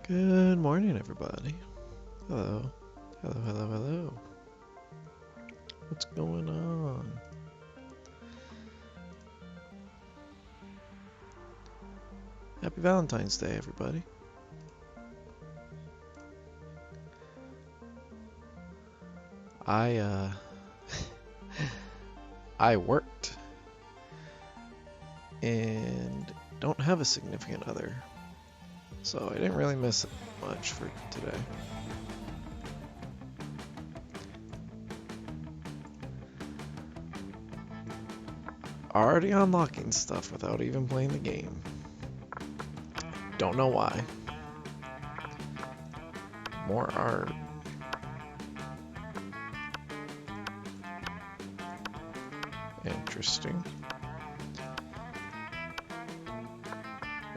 Good morning, everybody. Hello. Hello, hello, hello. What's going on? Happy Valentine's Day, everybody. I I worked and don't have a significant other, so I didn't really miss much for today. Already unlocking stuff without even playing the game. Don't know why. More art. Interesting.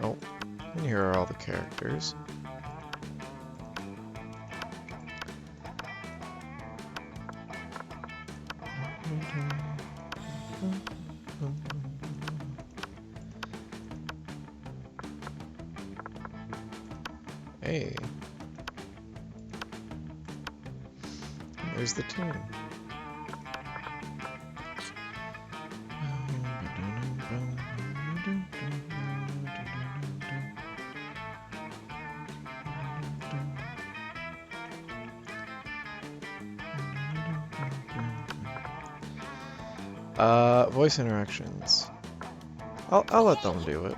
Oh, and here are all the characters. Hey. There's the team. Voice interactions. I'll let them do it.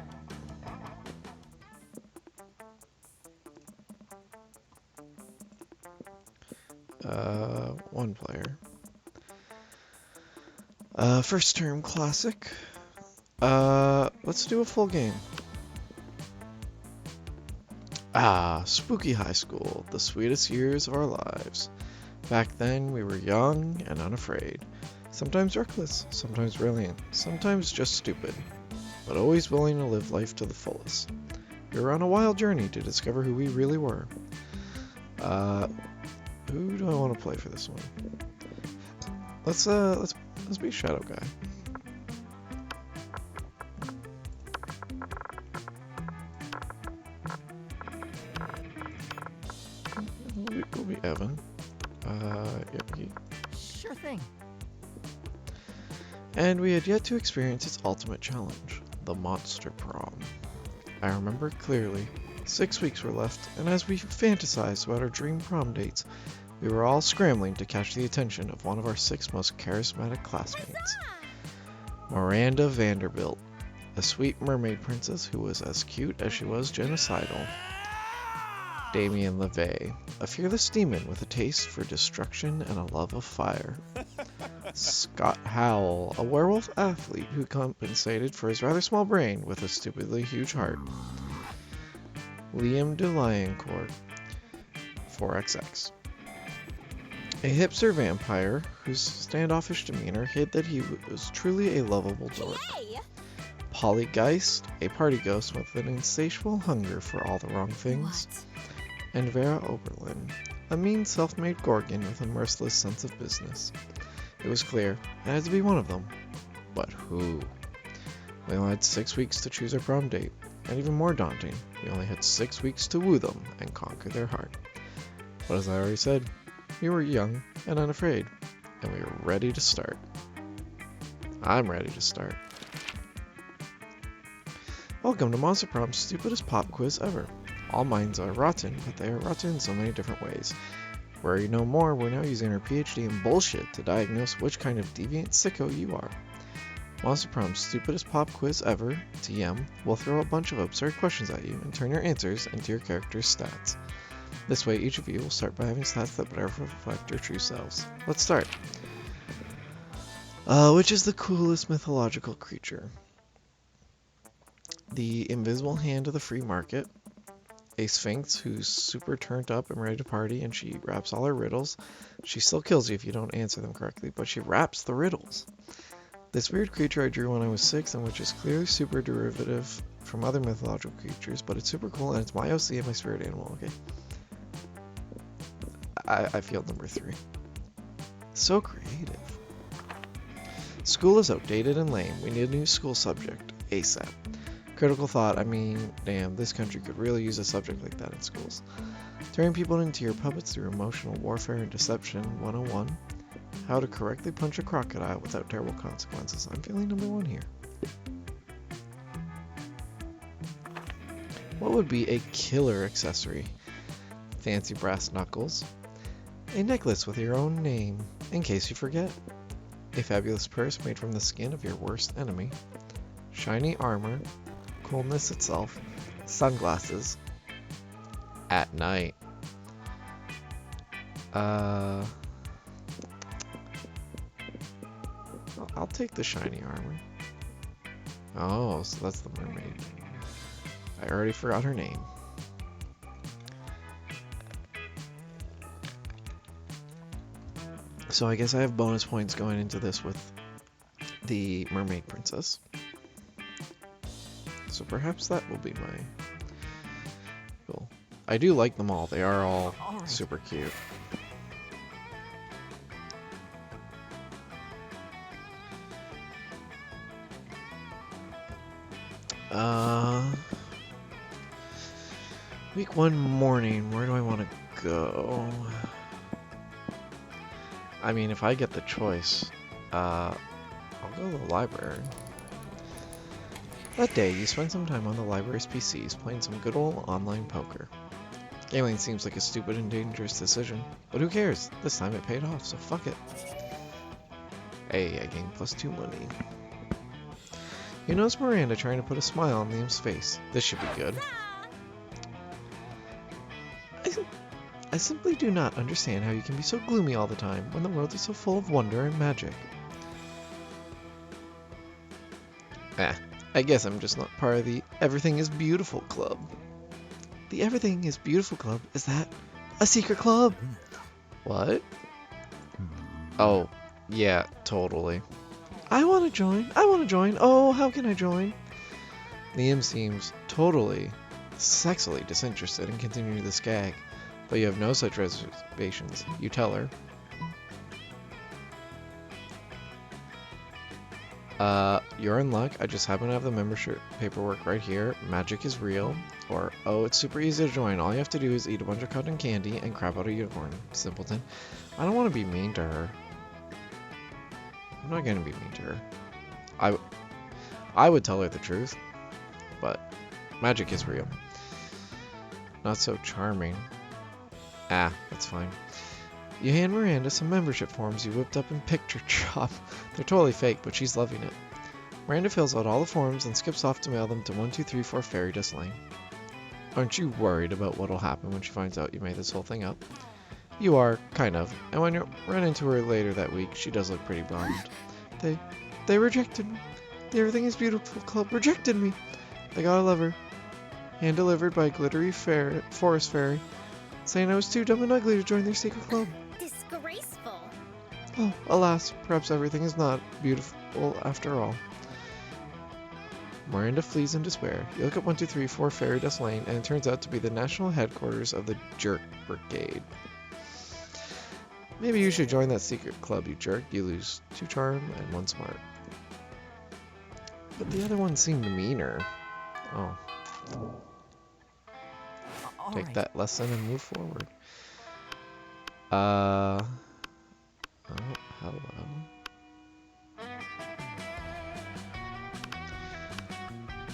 One player. First term classic. Let's do a full game. Spooky high school, the sweetest years of our lives. Back then, we were young and unafraid. Sometimes reckless, sometimes brilliant, sometimes just stupid, but always willing to live life to the fullest. We were on a wild journey to discover who we really were. Who do I want to play for this one? Let's be Shadow Guy. We'll be Evan. Yep, Sure thing. And we had yet to experience its ultimate challenge, the Monster Prom. I remember clearly. 6 weeks were left, and as we fantasized about our dream prom dates, we were all scrambling to catch the attention of one of our 6 most charismatic classmates. Miranda Vanderbilt, a sweet mermaid princess who was as cute as she was genocidal. Damien LeVay, a fearless demon with a taste for destruction and a love of fire. Scott Howell, a werewolf athlete who compensated for his rather small brain with a stupidly huge heart. Liam DeLioncourt, 4XX. A hipster vampire whose standoffish demeanor hid that he was truly a lovable dork. Polly Geist, a party ghost with an insatiable hunger for all the wrong things. And Vera Oberlin, a mean self-made Gorgon with a merciless sense of business. It was clear it had to be one of them. But who? We only had 6 weeks to choose our prom date, and even more daunting, we only had 6 weeks to woo them and conquer their heart. But as I already said, we were young and unafraid, and we were ready to start. I'm ready to start. Welcome to Monster Prom's stupidest pop quiz ever. All minds are rotten, but they are rotten in so many different ways. Where you know more, we're now using our PhD in bullshit to diagnose which kind of deviant sicko you are. Monster Prom's stupidest pop quiz ever, TM, will throw a bunch of absurd questions at you and turn your answers into your character's stats. This way, each of you will start by having stats that better reflect your true selves. Let's start. Which is the coolest mythological creature? The invisible hand of the free market, a sphinx who's super turned up and ready to party, and she wraps all her riddles. She still kills you if you don't answer them correctly, but she wraps the riddles. This weird creature I drew when I was 6, and which is clearly super derivative from other mythological creatures, but it's super cool, and it's my OC and my spirit animal, okay? I failed number 3. So creative. School is outdated and lame. We need a new school subject, ASAP. Critical thought, I mean, damn, this country could really use a subject like that in schools. Turning people into your puppets through emotional warfare and deception, 101. How to correctly punch a crocodile without terrible consequences. I'm feeling number 1 here. What would be a killer accessory? Fancy brass knuckles. A necklace with your own name, in case you forget. A fabulous purse made from the skin of your worst enemy. Shiny armor. Coolness itself. Sunglasses. At night. I'll take the shiny armor. Oh, so that's the mermaid. I already forgot her name. So I guess I have bonus points going into this with the mermaid princess. So perhaps that will be my goal. I do like them all. They are all super cute. Week 1 morning, where do I want to go? I mean, if I get the choice, I'll go to the library. That day, you spend some time on the library's PCs playing some good old online poker. Gambling seems like a stupid and dangerous decision, but who cares? This time it paid off, so fuck it. Hey, I gained +2 money. You notice Miranda trying to put a smile on Liam's face. This should be good. I simply do not understand how you can be so gloomy all the time when the world is so full of wonder and magic. I guess I'm just not part of the Everything is Beautiful club. The Everything is Beautiful club? Is that a secret club? What? Oh, yeah, totally. I want to join. I want to join. Oh, how can I join? Liam seems totally, sexily disinterested in continuing this gag. But you have no such reservations. You tell her. You're in luck. I just happen to have the membership paperwork right here. Magic is real. Or, oh, it's super easy to join. All you have to do is eat a bunch of cotton candy and crap out a unicorn. Simpleton. I don't want to be mean to her. I'm not going to be mean to her. I would tell her the truth. But magic is real. Not so charming. That's fine. You hand Miranda some membership forms you whipped up in Picture Shop. They're totally fake, but she's loving it. Miranda fills out all the forms and skips off to mail them to 1234 Fairy Dust Lane. Aren't you worried about what'll happen when she finds out you made this whole thing up? You are, kind of. And when you run into her later that week, she does look pretty bummed. They rejected me. The Everything is Beautiful club rejected me. I gotta love her. Hand delivered by Glittery Forest Fairy. Saying I was too dumb and ugly to join their secret club. Disgraceful. Oh, alas, perhaps everything is not beautiful after all. Miranda flees in despair. You look at 1234 Fairy Dust Lane, and it turns out to be the national headquarters of the Jerk Brigade. Maybe you should join that secret club, you jerk. You lose 2 charm and 1 smart. But the other one seemed meaner. Oh. Take that lesson and move forward. Oh, hello.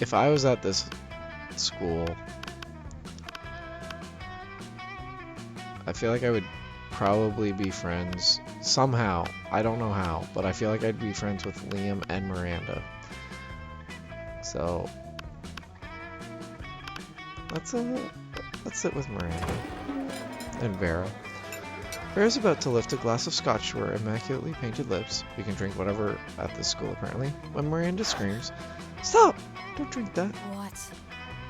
If I was at this school, I feel like I would probably be friends somehow. I don't know how, but I feel like I'd be friends with Liam and Miranda. So let's sit with Miranda and Vera. Vera's about to lift a glass of scotch to her immaculately painted lips. You can drink whatever at this school, apparently. When Miranda screams, "Stop! Don't drink that." What?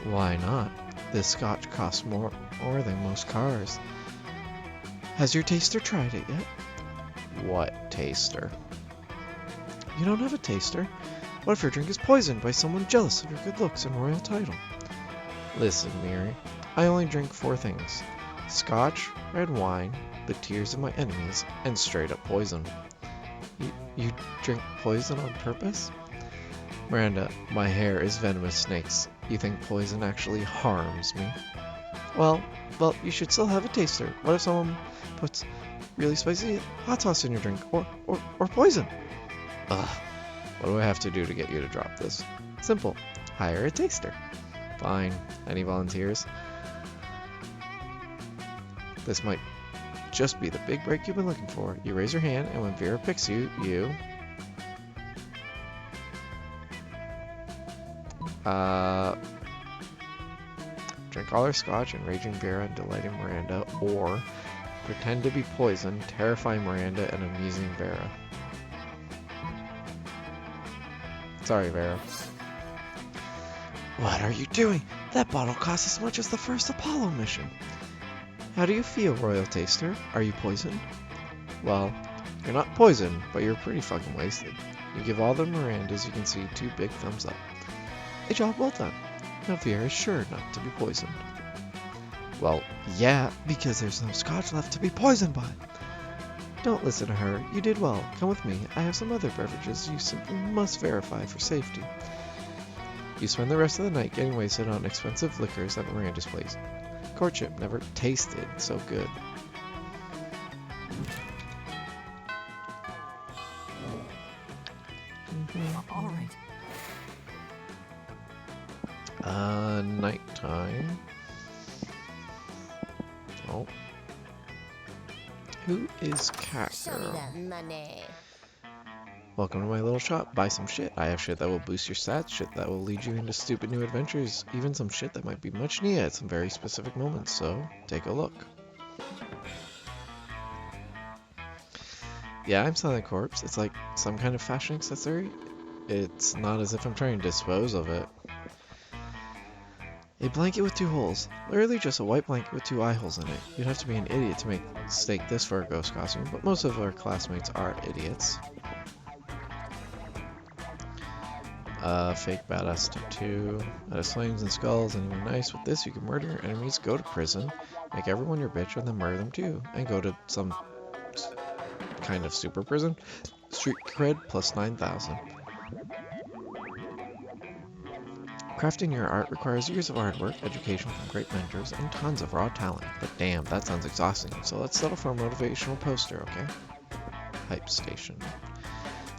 Why not? This scotch costs more than most cars. Has your taster tried it yet? What taster? You don't have a taster? What if your drink is poisoned by someone jealous of your good looks and royal title? Listen, Miri. I only drink 4 things. Scotch, red wine, the tears of my enemies, and straight up poison. You drink poison on purpose? Miranda, my hair is venomous snakes. You think poison actually harms me? Well, you should still have a taster. What if someone puts really spicy hot sauce in your drink? Or poison? Ugh. What do I have to do to get you to drop this? Simple. Hire a taster. Fine. Any volunteers? This might just be the big break you've been looking for. You raise your hand, and when Vera picks you, you... drink all her scotch, enraging Vera and delighting Miranda, or pretend to be poisoned, terrifying Miranda and amusing Vera. Sorry, Vera. What are you doing? That bottle costs as much as the first Apollo mission. How do you feel, Royal Taster? Are you poisoned? Well, you're not poisoned, but you're pretty fucking wasted. You give all the Mirandas you can see 2 big thumbs up. A job well done. Now Vera is sure not to be poisoned. Well, yeah, because there's no scotch left to be poisoned by. Don't listen to her. You did well. Come with me. I have some other beverages you simply must verify for safety. You spend the rest of the night getting wasted on expensive liquors at Miranda's place. Courtship never tasted so good. All right. Nighttime. Oh. Who is Cat Show me Girl? that money. Welcome to my little shop. Buy some shit. I have shit that will boost your stats, shit that will lead you into stupid new adventures, even some shit that might be much needed at some very specific moments, so take a look. Yeah, I'm selling a corpse. It's like some kind of fashion accessory. It's not as if I'm trying to dispose of it. A blanket with 2 holes. Literally just a white blanket with 2 eye holes in it. You'd have to be an idiot to mistake this for a ghost costume, but most of our classmates are idiots. Fake badass tattoo. That is flames and skulls, and even nice. With this, you can murder your enemies, go to prison, make everyone your bitch, and then murder them too. And go to some kind of super prison. Street cred plus 9,000. Crafting your art requires years of hard work, education from great mentors, and tons of raw talent. But damn, that sounds exhausting, so let's settle for a motivational poster, okay? Hype station.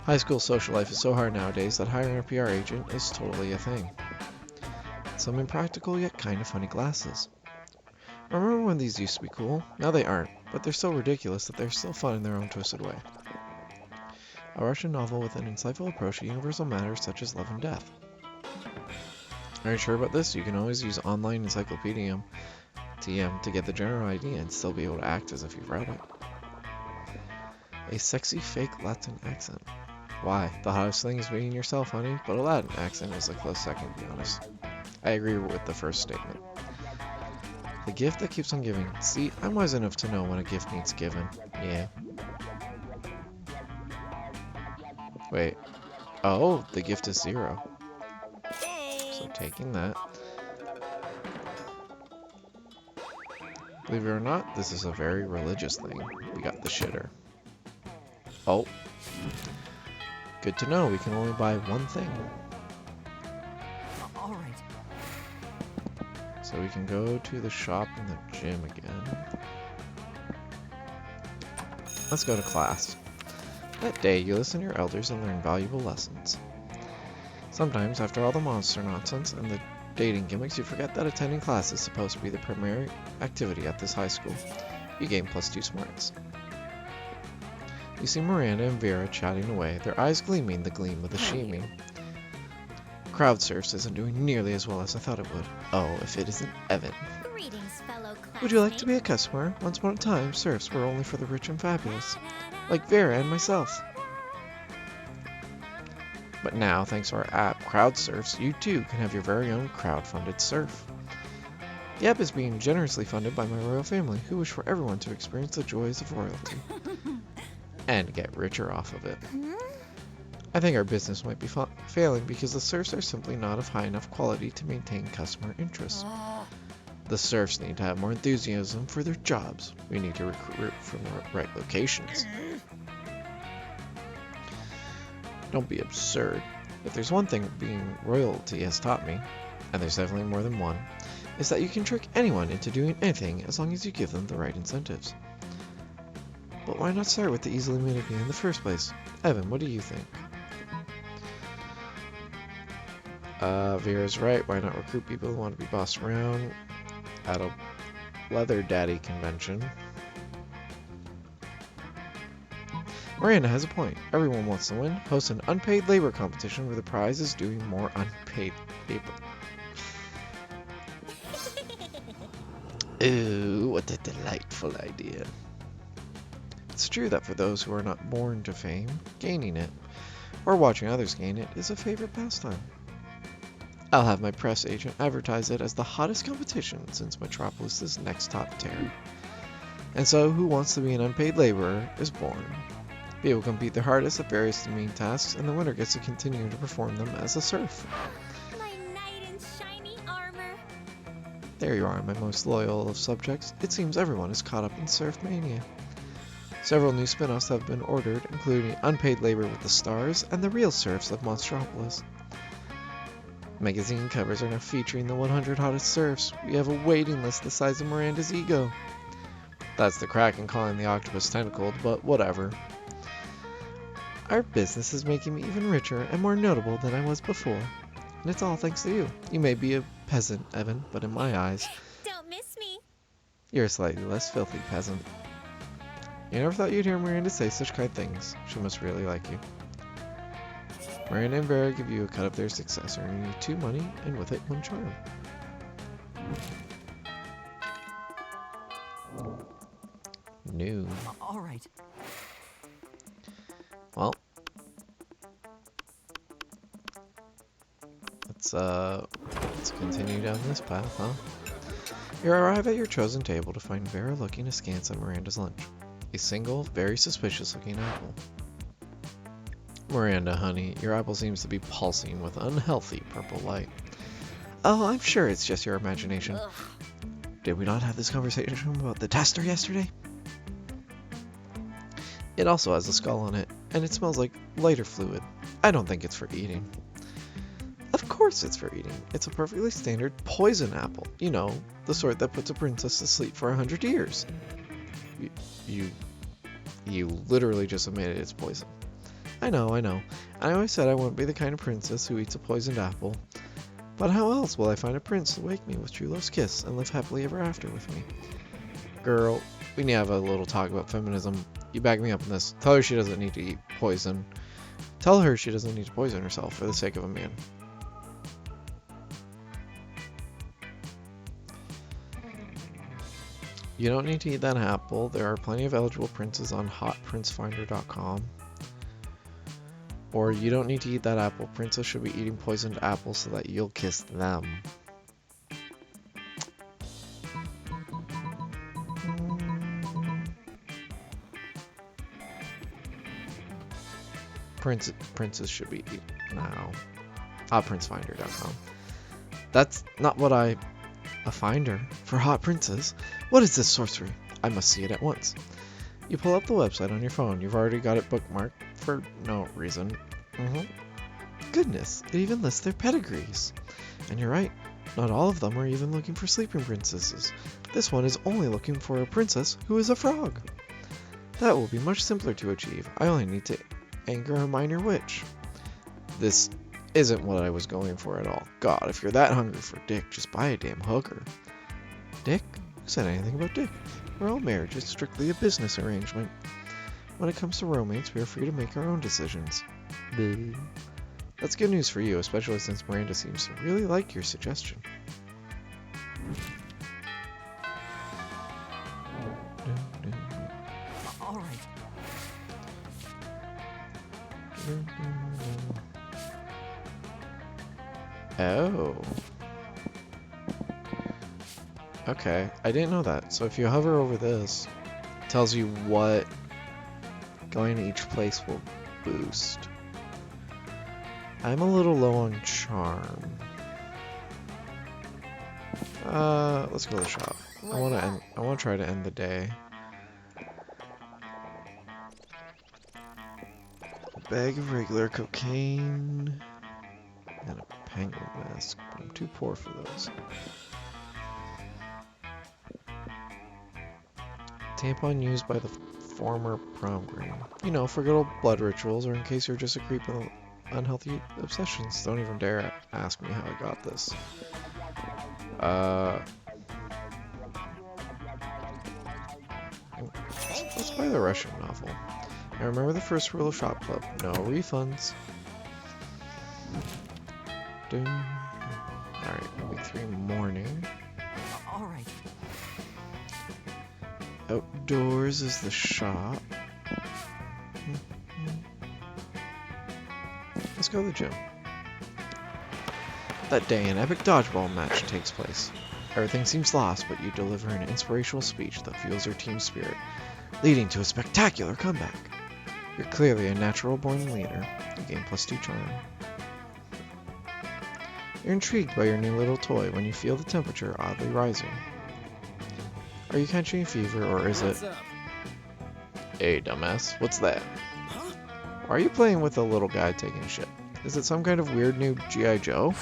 High school social life is so hard nowadays that hiring a PR agent is totally a thing. Some impractical yet kind of funny glasses. Remember when these used to be cool? Now they aren't, but they're so ridiculous that they're still fun in their own twisted way. A Russian novel with an insightful approach to universal matters such as love and death. Are you sure about this? You can always use online encyclopedia TM to get the general idea and still be able to act as if you've read it. A sexy fake Latin accent. Why? The hottest thing is being yourself, honey, but a Latin accent is a close second, to be honest. I agree with the first statement. The gift that keeps on giving. See, I'm wise enough to know when a gift needs given. Yeah. Wait. Oh, the gift is 0. So taking that. Believe it or not, this is a very religious thing. We got the shitter. Oh. Good to know, we can only buy one thing. All right. So we can go to the shop in the gym again. Let's go to class. That day, you listen to your elders and learn valuable lessons. Sometimes, after all the monster nonsense and the dating gimmicks, you forget that attending class is supposed to be the primary activity at this high school. You gain +2 smarts. You see Miranda and Vera chatting away, their eyes gleaming the gleam of the sheeming. Crowd surfs isn't doing nearly as well as I thought it would. Oh, if it isn't Evan. Greetings, fellow classmates. Would you like to be a customer? Once upon a time, surfs were only for the rich and fabulous, like Vera and myself. But now, thanks to our app, Crowd Surfs, you too can have your very own crowd-funded surf. The app is being generously funded by my royal family, who wish for everyone to experience the joys of royalty. And get richer off of it. I think our business might be failing because the surfs are simply not of high enough quality to maintain customer interest. The surfs need to have more enthusiasm for their jobs. We need to recruit from the right locations. Don't be absurd. If there's one thing being royalty has taught me, and there's definitely more than one, is that you can trick anyone into doing anything as long as you give them the right incentives. But why not start with the easily manipulated in the first place? Evan, what do you think? Vera's right. Why not recruit people who want to be bossed around at a leather daddy convention? Miranda has a point. Everyone wants to win. Host an unpaid labor competition where the prize is doing more unpaid labor. Ooh, what a delightful idea. It's true that for those who are not born to fame, gaining it, or watching others gain it, is a favorite pastime. I'll have my press agent advertise it as the hottest competition since Metropolis's next top tier. And so, who wants to be an unpaid laborer is born. People compete their hardest at various demeaning tasks, and the winner gets to continue to perform them as a serf. My knight in shiny armor. There you are, my most loyal of subjects. It seems everyone is caught up in serf mania. Several new spin-offs have been ordered, including Unpaid Labor with the Stars and The Real Serfs of Monstropolis. Magazine covers are now featuring the 100 hottest serfs. We have a waiting list the size of Miranda's ego. That's the Kraken calling the octopus tentacled, but whatever. Our business is making me even richer and more notable than I was before. And it's all thanks to you. You may be a peasant, Evan, but in my eyes, Don't miss me. you're a slightly less filthy peasant. You never thought you'd hear Miranda say such kind things. She must really like you. Miranda and Vera give you a cut of their success, earning you 2 money, and with it 1 charm. New. All right. Well. Let's continue down this path, huh? You arrive at your chosen table to find Vera looking askance at Miranda's lunch. A single, very suspicious-looking apple. Miranda, honey, your apple seems to be pulsing with unhealthy purple light. Oh, I'm sure it's just your imagination. Ugh. Did we not have this conversation about the tester yesterday? It also has a skull on it, and it smells like lighter fluid. I don't think it's for eating. Of course it's for eating. It's a perfectly standard poison apple. You know, the sort that puts a princess to sleep for 100 years. You literally just admitted it's poison. I know. I always said I wouldn't be the kind of princess who eats a poisoned apple. But how else will I find a prince to wake me with true love's kiss and live happily ever after with me? Girl, we need to have a little talk about feminism. You back me up on this. Tell her she doesn't need to eat poison. Tell her she doesn't need to poison herself for the sake of a man. You don't need to eat that apple. There are plenty of eligible princes on hotprincefinder.com. Or you don't need to eat that apple. Princess should be eating poisoned apples so that you'll kiss them. Princes should be eating now. Hotprincefinder.com. That's not what a finder for hot princes. What is this sorcery? I must see it at once. You pull up the website on your phone. You've already got it bookmarked for no reason. Goodness, it even lists their pedigrees. And you're right, not all of them are even looking for sleeping princesses. This one is only looking for a princess who is a frog. That will be much simpler to achieve. I only need to anger a minor witch. This isn't what I was going for at all. God, if you're that hungry for dick, just buy a damn hooker. Dick? Who said anything about dick? We're all marriage. It's strictly a business arrangement. When it comes to romance, we are free to make our own decisions. Boo. That's good news for you, especially since Miranda seems to really like your suggestion. All right. Oh. Okay, I didn't know that. So if you hover over this, it tells you what going to each place will boost. I'm a little low on charm. Let's go to the shop. I want to try to end the day. bag of regular cocaine, and a penguin mask. I'm too poor for those. Tampon used by the former prom queen. You know, for good old blood rituals, or in case you're just a creep with unhealthy obsessions. Don't even dare ask me how I got this. Let's buy the Russian novel. I remember the first rule of Shop Club. No refunds. Alright, week 3 morning. Alright. Outdoors is the shop. Let's go to the gym. That day, an epic dodgeball match takes place. Everything seems lost, but you deliver an inspirational speech that fuels your team's spirit, leading to a spectacular comeback. You're clearly a natural-born leader. You gain +2 charm. You're intrigued by your new little toy when you feel the temperature oddly rising. Are you catching a fever, or is it... Hey, dumbass, what's that? Huh? Why are you playing with a little guy taking a shit? Is it some kind of weird new G.I. Joe?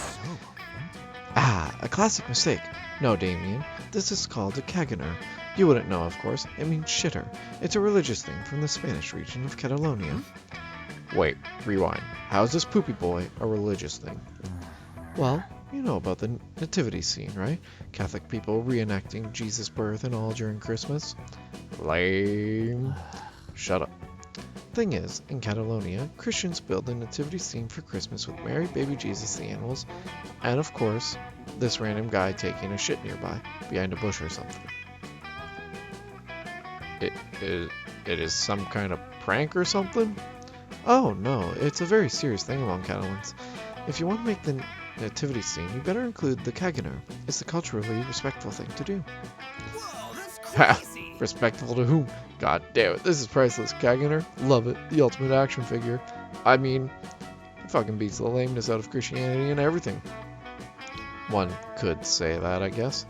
Ah, a classic mistake. No, Damien, this is called a caganer. You wouldn't know, of course. It means shitter. It's a religious thing from the Spanish region of Catalonia. Wait, rewind. How is this poopy boy a religious thing? Well, you know about the nativity scene, right? Catholic people reenacting Jesus' birth and all during Christmas. Lame. Shut up. Thing is, in Catalonia, Christians build a nativity scene for Christmas with Mary, baby Jesus, the animals, and of course, this random guy taking a shit nearby, behind a bush or something. It is some kind of prank or something? Oh no, it's a very serious thing among Catalans. If you want to make the nativity scene, you better include the caganer. It's the culturally respectful thing to do. Whoa, that's Ha! crazy. Respectful to whom? God damn it, this is priceless. Caganer? Love it. The ultimate action figure. I mean, it fucking beats the lameness out of Christianity and everything. One could say that, I guess.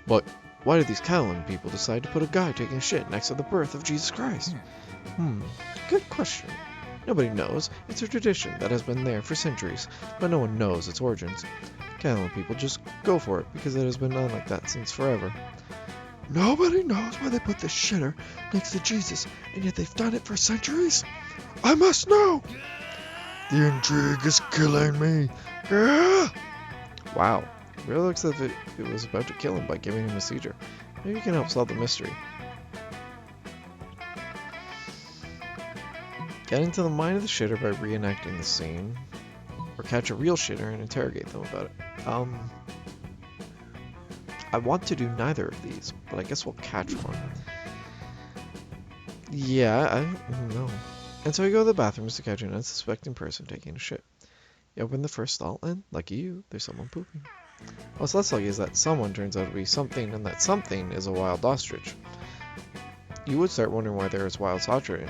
But why did these Catalan people decide to put a guy taking a shit next to the birth of Jesus Christ? Good question. Nobody knows. It's a tradition that has been there for centuries, but no one knows its origins. Catalan people just go for it because it has been done like that since forever. Nobody knows why they put the shitter next to Jesus, and yet they've done it for centuries? I must know! The intrigue is killing me. Wow. It really looks as if it was about to kill him by giving him a seizure. Maybe you can help solve the mystery. Get into the mind of the shitter by reenacting the scene, or catch a real shitter and interrogate them about it. I want to do neither of these, but I guess we'll catch one. Yeah, I don't know. And so you go to the bathrooms to catch an unsuspecting person taking a shit. You open the first stall, and, lucky you, there's someone pooping. What's less lucky is that someone turns out to be something, and that something is a wild ostrich. You would start wondering why there is wild ostrich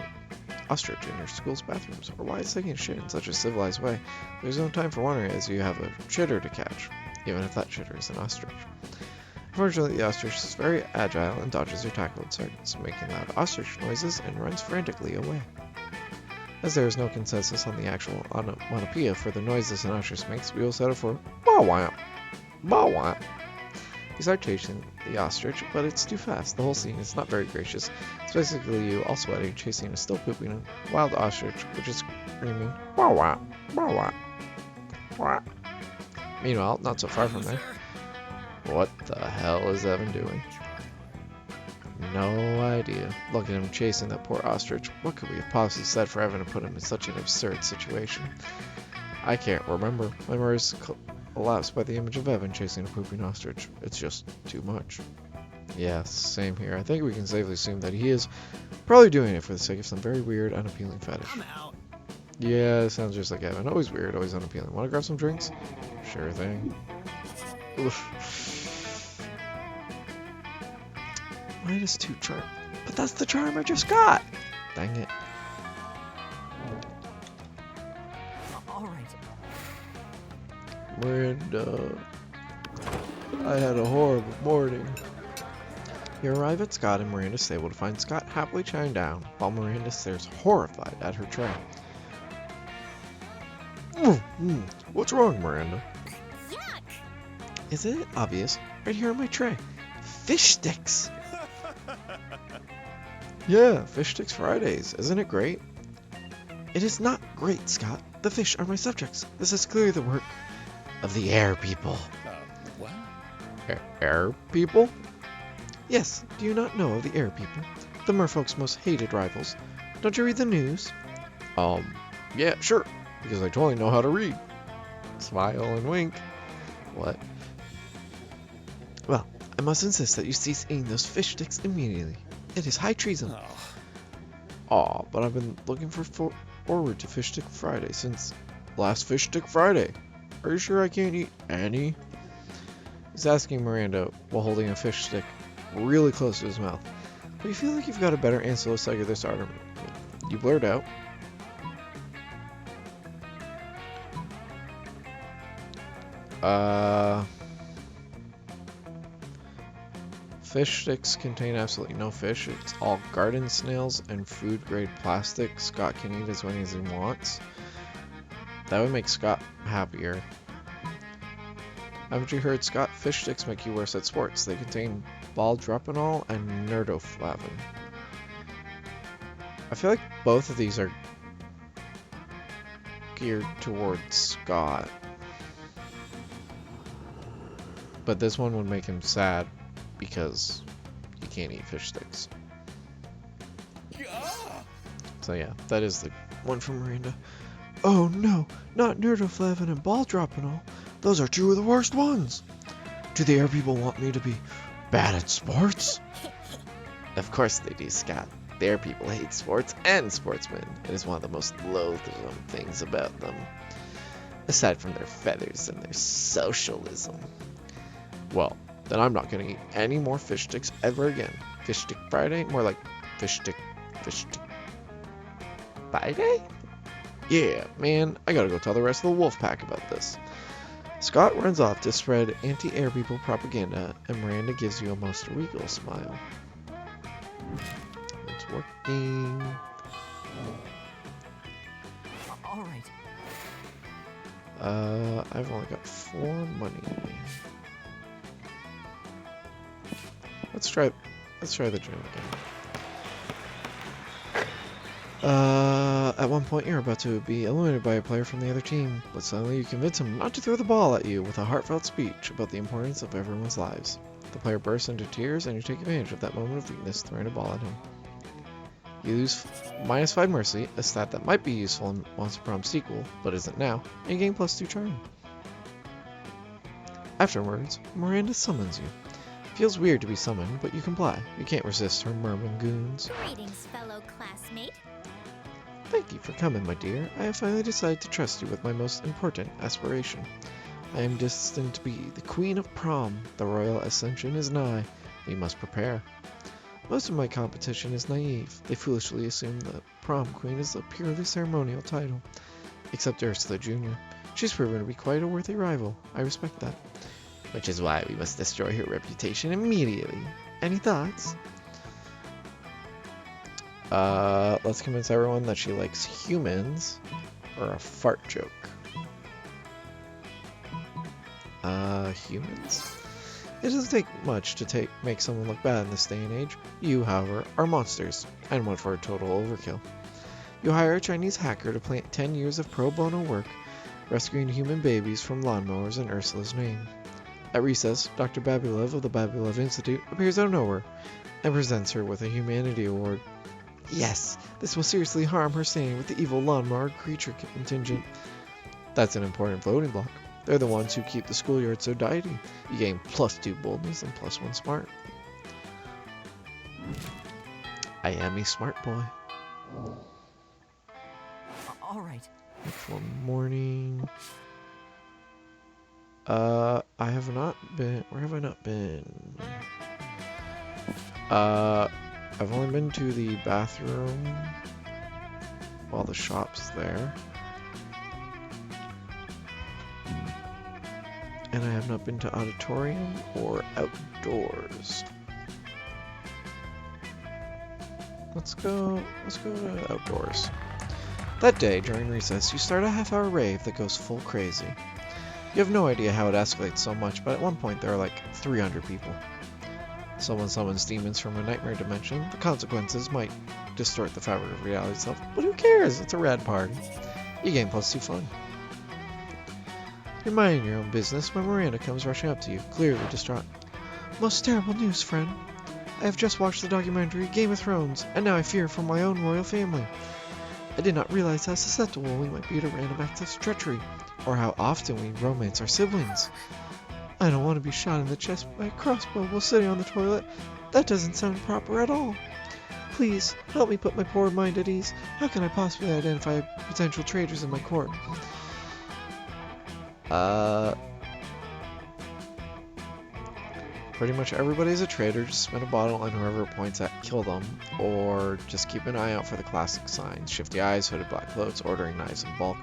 in your school's bathrooms, or why it's taking a shit in such a civilized way. There's no time for wondering, as you have a shitter to catch, even if that shitter is an ostrich. Unfortunately, the ostrich is very agile and dodges your tackle and starts making loud ostrich noises and runs frantically away. As there is no consensus on the actual onomatopoeia for the noises an ostrich makes, we will settle for "Bow-wamp, bow-wamp." You start chasing the ostrich, but it's too fast. The whole scene is not very gracious. It's basically you all sweating, chasing a still pooping wild ostrich, which is screaming "Bow-wamp, bow-wamp, wamp." Meanwhile, not so far from there. What the hell is Evan doing? No idea. Look at him chasing that poor ostrich. What could we have possibly said for Evan to put him in such an absurd situation? I can't remember. My memory is elapsed by the image of Evan chasing a pooping ostrich. It's just too much. Yeah, same here. I think we can safely assume that he is probably doing it for the sake of some very weird, unappealing fetish. I'm out. Yeah, it sounds just like Evan. Always weird, always unappealing. Want to grab some drinks? Sure thing. Oof. -2 charm. But that's the charm I just got! Dang it. Alright. Miranda. I had a horrible morning. You arrive at Scott and Miranda's stable to find Scott happily chowing down, while Miranda stares horrified at her tray. What's wrong, Miranda? Yuck! Isn't it obvious? Right here on my tray. Fish sticks! Yeah, Fish Sticks Fridays. Isn't it great? It is not great, Scott. The fish are my subjects. This is clearly the work of the air people. What? Air people? Yes, do you not know of the air people? The merfolk's most hated rivals. Don't you read the news? Yeah, sure. Because I totally know how to read. Smile and wink. What? Well, I must insist that you cease eating those fish sticks immediately. It is high treason. Oh. Aw, but I've been looking forward to Fish Stick Friday since last Fish Stick Friday. Are you sure I can't eat any? He's asking Miranda while holding a fish stick really close to his mouth. But you feel like you've got a better answer to this argument. You blurt out. Fish sticks contain absolutely no fish. It's all garden snails and food-grade plastic. Scott can eat as many as he wants. That would make Scott happier. Haven't you heard, Scott? Fish sticks make you worse at sports. They contain ball-dropanol and nerdoflavin. I feel like both of these are geared towards Scott. But this one would make him sad because he can't eat fish sticks. Yeah. So yeah, that is the one from Miranda. Oh no, not nerdoflavin and ball-dropanol. Those are two of the worst ones. Do the air people want me to be bad at sports? Of course they do, Scott. The air people hate sports and sportsmen. It is one of the most loathsome things about them. Aside from their feathers and their socialism. Well, then I'm not going to eat any more fish sticks ever again. Fish Stick Friday? More like Fish Stick Friday? Yeah, man, I gotta go tell the rest of the wolf pack about this. Scott runs off to spread anti-air people propaganda, and Miranda gives you a most regal smile. It's working. All right. I've only got 4 money. Let's try the gym again. At one point you're about to be eliminated by a player from the other team, but suddenly you convince him not to throw the ball at you with a heartfelt speech about the importance of everyone's lives. The player bursts into tears and you take advantage of that moment of weakness, throwing a ball at him. You lose -5 mercy, a stat that might be useful in Monster Prom sequel, but isn't now, and you gain +2 charm. Afterwards, Miranda summons you. Feels weird to be summoned, but you comply. You can't resist her murmur-goons. Greetings, fellow classmate. Thank you for coming, my dear. I have finally decided to trust you with my most important aspiration. I am destined to be the Queen of Prom. The royal ascension is nigh. We must prepare. Most of my competition is naive. They foolishly assume that Prom Queen is a purely ceremonial title. Except Ursula Jr. She's proven to be quite a worthy rival. I respect that. Which is why we must destroy her reputation immediately. Any thoughts? Let's convince everyone that she likes humans, or a fart joke. Humans? It doesn't take much to make someone look bad in this day and age. You, however, are monsters, and one for a total overkill. You hire a Chinese hacker to plant 10 years of pro bono work, rescuing human babies from lawnmowers in Ursula's name. At recess, Dr. Babulev of the Babulev Institute appears out of nowhere and presents her with a Humanity Award. Yes, this will seriously harm her standing with the evil lawnmower creature contingent. That's an important voting block. They're the ones who keep the schoolyard so tidy. You gain +2 boldness and +1 smart. I am a smart boy. All right. For morning. I have not been. Where have I not been? I've only been to the bathroom while the shop's there. And I have not been to auditorium or outdoors. Let's go to outdoors. That day, during recess, you start a half-hour rave that goes full crazy. You have no idea how it escalates so much, but at one point there are like 300 people. Someone summons demons from a nightmare dimension. The consequences might distort the fabric of reality itself, but who cares? It's a rad party. You gain +2 fun. You're minding your own business when Miranda comes rushing up to you, clearly distraught. Most terrible news, friend. I have just watched the documentary Game of Thrones, and now I fear for my own royal family. I did not realize how susceptible we might be to random acts of treachery, or how often we romance our siblings. I don't want to be shot in the chest by a crossbow while sitting on the toilet. That doesn't sound proper at all. Please, help me put my poor mind at ease. How can I possibly identify potential traitors in my court? Pretty much everybody's a traitor. Just spin a bottle on whoever it points at, kill them, or just keep an eye out for the classic signs. Shifty eyes, hooded black clothes, ordering knives in bulk.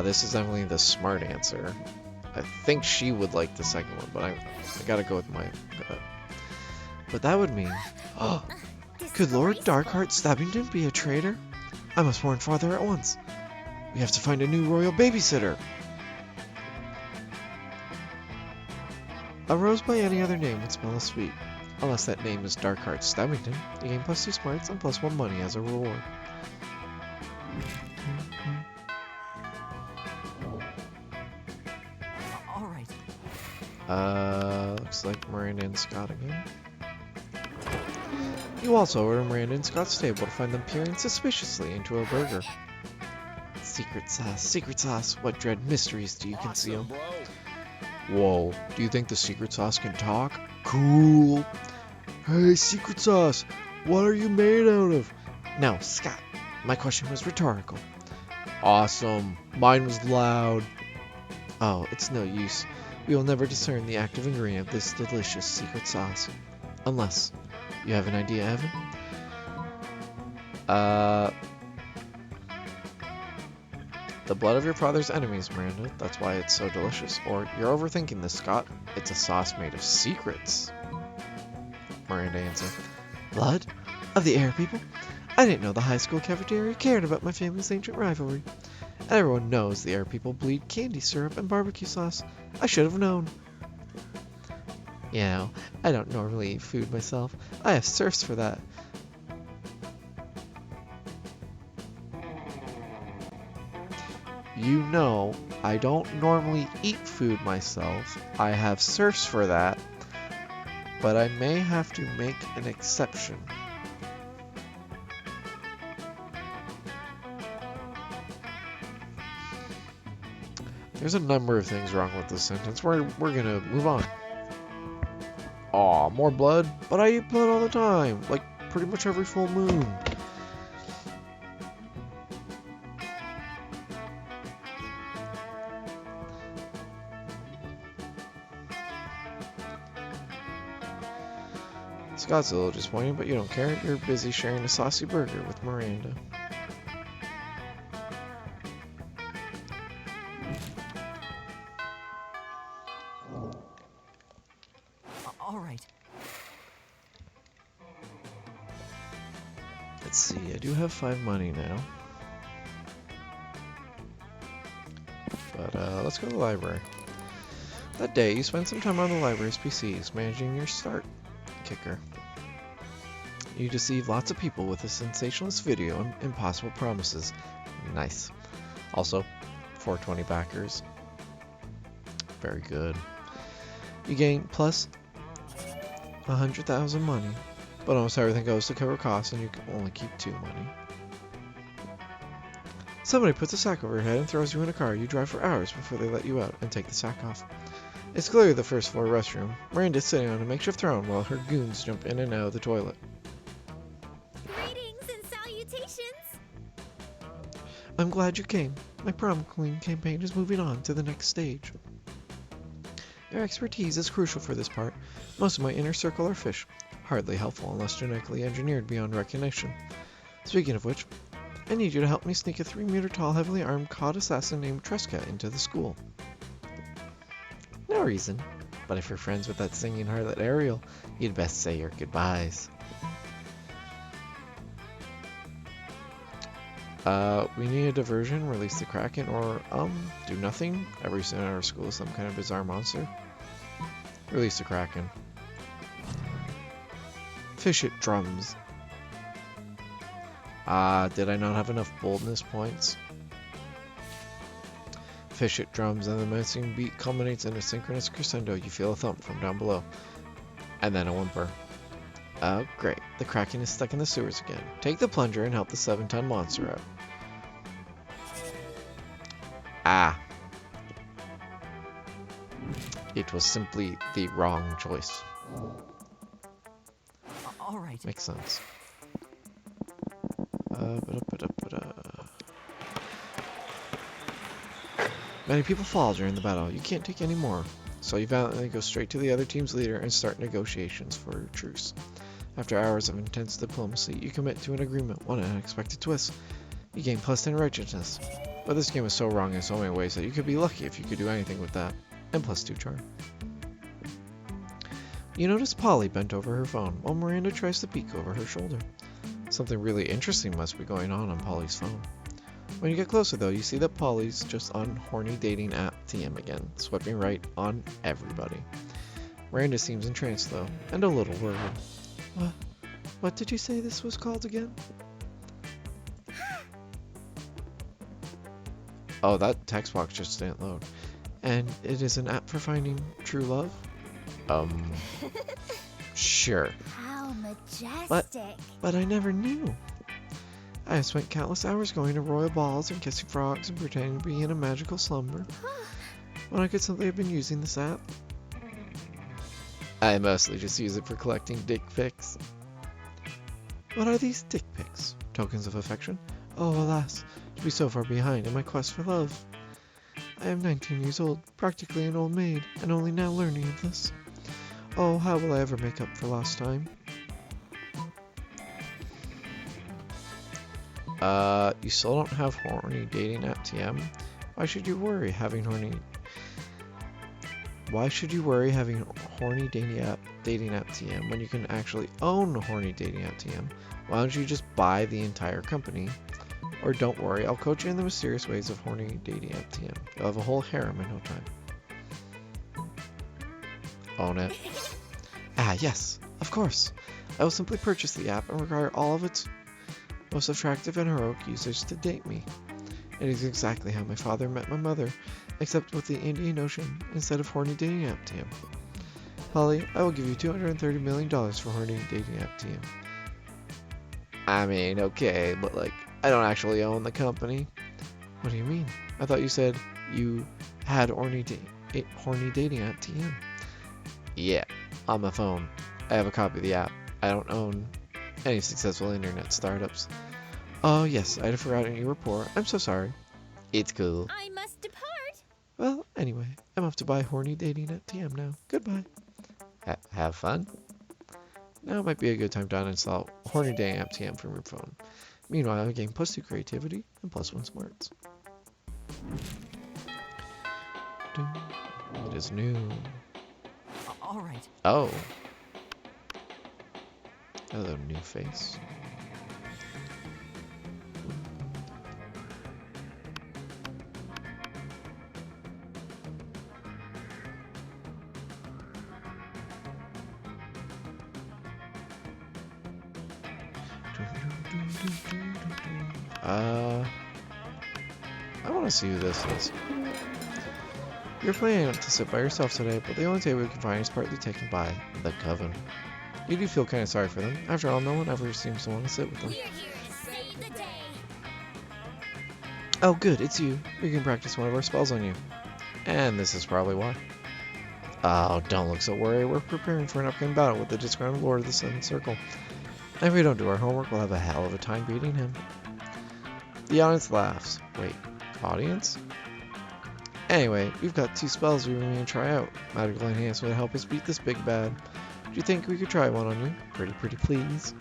This is definitely the smart answer. I think she would like the second one, but I gotta go with my gut. But that would mean... Oh, could Lord Darkheart Stabbington be a traitor? I must warn Father at once. We have to find a new royal babysitter. A rose by any other name would smell as sweet. Unless that name is Darkheart Stabbington, you gain +2 smarts and +1 money as a reward. All right. Looks like Miranda and Scott again. You also order Miranda and Scott's table to find them peering suspiciously into a burger. Secret sauce, what dread mysteries do you conceal? Awesome, bro. Whoa, do you think the secret sauce can talk? Cool. Hey, secret sauce, what are you made out of? Now, Scott, my question was rhetorical. Awesome, mine was loud. Oh, it's no use. We will never discern the active ingredient of this delicious secret sauce. Unless you have an idea, Evan? The blood of your father's enemies, Miranda. That's why it's so delicious. Or, you're overthinking this, Scott. It's a sauce made of secrets. Miranda answered. Blood? Of the air people? I didn't know the high school cafeteria cared about my family's ancient rivalry. Everyone knows the air people bleed candy syrup and barbecue sauce. I should have known. You know, I don't normally eat food myself. I have serfs for that. You know, I don't normally eat food myself. I have serfs for that. But I may have to make an exception. There's a number of things wrong with this sentence. We're gonna move on. Aw, more blood? But I eat blood all the time. Like, pretty much every full moon. Scott's a little disappointed, but you don't care. You're busy sharing a saucy burger with Miranda. All right. Let's see, I do have 5 money now. But let's go to the library. That day, you spent some time on the library's PCs, managing your start kicker. You deceive lots of people with a sensationalist video and impossible promises. Nice. Also, 420 backers. Very good. You gain plus 100,000 money, but almost everything goes to cover costs and you can only keep 2 money. Somebody puts a sack over your head and throws you in a car. You drive for hours before they let you out and take the sack off. It's clearly the first floor restroom. Miranda's sitting on a makeshift throne while her goons jump in and out of the toilet. Greetings and salutations. I'm glad you came. My prom queen campaign is moving on to the next stage. Your expertise is crucial for this part. Most of my inner circle are fish. Hardly helpful unless genetically engineered beyond recognition. Speaking of which, I need you to help me sneak a 3-meter-tall, heavily armed cod assassin named Tresca into the school. No reason, but if you're friends with that singing harlot Ariel, you'd best say your goodbyes. We need a diversion, release the Kraken, or, do nothing. Every student at our school is some kind of bizarre monster. Release the Kraken. Fish it drums. Did I not have enough boldness points? Fish it drums, and the menacing beat culminates in a synchronous crescendo. You feel a thump from down below. And then a whimper. Oh, great. The Kraken is stuck in the sewers again. Take the plunger and help the 7-ton monster out. Ah. It was simply the wrong choice. All right. Makes sense. Ba-da-ba-da-ba-da. Many people fall during the battle. You can't take any more. So you valiantly go straight to the other team's leader and start negotiations for a truce. After hours of intense diplomacy, you commit to an agreement, one unexpected twist. You gain +10 righteousness. But this game is so wrong in so many ways that you could be lucky if you could do anything with that. And +2 charm. You notice Polly bent over her phone while Miranda tries to peek over her shoulder. Something really interesting must be going on Polly's phone. When you get closer though, you see that Polly's just on horny dating app TM again, swiping right on everybody. Miranda seems entranced though, and a little worried. What did you say this was called again? Oh, that text box just didn't load. And it is an app for finding true love? Sure. How majestic. But I never knew. I have spent countless hours going to royal balls and kissing frogs and pretending to be in a magical slumber. When I could simply have been using this app. I mostly just use it for collecting dick pics. What are these dick pics? Tokens of affection? Oh, alas, to be so far behind in my quest for love. I am 19 years old, practically an old maid, and only now learning of this. Oh, how will I ever make up for lost time? You still don't have horny dating app TM? Why should you worry having horny dating app TM when you can actually own horny dating app TM? Why don't you just buy the entire company? Or don't worry, I'll coach you in the mysterious ways of horny dating app TM. You'll have a whole harem in no time. Own it. Ah, yes, of course. I will simply purchase the app and require all of its most attractive and heroic users to date me. It is exactly how my father met my mother, except with the Indian Ocean instead of horny dating app TM. Polly, I will give you $230 million for horny dating app TM. I mean, okay, but like, I don't actually own the company. What do you mean? I thought you said you had horny dating app TM. Yeah, on my phone. I have a copy of the app. I don't own any successful internet startups. Oh yes, I'd have forgotten you were poor. I'm so sorry. It's cool. I must depart. Well, anyway, I'm off to buy horny dating at TM now. Goodbye. Have fun. Now might be a good time to uninstall horny dating app TM from your phone. Meanwhile, I gain +2 creativity and +1 smarts. It is new. All right. Oh. Hello, new face. I want to see who this is. You're planning to sit by yourself today, but the only table you can find is partly taken by the Coven. You do feel kind of sorry for them. After all, no one ever seems to want to sit with them. We're here to save the day. Oh good, it's you. We can practice one of our spells on you. And this is probably why. Oh, don't look so worried. We're preparing for an upcoming battle with the disgruntled Lord of the Seventh Circle. And if we don't do our homework, we'll have a hell of a time beating him. The audience laughs. Wait, audience? Anyway, we've got 2 spells we want to try out. Magical Enhancement to help us beat this big bad. Do you think we could try one on you? Pretty please.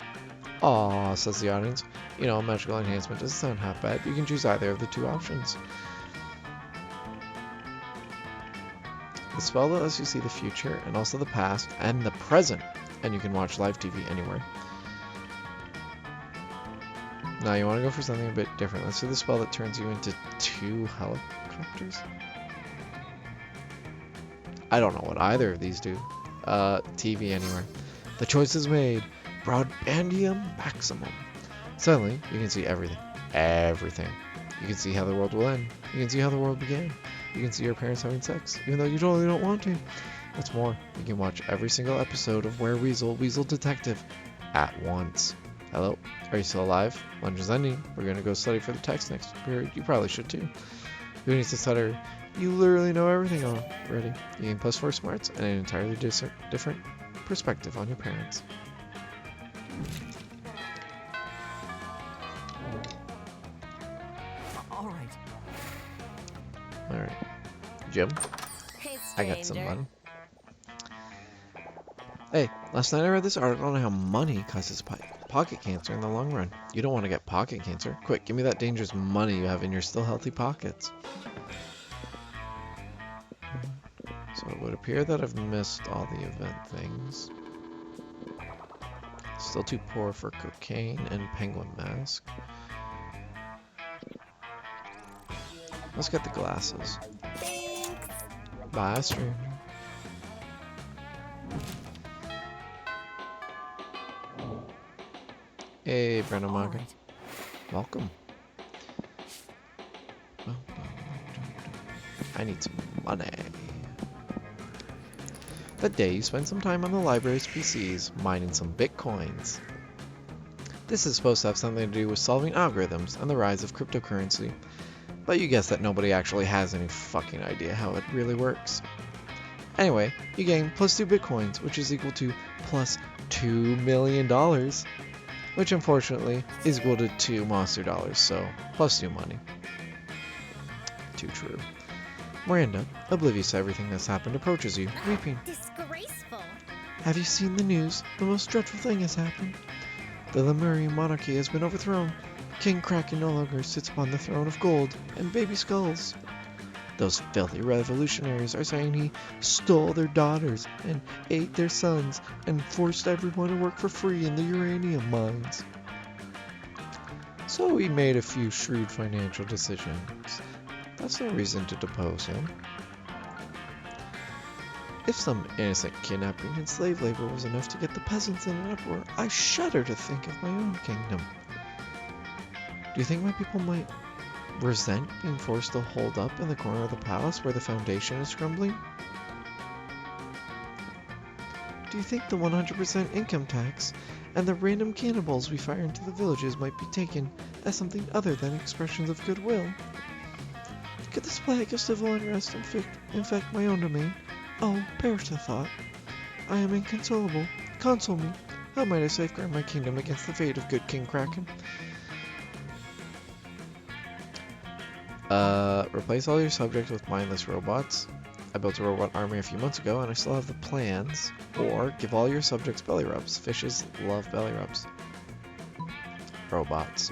Aw, says the audience. You know, Magical Enhancement doesn't sound half bad. You can choose either of the 2 options. The spell lets you see the future and also the past and the present. And you can watch live TV anywhere. Now you want to go for something a bit different. Let's do the spell that turns you into 2 helicopters. I don't know what either of these do. TV anywhere. The choice is made. Broadbandium maximum. Suddenly, you can see everything. Everything. You can see how the world will end. You can see how the world began. You can see your parents having sex, even though you totally don't want to. What's more, you can watch every single episode of Where Weasel, Weasel Detective at once. Hello, are you still alive? Lunch is ending. We're going to go study for the text next period. You probably should too. Who needs to study? You literally know everything already. You gain +4 smarts and an entirely different perspective on your parents. All right. Alright. Jim, Hey, I got some stranger. money. Hey, last night I read this article on how money causes pocket cancer in the long run. You don't want to get pocket cancer. Quick, give me that dangerous money you have in your still healthy pockets. So it would appear that I've missed all the event things. Still too poor for cocaine and penguin mask. Let's get the glasses. Thanks. Bye, stranger. Hey, Brenna All Morgan. right. Welcome. I need some money. That day, you spend some time on the library's PCs, mining some bitcoins. This is supposed to have something to do with solving algorithms and the rise of cryptocurrency, but you guess that nobody actually has any fucking idea how it really works. Anyway, you gain +2 bitcoins, which is equal to +$2 million, which unfortunately is equal to 2 monster dollars, so +2 money. Too true. Miranda, oblivious to everything that's happened, approaches you, weeping. Disgraceful. Have you seen the news? The most dreadful thing has happened. The Lemurian monarchy has been overthrown. King Kraken no longer sits upon the throne of gold and baby skulls. Those filthy revolutionaries are saying he stole their daughters and ate their sons and forced everyone to work for free in the uranium mines. So he made a few shrewd financial decisions. That's no reason to depose him. If some innocent kidnapping and slave labor was enough to get the peasants in an uproar, I shudder to think of my own kingdom. Do you think my people might resent being forced to hold up in the corner of the palace where the foundation is crumbling? Do you think the 100% income tax and the random cannonballs we fire into the villages might be taken as something other than expressions of goodwill? Could this plague of civil unrest infect my own domain? Oh, perish the thought. I am inconsolable. Console me. How might I safeguard my kingdom against the fate of good King Kraken? Replace all your subjects with mindless robots. I built a robot army a few months ago and I still have the plans. Or give all your subjects belly rubs. Fishes love belly rubs. Robots.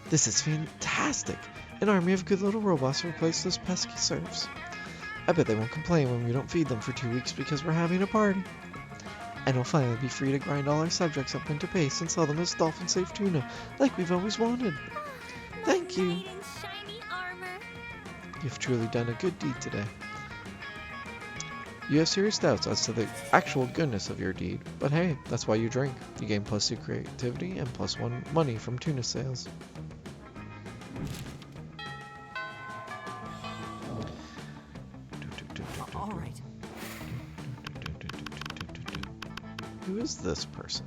This is fantastic! An army of good little robots to replace those pesky serfs. I bet they won't complain when we don't feed them for 2 weeks because we're having a party. And we'll finally be free to grind all our subjects up into paste and sell them as dolphin-safe tuna, like we've always wanted. Thank you. Knight in shiny armor. You've truly done a good deed today. You have serious doubts as to the actual goodness of your deed, but hey, that's why you drink. You gain +2 creativity and +1 money from tuna sales. All right. Who is this person?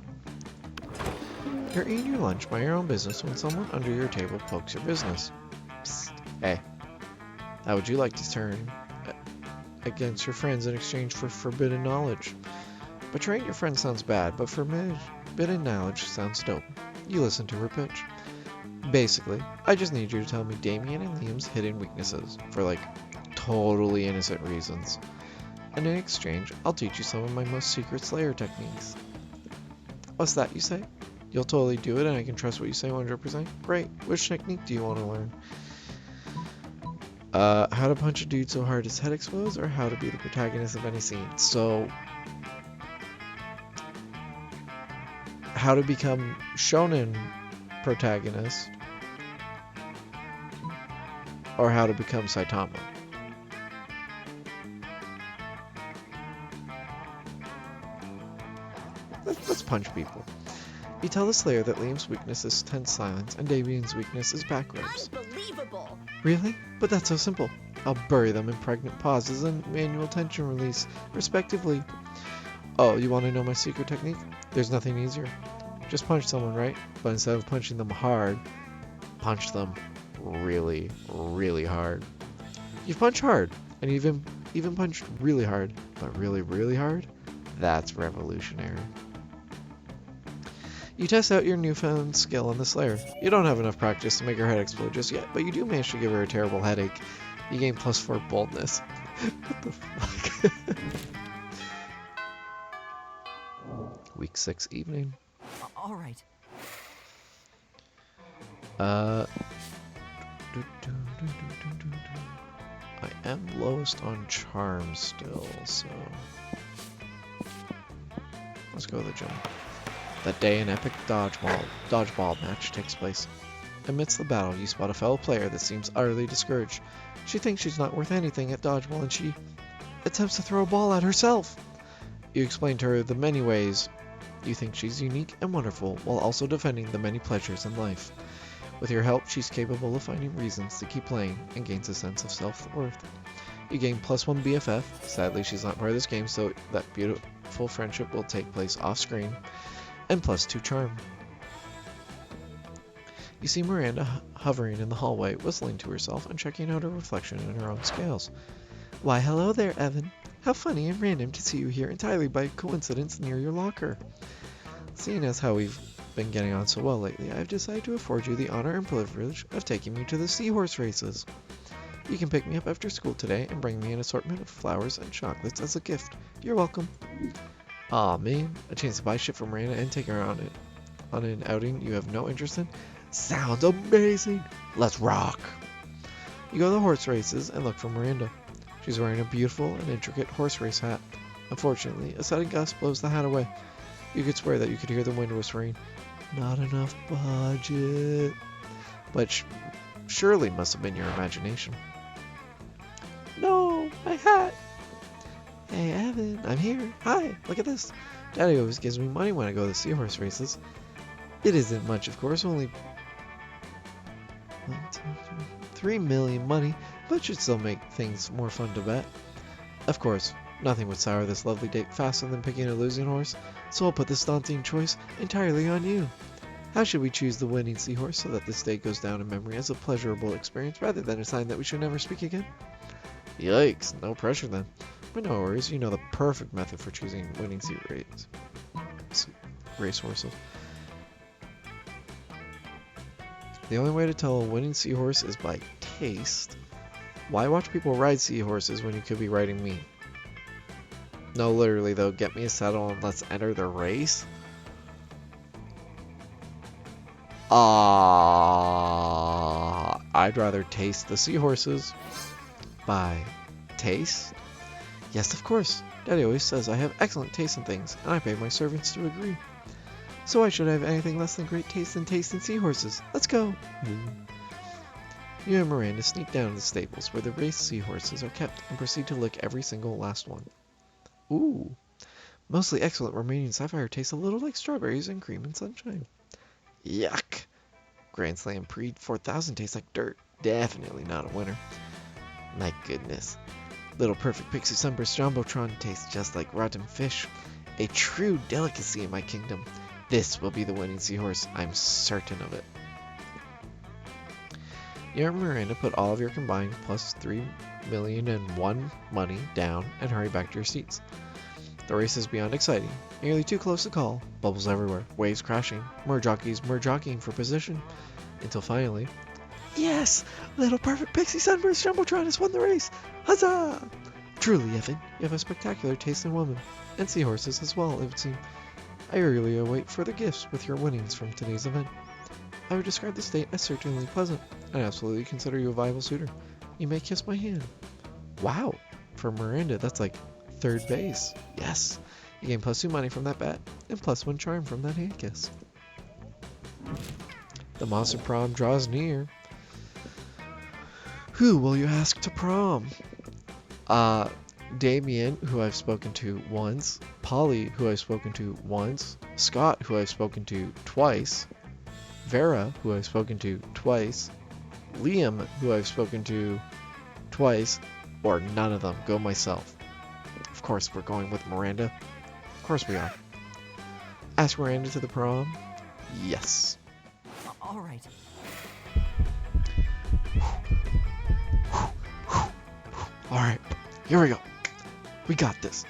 You're eating your lunch by your own business when someone under your table pokes your business. Psst. Hey, how would you like to turn against your friends in exchange for forbidden knowledge? Betraying your friend sounds bad, but forbidden knowledge sounds dope. You listen to her pitch. Basically, I just need you to tell me Damien and Liam's hidden weaknesses for like totally innocent reasons. And in exchange, I'll teach you some of my most secret Slayer techniques. What's that you say? You'll totally do it and I can trust what you say 100%? Great. Which technique do you want to learn? How to punch a dude so hard his head explodes, or how to be the protagonist of any scene. So, how to become shonen protagonist, or how to become Saitama. Let's punch people. You tell the Slayer that Liam's weakness is tense silence and Davian's weakness is back rubs. Unbelievable. Really? But that's so simple. I'll bury them in pregnant pauses and manual tension release, respectively. Oh, you want to know my secret technique? There's nothing easier. Just punch someone, right? But instead of punching them hard, punch them really, really hard. You've punched hard, and even punched really hard, but really, really hard? That's revolutionary. You test out your newfound skill on the Slayer. You don't have enough practice to make her head explode just yet, but you do manage to give her a terrible headache. You gain +4 boldness. What the fuck? Week 6 evening. All right. I am lowest on charm still, so let's go to the gym. That day, an epic dodgeball match takes place. Amidst the battle, you spot a fellow player that seems utterly discouraged. She thinks she's not worth anything at dodgeball, and she attempts to throw a ball at herself. You explain to her the many ways you think she's unique and wonderful, while also defending the many pleasures in life. With your help, she's capable of finding reasons to keep playing and gains a sense of self-worth. You gain +1 BFF. Sadly, she's not part of this game, so that beautiful friendship will take place off-screen. And +2 charm. You see Miranda hovering in the hallway, whistling to herself and checking out her reflection in her own scales. Why, hello there, Evan. How funny and random to see you here entirely by coincidence near your locker. Seeing as how we've been getting on so well lately, I've decided to afford you the honor and privilege of taking you to the seahorse races. You can pick me up after school today and bring me an assortment of flowers and chocolates as a gift. You're welcome. Aw, man, a chance to buy shit from Miranda and take her on an outing you have no interest in? Sounds amazing! Let's rock! You go to the horse races and look for Miranda. She's wearing a beautiful and intricate horse race hat. Unfortunately, a sudden gust blows the hat away. You could swear that you could hear the wind whispering, "Not enough budget." But surely must have been your imagination. No, my hat! Hey, Evan, I'm here. Hi, look at this. Daddy always gives me money when I go to the seahorse races. It isn't much, of course, only 3 million money, but should still make things more fun to bet. Of course, nothing would sour this lovely date faster than picking a losing horse, so I'll put this daunting choice entirely on you. How should we choose the winning seahorse so that this day goes down in memory as a pleasurable experience rather than a sign that we should never speak again? Yikes, no pressure then. But no worries, you know the perfect method for choosing winning racehorses. The only way to tell a winning seahorse is by taste. Why watch people ride seahorses when you could be riding me? No, literally though, get me a saddle and let's enter the race. I'd rather taste the seahorses. By taste? Yes, of course. Daddy always says I have excellent taste in things, and I pay my servants to agree. So why should I have anything less than great taste in seahorses? Let's go! You and Miranda sneak down to the stables where the race seahorses are kept and proceed to lick every single last one. Ooh, mostly excellent Romanian sapphire tastes a little like strawberries and cream and sunshine. Yuck! Grand Slam Pre 4000 tastes like dirt. Definitely not a winner. My goodness. Little Perfect Pixie Sunburst Jumbotron tastes just like rotten fish. A true delicacy in my kingdom. This will be the winning seahorse. I'm certain of it. You and Miranda put all of your combined plus 3,000,001 money down and hurry back to your seats. The race is beyond exciting. Nearly too close to call. Bubbles everywhere. Waves crashing. More jockeys jockeying for position. Until finally... Yes! Little Perfect Pixie Sunburst Jumbotron has won the race! Huzzah! Truly, Evan, you have a spectacular taste in women. And seahorses as well, it would seem. I eagerly await further gifts with your winnings from today's event. I would describe this date as certainly pleasant, and absolutely consider you a viable suitor. You may kiss my hand. Wow! For Miranda, that's like third base. Yes! You gain +2 money from that bet, and +1 charm from that hand kiss. The Monster Prom draws near. Who will you ask to prom? Damien, who I've spoken to once. Polly, who I've spoken to once. Scott, who I've spoken to twice. Vera, who I've spoken to twice. Liam, who I've spoken to twice. Or none of them. Go myself. Of course, we're going with Miranda. Of course we are. Ask Miranda to the prom? Yes. All right. Alright, here we go. We got this.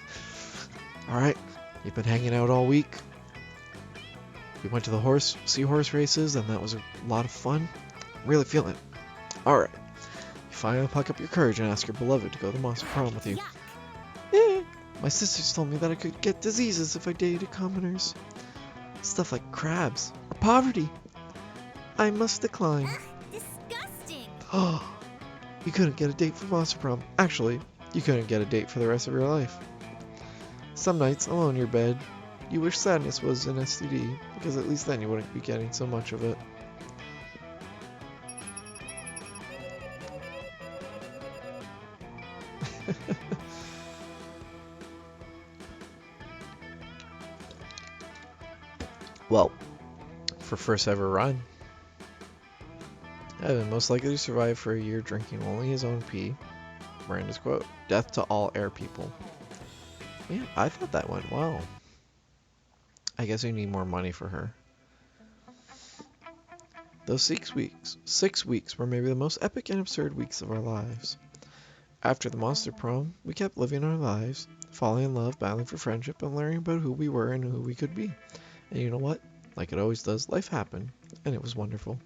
Alright, you've been hanging out all week. We went to the seahorse races, and that was a lot of fun. Really feeling it. Alright, you finally pluck up your courage and ask your beloved to go to the Monster Prom with you. Yuck. My sisters told me that I could get diseases if I dated commoners. Stuff like crabs or poverty. I must decline. Ugh, disgusting. Oh, you couldn't get a date for Monster Prom. Actually, you couldn't get a date for the rest of your life. Some nights, alone in your bed, you wish sadness was an STD, because at least then you wouldn't be getting so much of it. Well, for first ever run, Evan most likely to survive for a year drinking only his own pee. Miranda's quote, "Death to all air people." Yeah, I thought that went well. I guess we need more money for her. Those 6 weeks were maybe the most epic and absurd weeks of our lives. After the Monster Prom, we kept living our lives, falling in love, battling for friendship, and learning about who we were and who we could be. And you know what? Like it always does, life happened, and it was wonderful.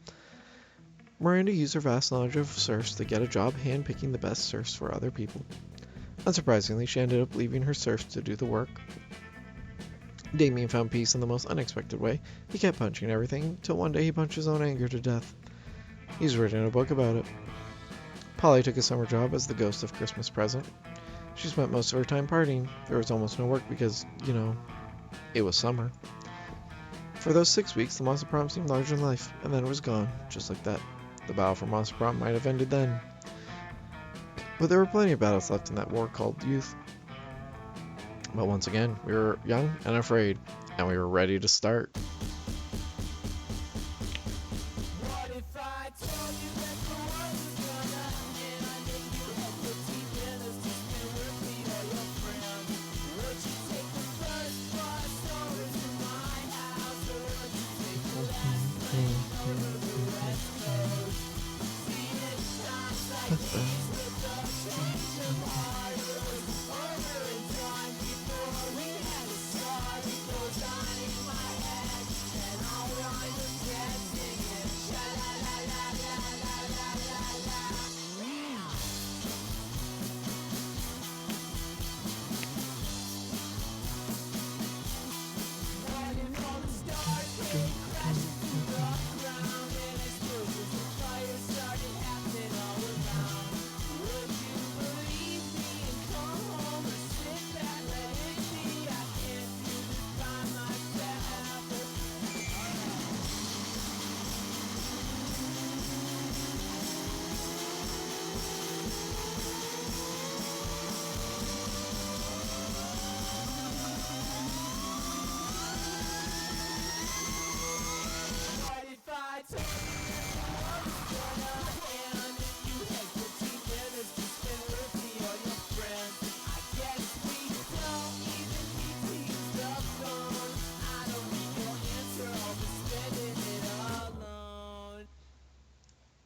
Miranda used her vast knowledge of surfs to get a job handpicking the best surfs for other people. Unsurprisingly, she ended up leaving her surfs to do the work. Damien found peace in the most unexpected way. He kept punching everything, until one day he punched his own anger to death. He's written a book about it. Polly took a summer job as the ghost of Christmas present. She spent most of her time partying. There was almost no work because, it was summer. For those 6 weeks, the Monster Prom seemed larger than life, and then it was gone, just like that. The battle for Monster Prom might have ended then. But there were plenty of battles left in that war called youth. But once again, we were young and afraid, and we were ready to start.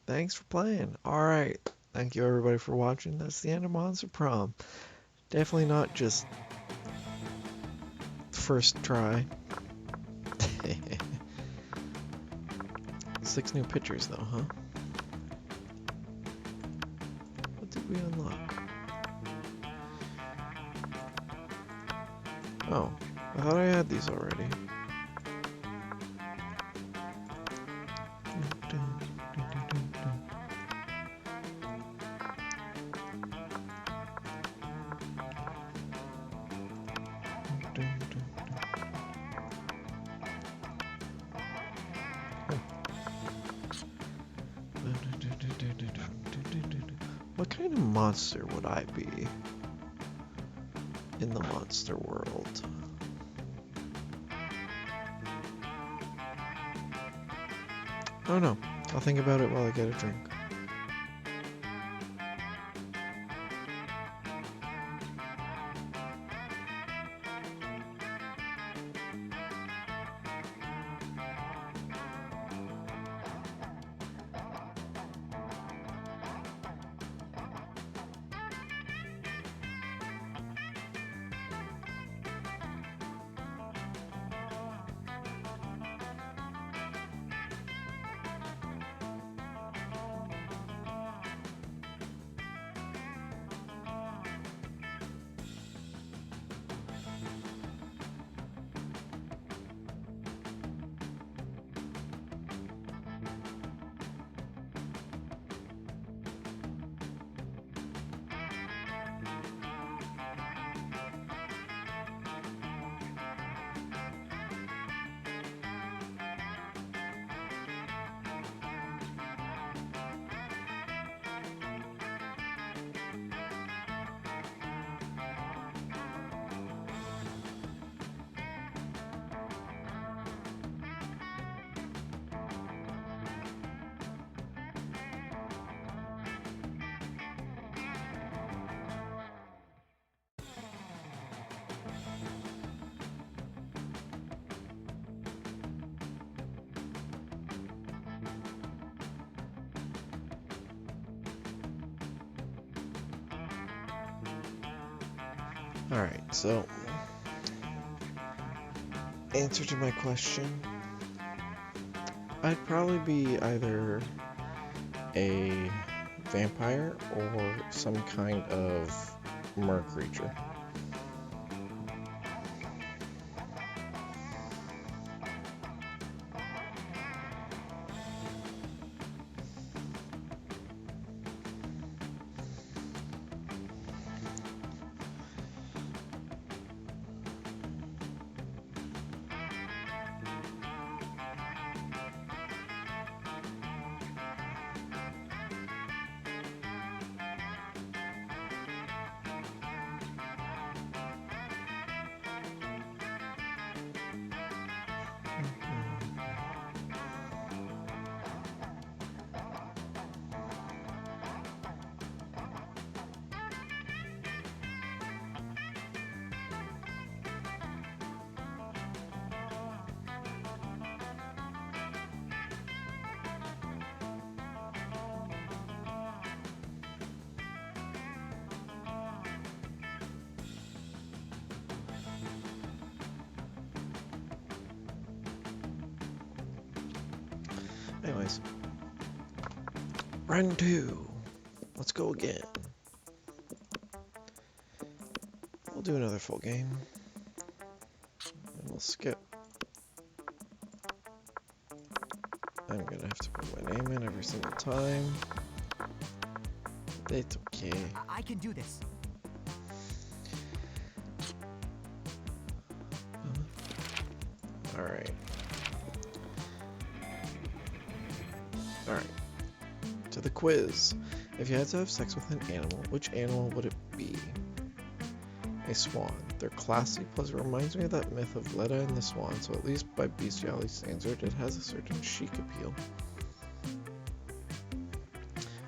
Thanks for playing. Alright. Thank you everybody for watching. That's the end of Monster Prom. Definitely not just first try. 6 new pictures though, huh? What did we unlock? Oh, I thought I had these already. What kind of monster would I be in the monster world? I don't know. I'll think about it while I get a drink. Alright, so answer to my question, I'd probably be either a vampire or some kind of mer creature. Anyways, round 2. Let's go again. We'll do another full game. And we'll skip. I'm gonna have to put my name in every single time. It's okay. I can do this. Alright. Alright. To the quiz. If you had to have sex with an animal, which animal would it be? A swan. They're classy, plus it reminds me of that myth of Leda and the Swan, so at least by bestiality standards, it has a certain chic appeal.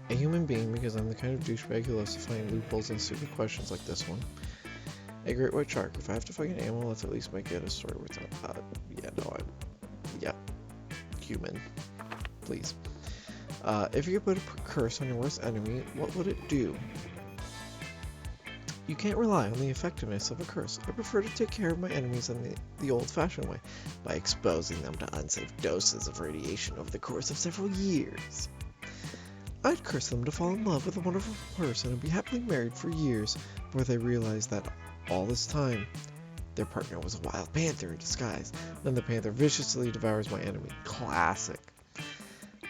A human being, because I'm the kind of douchebag who loves to find loopholes in stupid questions like this one. A great white shark. If I have to fuck an animal, let's at least make it a story where it's yeah, human. Please. If you could put a curse on your worst enemy, what would it do? You can't rely on the effectiveness of a curse. I prefer to take care of my enemies in the old-fashioned way, by exposing them to unsafe doses of radiation over the course of several years. I'd curse them to fall in love with a wonderful person and be happily married for years before they realized that all this time, their partner was a wild panther in disguise. Then the panther viciously devours my enemy. Classic.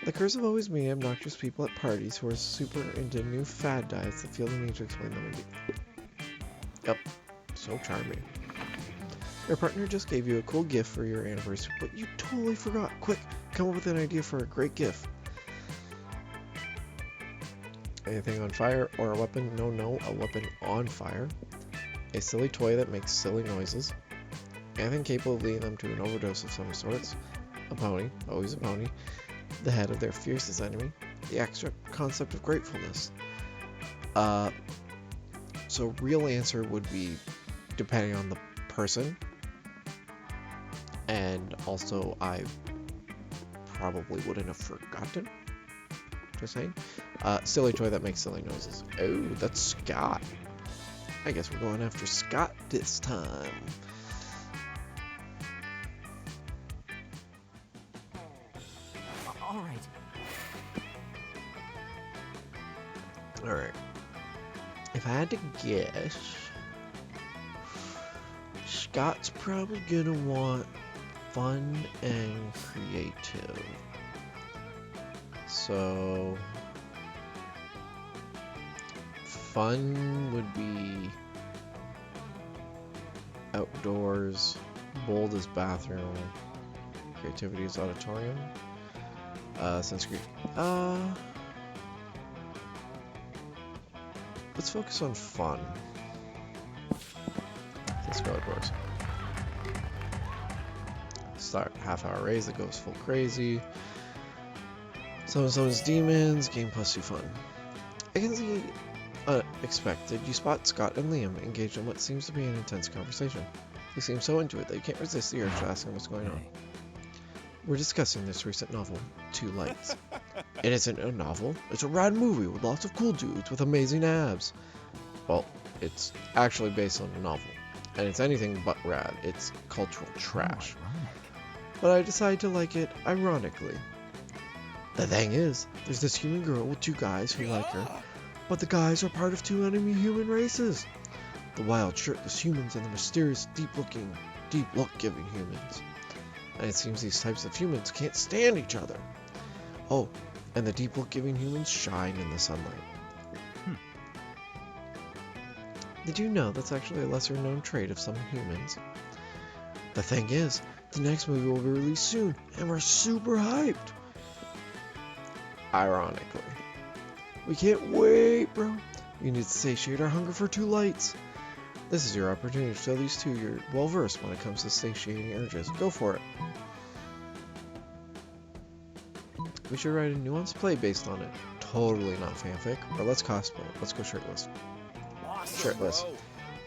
The curse of always meeting obnoxious people at parties who are super into new fad diets that feel the need to explain them in Yep, so charming. Your partner just gave you a cool gift for your anniversary, but you totally forgot. Quick, come up with an idea for a great gift. Anything on fire or a weapon? No, a weapon on fire. A silly toy that makes silly noises. Anything capable of leading them to an overdose of some sorts. A pony, always a pony. The head of their fiercest enemy. The extra concept of gratefulness. So real answer would be depending on the person. And also I probably wouldn't have forgotten. Just saying. Silly toy that makes silly noises. Oh, that's Scott. I guess we're going after Scott this time. All right. Alright. If I had to guess, Scott's probably gonna want fun and creative. So fun would be outdoors, bold is bathroom, creativity is auditorium. Let's focus on fun. Let's go outdoors. Start half-hour raise that goes full crazy. Summons demons, game plus 2 fun. I can see unexpected. You spot Scott and Liam engaged in what seems to be an intense conversation. They seem so into it that you can't resist the urge to ask them what's going on. We're discussing this recent novel, Two Lights. It isn't a novel, it's a rad movie with lots of cool dudes with amazing abs. Well, it's actually based on a novel, and it's anything but rad. It's cultural trash. But I decided to like it ironically. The thing is, there's this human girl with two guys who like her, but the guys are part of two enemy human races. The wild shirtless humans and the mysterious deep look-giving humans. And it seems these types of humans can't stand each other. Oh, and the deep look-giving humans shine in the sunlight. Did you know that's actually a lesser-known trait of some humans? The thing is, the next movie will be released soon, and we're super hyped. Ironically. We can't wait, bro. We need to satiate our hunger for Two Lights. This is your opportunity to show these two you're well-versed when it comes to satiating urges. Go for it. We should write a nuanced play based on it. Totally not fanfic. Or let's cosplay it. Let's go shirtless. Shirtless.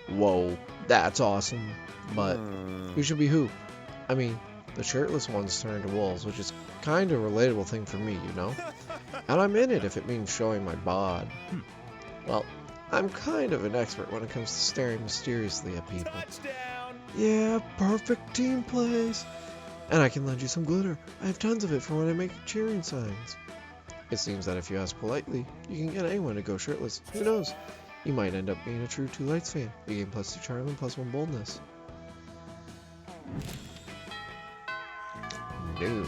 Whoa, that's awesome. But who should be who? I mean, the shirtless ones turn into wolves, which is kind of a relatable thing for me, you know? And I'm in it if it means showing my bod. Well, I'm kind of an expert when it comes to staring mysteriously at people. Yeah, perfect team plays. And I can lend you some glitter. I have tons of it for when I make cheering signs. It seems that if you ask politely, you can get anyone to go shirtless. Who knows? You might end up being a true Two Lights fan. You gain +2 charm and +1 boldness. No.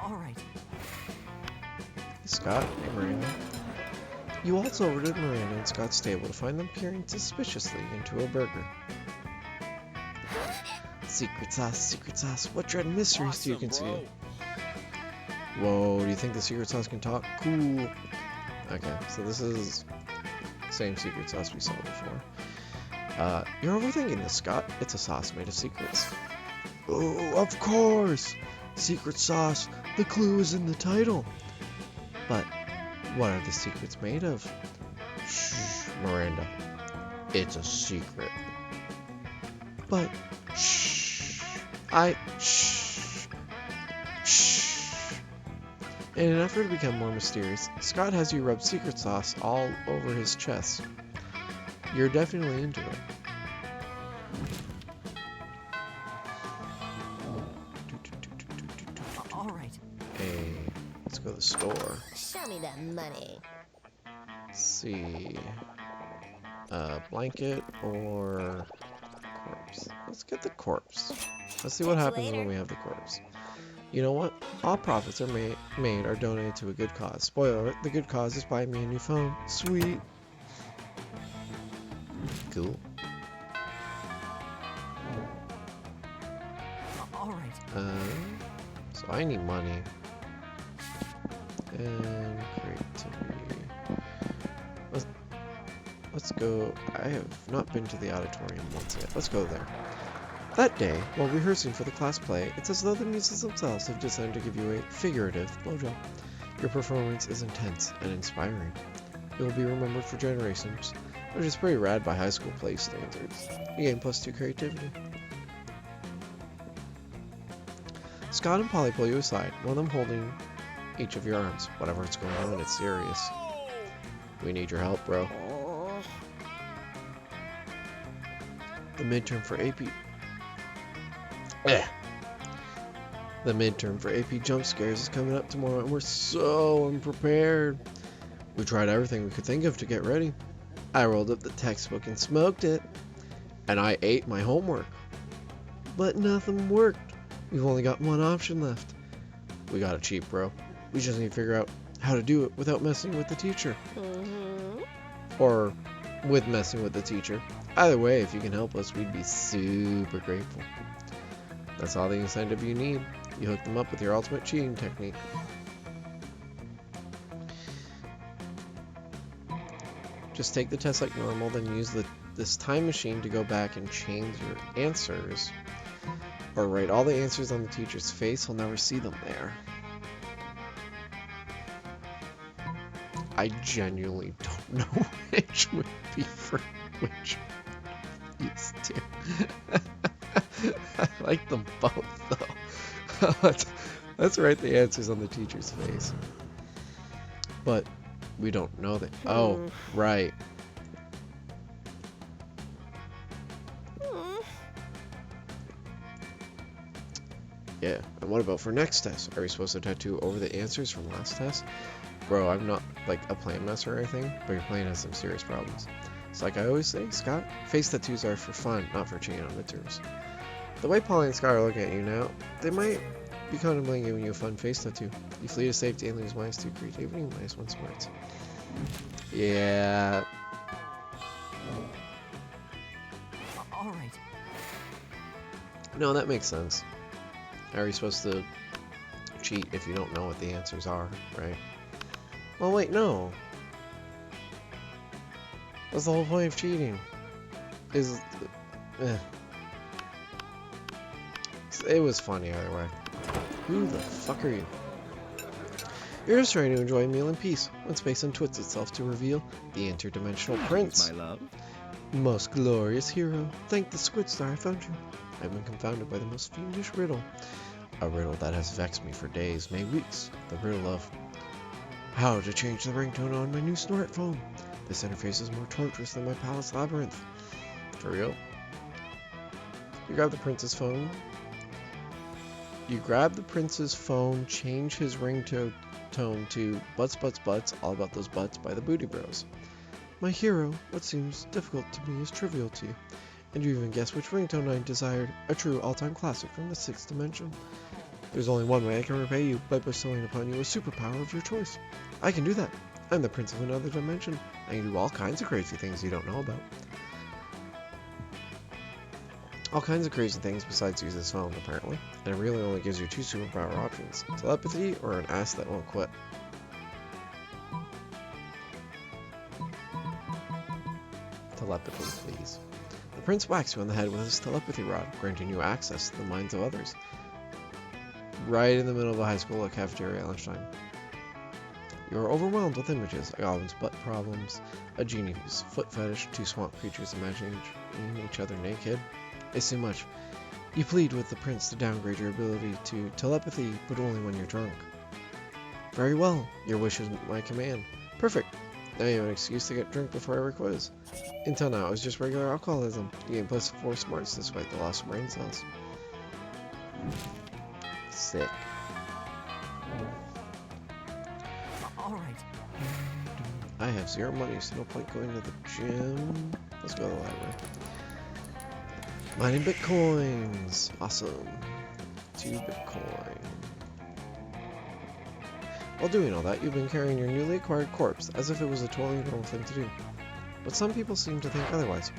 All right. Scott and Miranda. You waltz over to Miranda and Scott's table to find them peering suspiciously into a burger. Secret sauce, what dread mysteries do you conceal? Whoa, do you think the secret sauce can talk? Cool. Okay, so this is the same secret sauce we saw before. You're overthinking this, Scott. It's a sauce made of secrets. Oh, of course! Secret sauce. The clue is in the title. But what are the secrets made of? Shh, Miranda. It's a secret. But shh. Shh. In an effort to become more mysterious, Scott has you rub secret sauce all over his chest. You're definitely into it. All right. Hey, let's go to the store. Show me that money. Let's see. Blanket or corpse? Let's get the corpse. Let's see what Catch you happens when later. we have the corpse. You know what? All profits are made are donated to a good cause. Spoiler alert, the good cause is buying me a new phone. Sweet. Cool. All right. So I need money. And creativity. Let's go. I have not been to the auditorium once yet. Let's go there. That day, while rehearsing for the class play, it's as though the muses themselves have decided to give you a figurative blowjob. Your performance is intense and inspiring. It will be remembered for generations, which is pretty rad by high school play standards. You gain +2 creativity. Scott and Polly pull you aside, one of them holding each of your arms. Whatever's going on, it's serious. We need your help, bro. The midterm for AP. The midterm for AP jump scares is coming up tomorrow, and we're so unprepared. We tried everything we could think of to get ready. I rolled up the textbook and smoked it, and I ate my homework. But nothing worked. We've only got one option left. We gotta cheat, bro. We just need to figure out how to do it without messing with the teacher. Or with messing with the teacher. Either way, if you can help us, we'd be super grateful. That's all the incentive you need. You hook them up with your ultimate cheating technique. Just take the test like normal, then use this time machine to go back and change your answers. Or write all the answers on the teacher's face. He'll never see them there. I genuinely don't know which would be for which these two. I like them both though. Let's write the answers on the teacher's face. But we don't know that. Oh, right. Yeah, and what about for next test? Are we supposed to tattoo over the answers from last test? Bro, I'm not like a plan messer or anything, but your plan has some serious problems. It's like I always say, Scott, face tattoos are for fun, not for cheating on midterms. The way Polly and Scott are looking at you now, they might be contemplating giving you a fun face tattoo. You flee to safety and lose -2 creativity and -1 smarts. Yeah. All right. No, that makes sense. How are you supposed to cheat if you don't know what the answers are, right? Well, wait, no. What's the whole point of cheating? It was funny either way. Who the fuck are you? You're just trying to enjoy a meal in peace when space untwists itself to reveal the interdimensional prince. My love. Most glorious hero, thank the squid star I found you. I've been confounded by the most fiendish riddle. A riddle that has vexed me for days, may weeks. The riddle of how to change the ringtone on my new smartphone. This interface is more torturous than my palace labyrinth. For real? You grab the prince's phone. Change his ringtone to Butts Butts Butts, all about those butts by the Booty Bros. My hero, what seems difficult to me is trivial to you. And you even guess which ringtone I desired, a true all-time classic from the 6th dimension. There's only one way I can repay you, by bestowing upon you a superpower of your choice. I can do that. I'm the prince of another dimension. I can do all kinds of crazy things you don't know about. All kinds of crazy things besides use this phone, apparently. And it really only gives you 2 superpower options. Telepathy or an ass that won't quit. Telepathy, please. The prince whacks you on the head with his telepathy rod, granting you access to the minds of others. Right in the middle of a high school cafeteria at lunchtime. You are overwhelmed with images, a goblin's butt problems, a genie whose foot fetish, 2 swamp creatures imagining each other naked. It's too much. You plead with the prince to downgrade your ability to telepathy, but only when you're drunk. Very well, your wish is my command. Perfect. Now you have an excuse to get drunk before every quiz. Until now, it was just regular alcoholism. You gain +4 smarts despite the loss of brain cells. Sick. All right. I have 0 money, so no point going to the gym. Let's go to the library. Mining bitcoins. Awesome. 2 bitcoin. While doing all that, you've been carrying your newly acquired corpse as if it was a totally normal thing to do. But some people seem to think otherwise.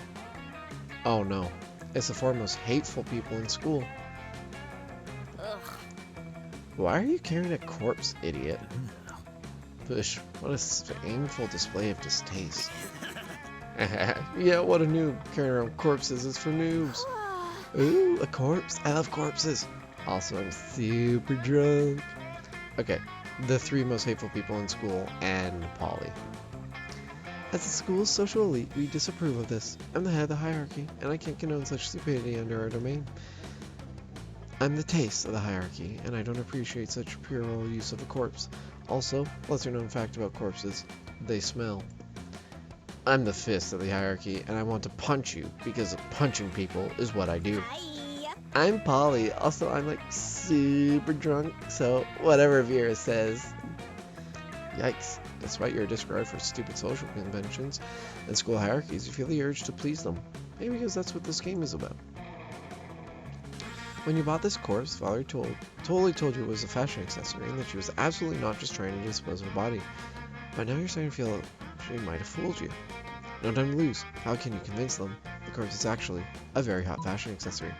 Oh no, it's the 4 most hateful people in school. Ugh. Why are you carrying a corpse, idiot? Push, what a painful display of distaste. Yeah, what a noob. Carrying around corpses is for noobs. Ooh, a corpse. I love corpses. Also, I'm super drunk. Okay, the 3 most hateful people in school and Polly. As the school's social elite, we disapprove of this. I'm the head of the hierarchy, and I can't condone such stupidity under our domain. I'm the taste of the hierarchy, and I don't appreciate such puerile use of a corpse. Also, lesser known fact about corpses, they smell. I'm the fist of the hierarchy, and I want to punch you, because punching people is what I do. I'm Polly, also I'm like super drunk, so whatever Vera says. Yikes. Despite your disregard for stupid social conventions and school hierarchies, you feel the urge to please them. Maybe because that's what this game is about. When you bought this corpse, Valerie totally told you it was a fashion accessory and that she was absolutely not just trying to dispose of a body. But now you're starting to feel she might have fooled you. No time to lose. How can you convince them the corpse is actually a very hot fashion accessory?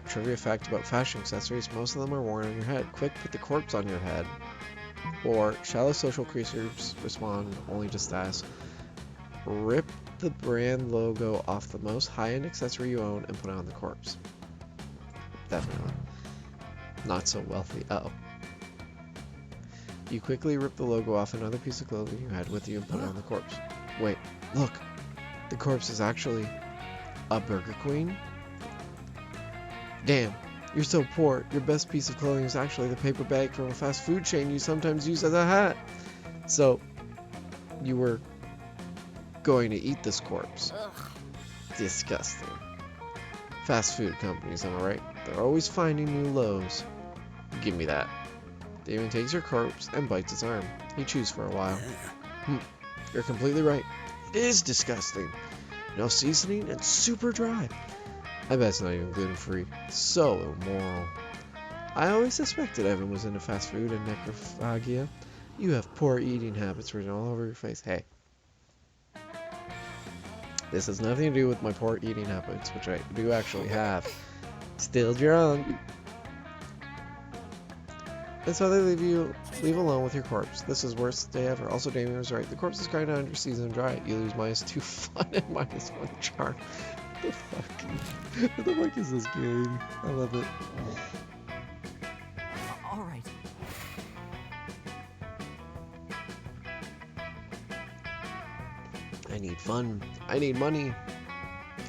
Trivia fact about fashion accessories, most of them are worn on your head. Quick, put the corpse on your head. Or, shallow social creatures respond only to status. Rip the brand logo off the most high-end accessory you own and put it on the corpse. Definitely. Not so wealthy. Uh-oh. You quickly rip the logo off another piece of clothing you had with you and put it on the corpse. Wait, look! The corpse is actually a Burger Queen? Damn, you're so poor. Your best piece of clothing is actually the paper bag from a fast food chain you sometimes use as a hat. So, you were going to eat this corpse. Ugh. Disgusting. Fast food companies, am I right? They're always finding new lows. Give me that. Damien takes your corpse and bites its arm. He chews for a while. You're completely right. It is disgusting. No seasoning and super dry. I bet it's not even gluten-free. So immoral. I always suspected Evan was into fast food and necrophagia. You have poor eating habits written all over your face. Hey. This has nothing to do with my poor eating habits, which I do actually have. Still drunk. And so they leave alone with your corpse. This is worst day ever. Also, Damien was right. The corpse is kind of under seasoned and dry. You lose -2 fun and -1 charm. What the fuck? What the fuck is this game? I love it. All right. I need fun. I need money.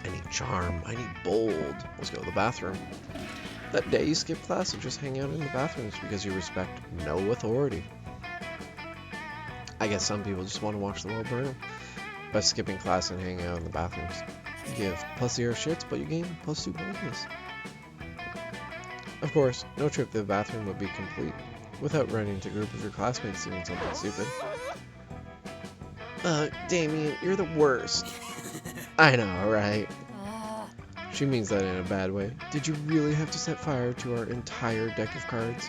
I need charm. I need bold. Let's go to the bathroom. That day you skip class and just hang out in the bathrooms because you respect no authority. I guess some people just want to watch the world burn by skipping class and hanging out in the bathrooms. You give +0 shits, but you gain +2 boldness. Of course, no trip to the bathroom would be complete without running into a group of your classmates doing something stupid. Damien, you're the worst. I know, right? She means that in a bad way. Did you really have to set fire to our entire deck of cards?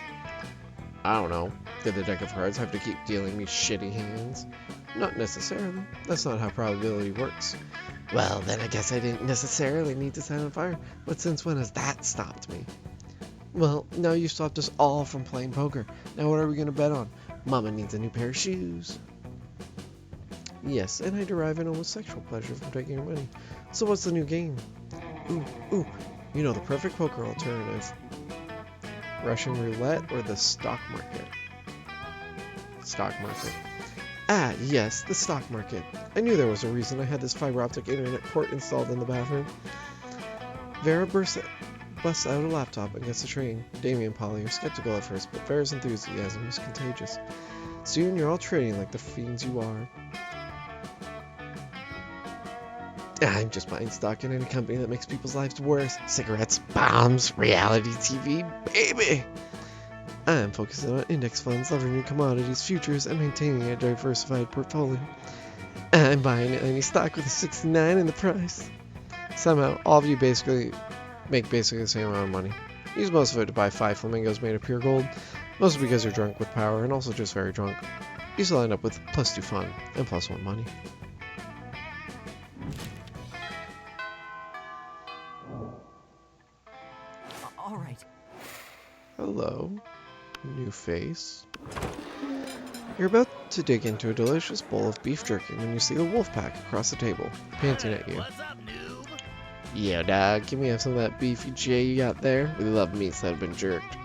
I don't know. Did the deck of cards have to keep dealing me shitty hands? Not necessarily. That's not how probability works. Well, then I guess I didn't necessarily need to set on fire. But since when has that stopped me? Well, now you've stopped us all from playing poker. Now what are we going to bet on? Mama needs a new pair of shoes. Yes, and I derive an almost sexual pleasure from taking your money. So what's the new game? Ooh, you know the perfect poker alternative. Russian roulette or the stock market? Stock market. Ah, yes, the stock market. I knew there was a reason I had this fiber optic internet port installed in the bathroom. Vera busts out a laptop and gets the train. Damien and Polly are skeptical at first, but Vera's enthusiasm is contagious. Soon you're all trading like the fiends you are. I'm just buying stock in any company that makes people's lives worse. Cigarettes, bombs, reality TV, baby! I'm focusing on index funds, leveraging commodities, futures, and maintaining a diversified portfolio. I'm buying any stock with a 69 in the price. Somehow, all of you make basically the same amount of money. Use most of it to buy 5 flamingos made of pure gold, mostly because you're drunk with power and also just very drunk. You still end up with +2 fun and +1 money. All right. Hello. New face. You're about to dig into a delicious bowl of beef jerky when you see the wolf pack across the table, panting at you. What's up, noob? Yeah, dog, can we have some of that beefy J you got there? We love meats that have been jerked.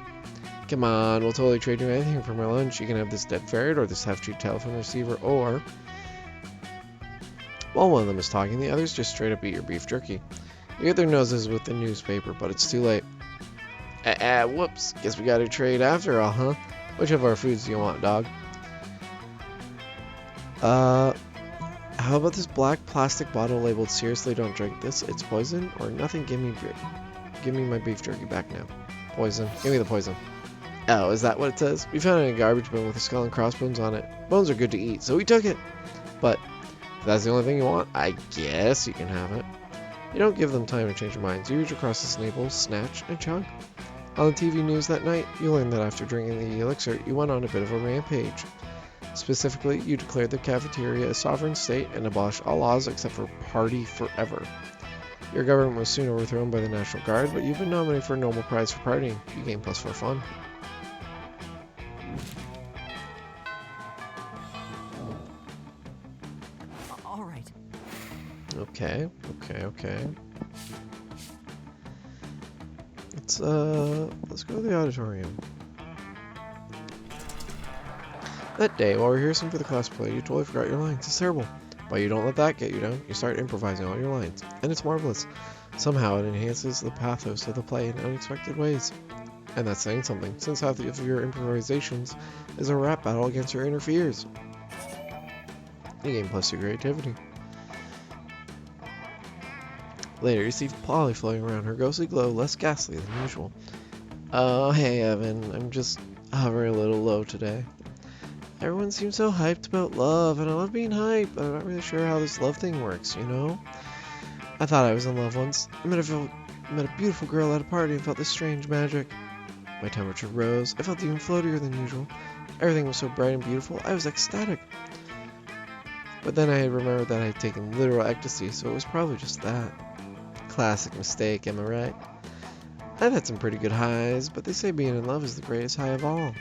Come on, we'll totally trade you anything for my lunch. You can have this dead ferret or this half-chewed telephone receiver, or... While one of them is talking, the others just straight up eat your beef jerky. You get their noses with the newspaper, but it's too late. Whoops. Guess we gotta trade after all, huh? Which of our foods do you want, dog? How about this black plastic bottle labeled "Seriously, don't drink this. It's poison," or "Nothing. Give me my beef jerky back now." Poison. Give me the poison. Oh, is that what it says? We found it in a garbage bin with a skull and crossbones on it. Bones are good to eat, so we took it. But if that's the only thing you want, I guess you can have it. You don't give them time to change their minds. You reach across the snable, snatch, and chug. On the TV news that night, you learned that after drinking the elixir, you went on a bit of a rampage. Specifically, you declared the cafeteria a sovereign state and abolished all laws except for party forever. Your government was soon overthrown by the National Guard, but you've been nominated for a Nobel Prize for partying. You gain +4 fun. All right. Okay. Let's go to the auditorium. That day, while rehearsing for the class play, you totally forgot your lines. It's terrible. But you don't let that get you down. You start improvising all your lines. And it's marvelous. Somehow it enhances the pathos of the play in unexpected ways. And that's saying something, since half of your improvisations is a rap battle against your inner fears. You gain +2 creativity. Later, you see Polly floating around, her ghostly glow less ghastly than usual. Oh, hey, Evan. I'm just hovering a little low today. Everyone seems so hyped about love, and I love being hyped, but I'm not really sure how this love thing works, you know? I thought I was in love once. I met a beautiful girl at a party and felt this strange magic. My temperature rose. I felt even floatier than usual. Everything was so bright and beautiful, I was ecstatic. But then I had remembered that I had taken literal ecstasy, so it was probably just that. Classic mistake, am I right? I've had some pretty good highs, but they say being in love is the greatest high of all.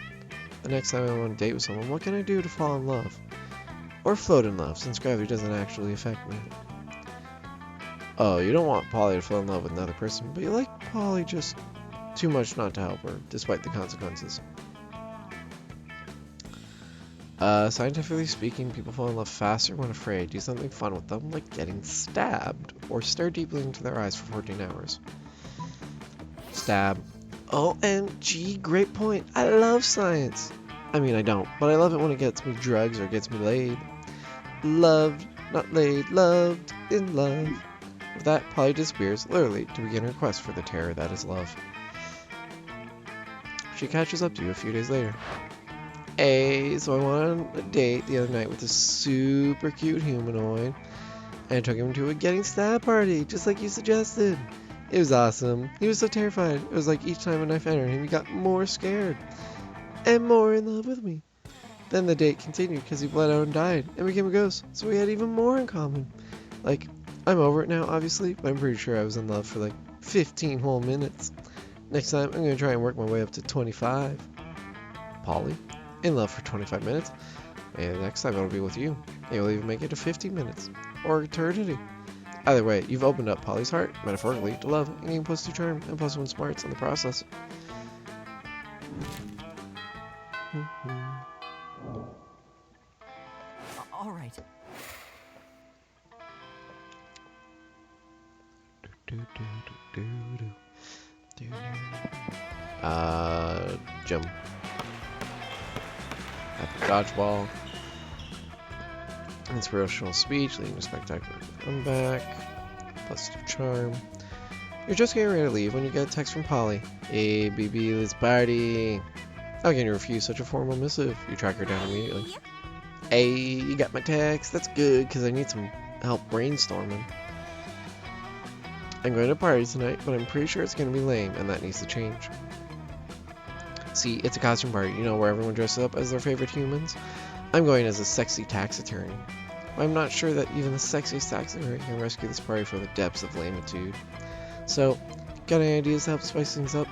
The next time I want to date with someone, what can I do to fall in love? Or float in love, since gravity doesn't actually affect me. Oh, you don't want Polly to fall in love with another person, but you like Polly just too much not to help her, despite the consequences. Scientifically speaking, people fall in love faster when afraid. Do something fun with them, like getting stabbed, or stare deeply into their eyes for 14 hours. Stab. OMG, great point. I love science. I mean, I don't, but I love it when it gets me drugs or gets me laid. Loved, not laid, loved, in love. With that, Polly disappears, literally, to begin her quest for the terror that is love. She catches up to you a few days later. Hey, so I went on a date the other night with a super cute humanoid, and I took him to a getting stabbed party, just like you suggested. It was awesome. He was so terrified. It was like each time a knife entered him, he got more scared and more in love with me. Then the date continued because he bled out and died and became a ghost, so we had even more in common. Like, I'm over it now, obviously, but I'm pretty sure I was in love for like 15 whole minutes. Next time, I'm going to try and work my way up to 25. Polly, in love for 25 minutes. And next time it'll be with you. Maybe we'll even make it to 50 minutes. Or eternity. Either way, you've opened up Polly's heart, metaphorically, to love, and gained +2 charm and +1 smarts in the process. All right. Jump. Dodgeball. Inspirational speech leading to spectacular comeback. +2 charm. You're just getting ready to leave when you get a text from Polly. Hey, BB, let's party. How can you refuse such a formal missive? You track her down immediately. Hey, you got my text? That's good, because I need some help brainstorming. I'm going to a party tonight, but I'm pretty sure it's going to be lame, and that needs to change. See, it's a costume party, you know, where everyone dresses up as their favorite humans. I'm going as a sexy tax attorney. I'm not sure that even the sexiest tax attorney can rescue this party from the depths of lamitude. So, got any ideas to help spice things up?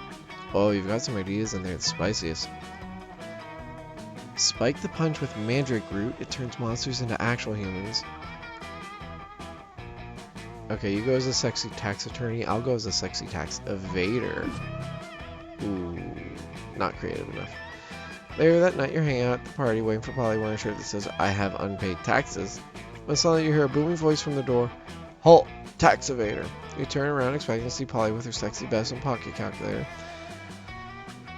Oh, you've got some ideas and they're the spiciest. Spike the punch with Mandrake Root. It turns monsters into actual humans. Okay, you go as a sexy tax attorney. I'll go as a sexy tax evader. Ooh, not creative enough. Later that night, you're hanging out at the party, waiting for Polly wearing a shirt that says, "I have unpaid taxes." When suddenly you hear a booming voice from the door. "Halt! Tax evader!" You turn around expecting to see Polly with her sexy best and pocket calculator.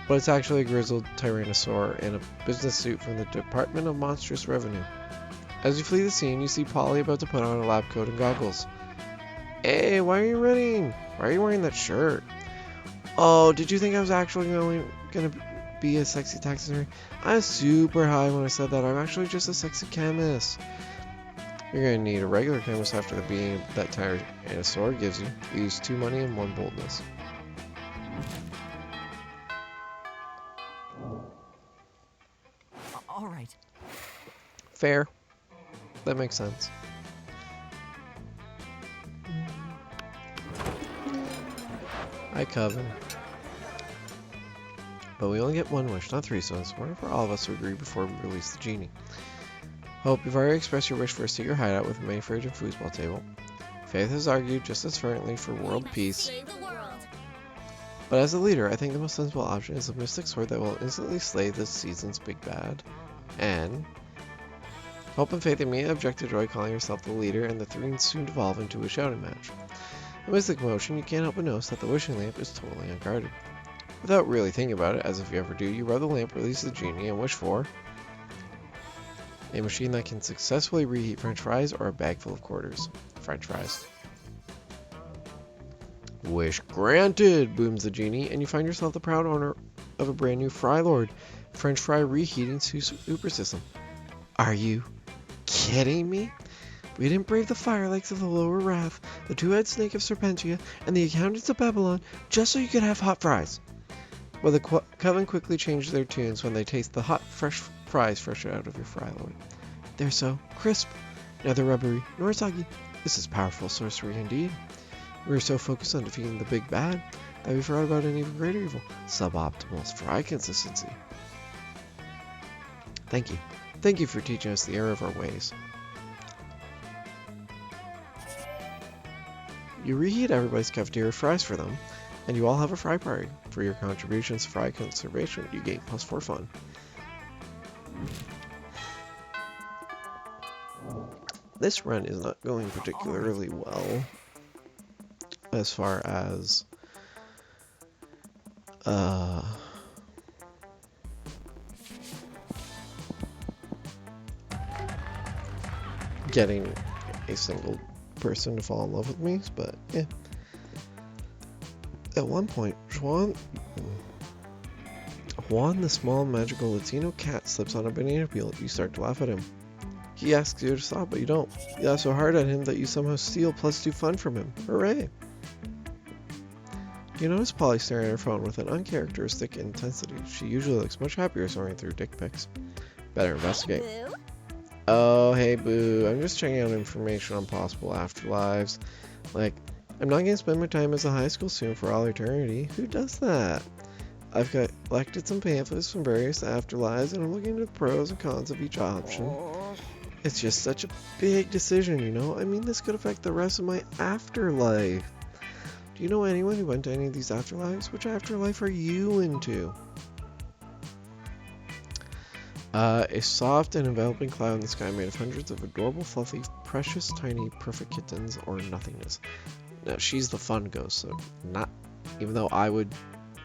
But it's actually a grizzled tyrannosaur in a business suit from the Department of Monstrous Revenue. As you flee the scene, you see Polly about to put on a lab coat and goggles. "Hey, why are you running? Why are you wearing that shirt?" "Oh, did you think I was actually gonna be a sexy taxidermy? I was super high when I said that. I'm actually just a sexy chemist." You're gonna need a regular chemist after the beating that tyrannosaur gives you. Use 2 money and 1 boldness. All right. Fair. That makes sense. Hi, Coven. But we only get 1 wish, not 3, so it's important for all of us to agree before we release the genie. Hope, you've already expressed your wish for a secret hideout with a mini fridge and foosball table. Faith has argued just as fervently for world peace. But as a leader, I think the most sensible option is a mystic sword that will instantly slay this season's big bad. And Hope and Faith immediately object to Joy calling herself the leader, and the 3 soon devolve into a shouting match. Amidst the commotion, you can't help but notice that the wishing lamp is totally unguarded. Without really thinking about it, as if you ever do, you rub the lamp, release the genie, and wish for a machine that can successfully reheat french fries or a bag full of quarters. French fries. Wish granted, booms the genie, and you find yourself the proud owner of a brand new Fry Lord French fry reheating super system. Are you kidding me? We didn't brave the fire lakes of the lower wrath, the 2-headed snake of Serpentia, and the accountants of Babylon just so you could have hot fries. Well, the Coven quickly changed their tunes when they taste the hot, fresh fries fresh out of your Fry Lord. They're so crisp, neither rubbery nor soggy. This is powerful sorcery indeed. We were so focused on defeating the big bad that we forgot about an even greater evil, suboptimal fry consistency. Thank you. Thank you for teaching us the error of our ways. You reheat everybody's cafeteria fries for them, and you all have a fry party. For your contributions to fry conservation, you gain +4 fun. This run is not going particularly well as far as getting a single person to fall in love with me, but yeah. At one point, Juan, the small magical Latino cat, slips on a banana peel. You start to laugh at him. He asks you to stop, but you don't. You laugh so hard at him that you somehow steal +2 fun from him. Hooray! You notice Polly staring at her phone with an uncharacteristic intensity. She usually looks much happier soaring through dick pics. Better investigate. Boo. Oh, hey boo, I'm just checking out information on possible afterlives. Like, I'm not gonna spend my time as a high school student for all eternity. Who does that? I've collected some pamphlets from various afterlives, and I'm looking into the pros and cons of each option. It's just such a big decision, you know? I mean, this could affect the rest of my afterlife. Do you know anyone who went to any of these afterlives? Which afterlife are you into? A soft and enveloping cloud in the sky made of hundreds of adorable, fluffy, precious, tiny, perfect kittens, or nothingness. Now, she's the fun ghost, so not... Even though I would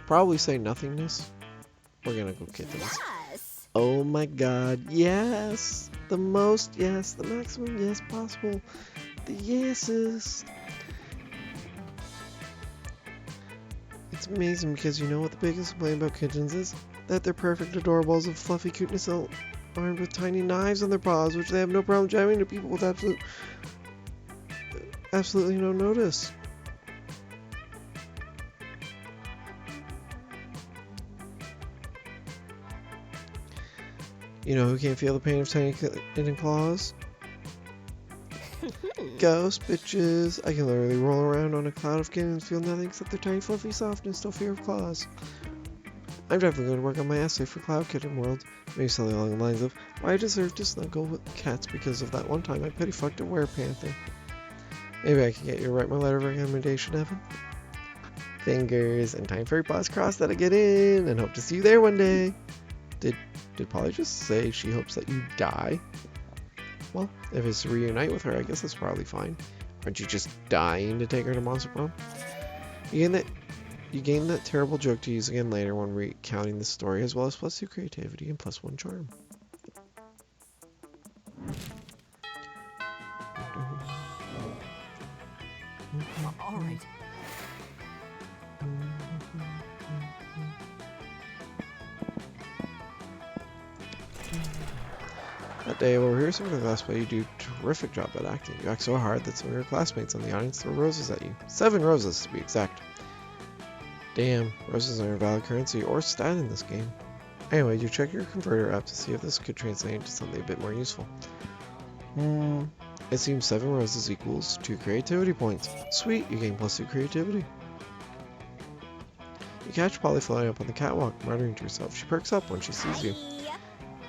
probably say nothingness, we're gonna go kittens. Yes. Oh my god, yes! The most yes, the maximum yes possible. The yeses. It's amazing because you know what the biggest complaint about kittens is? That they're perfect adorables of fluffy cuteness armed with tiny knives on their paws, which they have no problem jabbing to people with absolutely no notice. You know who can't feel the pain of tiny kitten claws? Ghost bitches. I can literally roll around on a cloud of kittens, feel nothing except their tiny fluffy softness, no fear of claws. I'm definitely going to work on my essay for Cloud Kitten World. Maybe something along the lines of, why I deserve to snuggle with cats because of that one time I petty fucked a werepanther. Maybe I can get you to write my letter of recommendation, Evan. Fingers and time for paws crossed that I get in and hope to see you there one day. Did Polly just say she hopes that you die? Well, if it's to reunite with her, I guess that's probably fine. Aren't you just dying to take her to Monster Prom? You gain that terrible joke to use again later when recounting the story, as well as +2 creativity and +1 charm. All right. That day while rehearsing for the class play, you do a terrific job at acting. You act so hard that some of your classmates in the audience throw roses at you. 7 roses to be exact. Damn, roses are a valid currency or stat in this game. Anyway, you check your converter app to see if this could translate into something a bit more useful. It seems 7 roses equals 2 creativity points. Sweet, you gain +2 creativity. You catch Polly floating up on the catwalk, muttering to herself. She perks up when she sees you.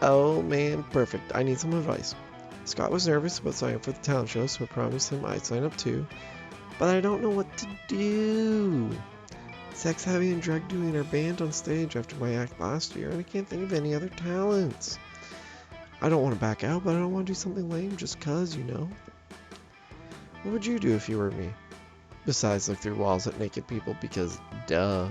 Oh man, perfect. I need some advice. Scott was nervous about signing up for the talent show, so I promised him I'd sign up too. But I don't know what to do. Sex Heavy and Dreg doing our band on stage after my act last year, and I can't think of any other talents. I don't want to back out, but I don't want to do something lame just cause, you know. What would you do if you were me? Besides look through walls at naked people because duh.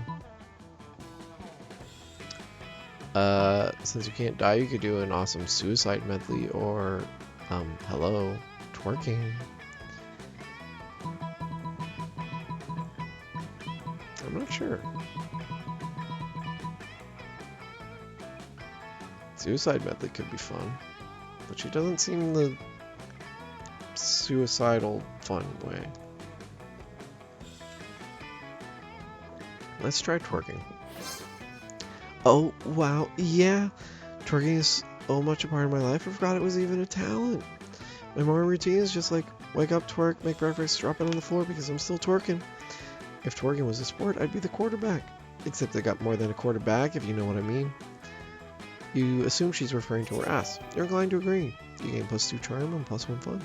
Since you can't die, you could do an awesome suicide medley or, hello, twerking. I'm not sure. Suicide medley could be fun, but she doesn't seem the suicidal fun way. Let's try twerking. Oh, wow, yeah. Twerking is so much a part of my life, I forgot it was even a talent. My morning routine is just like, wake up, twerk, make breakfast, drop it on the floor because I'm still twerking. If twerking was a sport, I'd be the quarterback. Except I got more than a quarterback, if you know what I mean. You assume she's referring to her ass. You're inclined to agree. You gain +2 charm and +1 fun.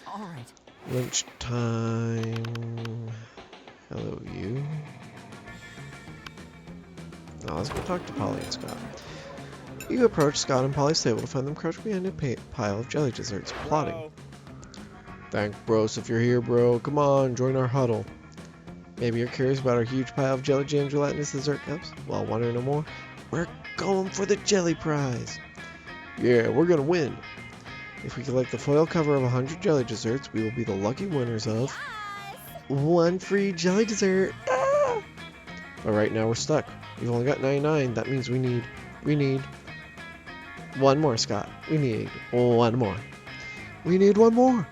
All right. Lunchtime. Hello, you. Now let's go talk to Polly and Scott. You approach Scott and Polly's table to find them crouched behind a pile of jelly desserts, plotting. Thank bros if you're here, bro. Come on, join our huddle. Maybe you're curious about our huge pile of jelly jam gelatinous dessert cups? Well, want to know more? We're going for the jelly prize. Yeah, we're gonna win. If we collect the foil cover of 100 jelly desserts, we will be the lucky winners of 1 free jelly dessert. Ah! But right now we're stuck. We've only got 99. That means we need 1 more, Scott. We need 1 more. We need 1 more.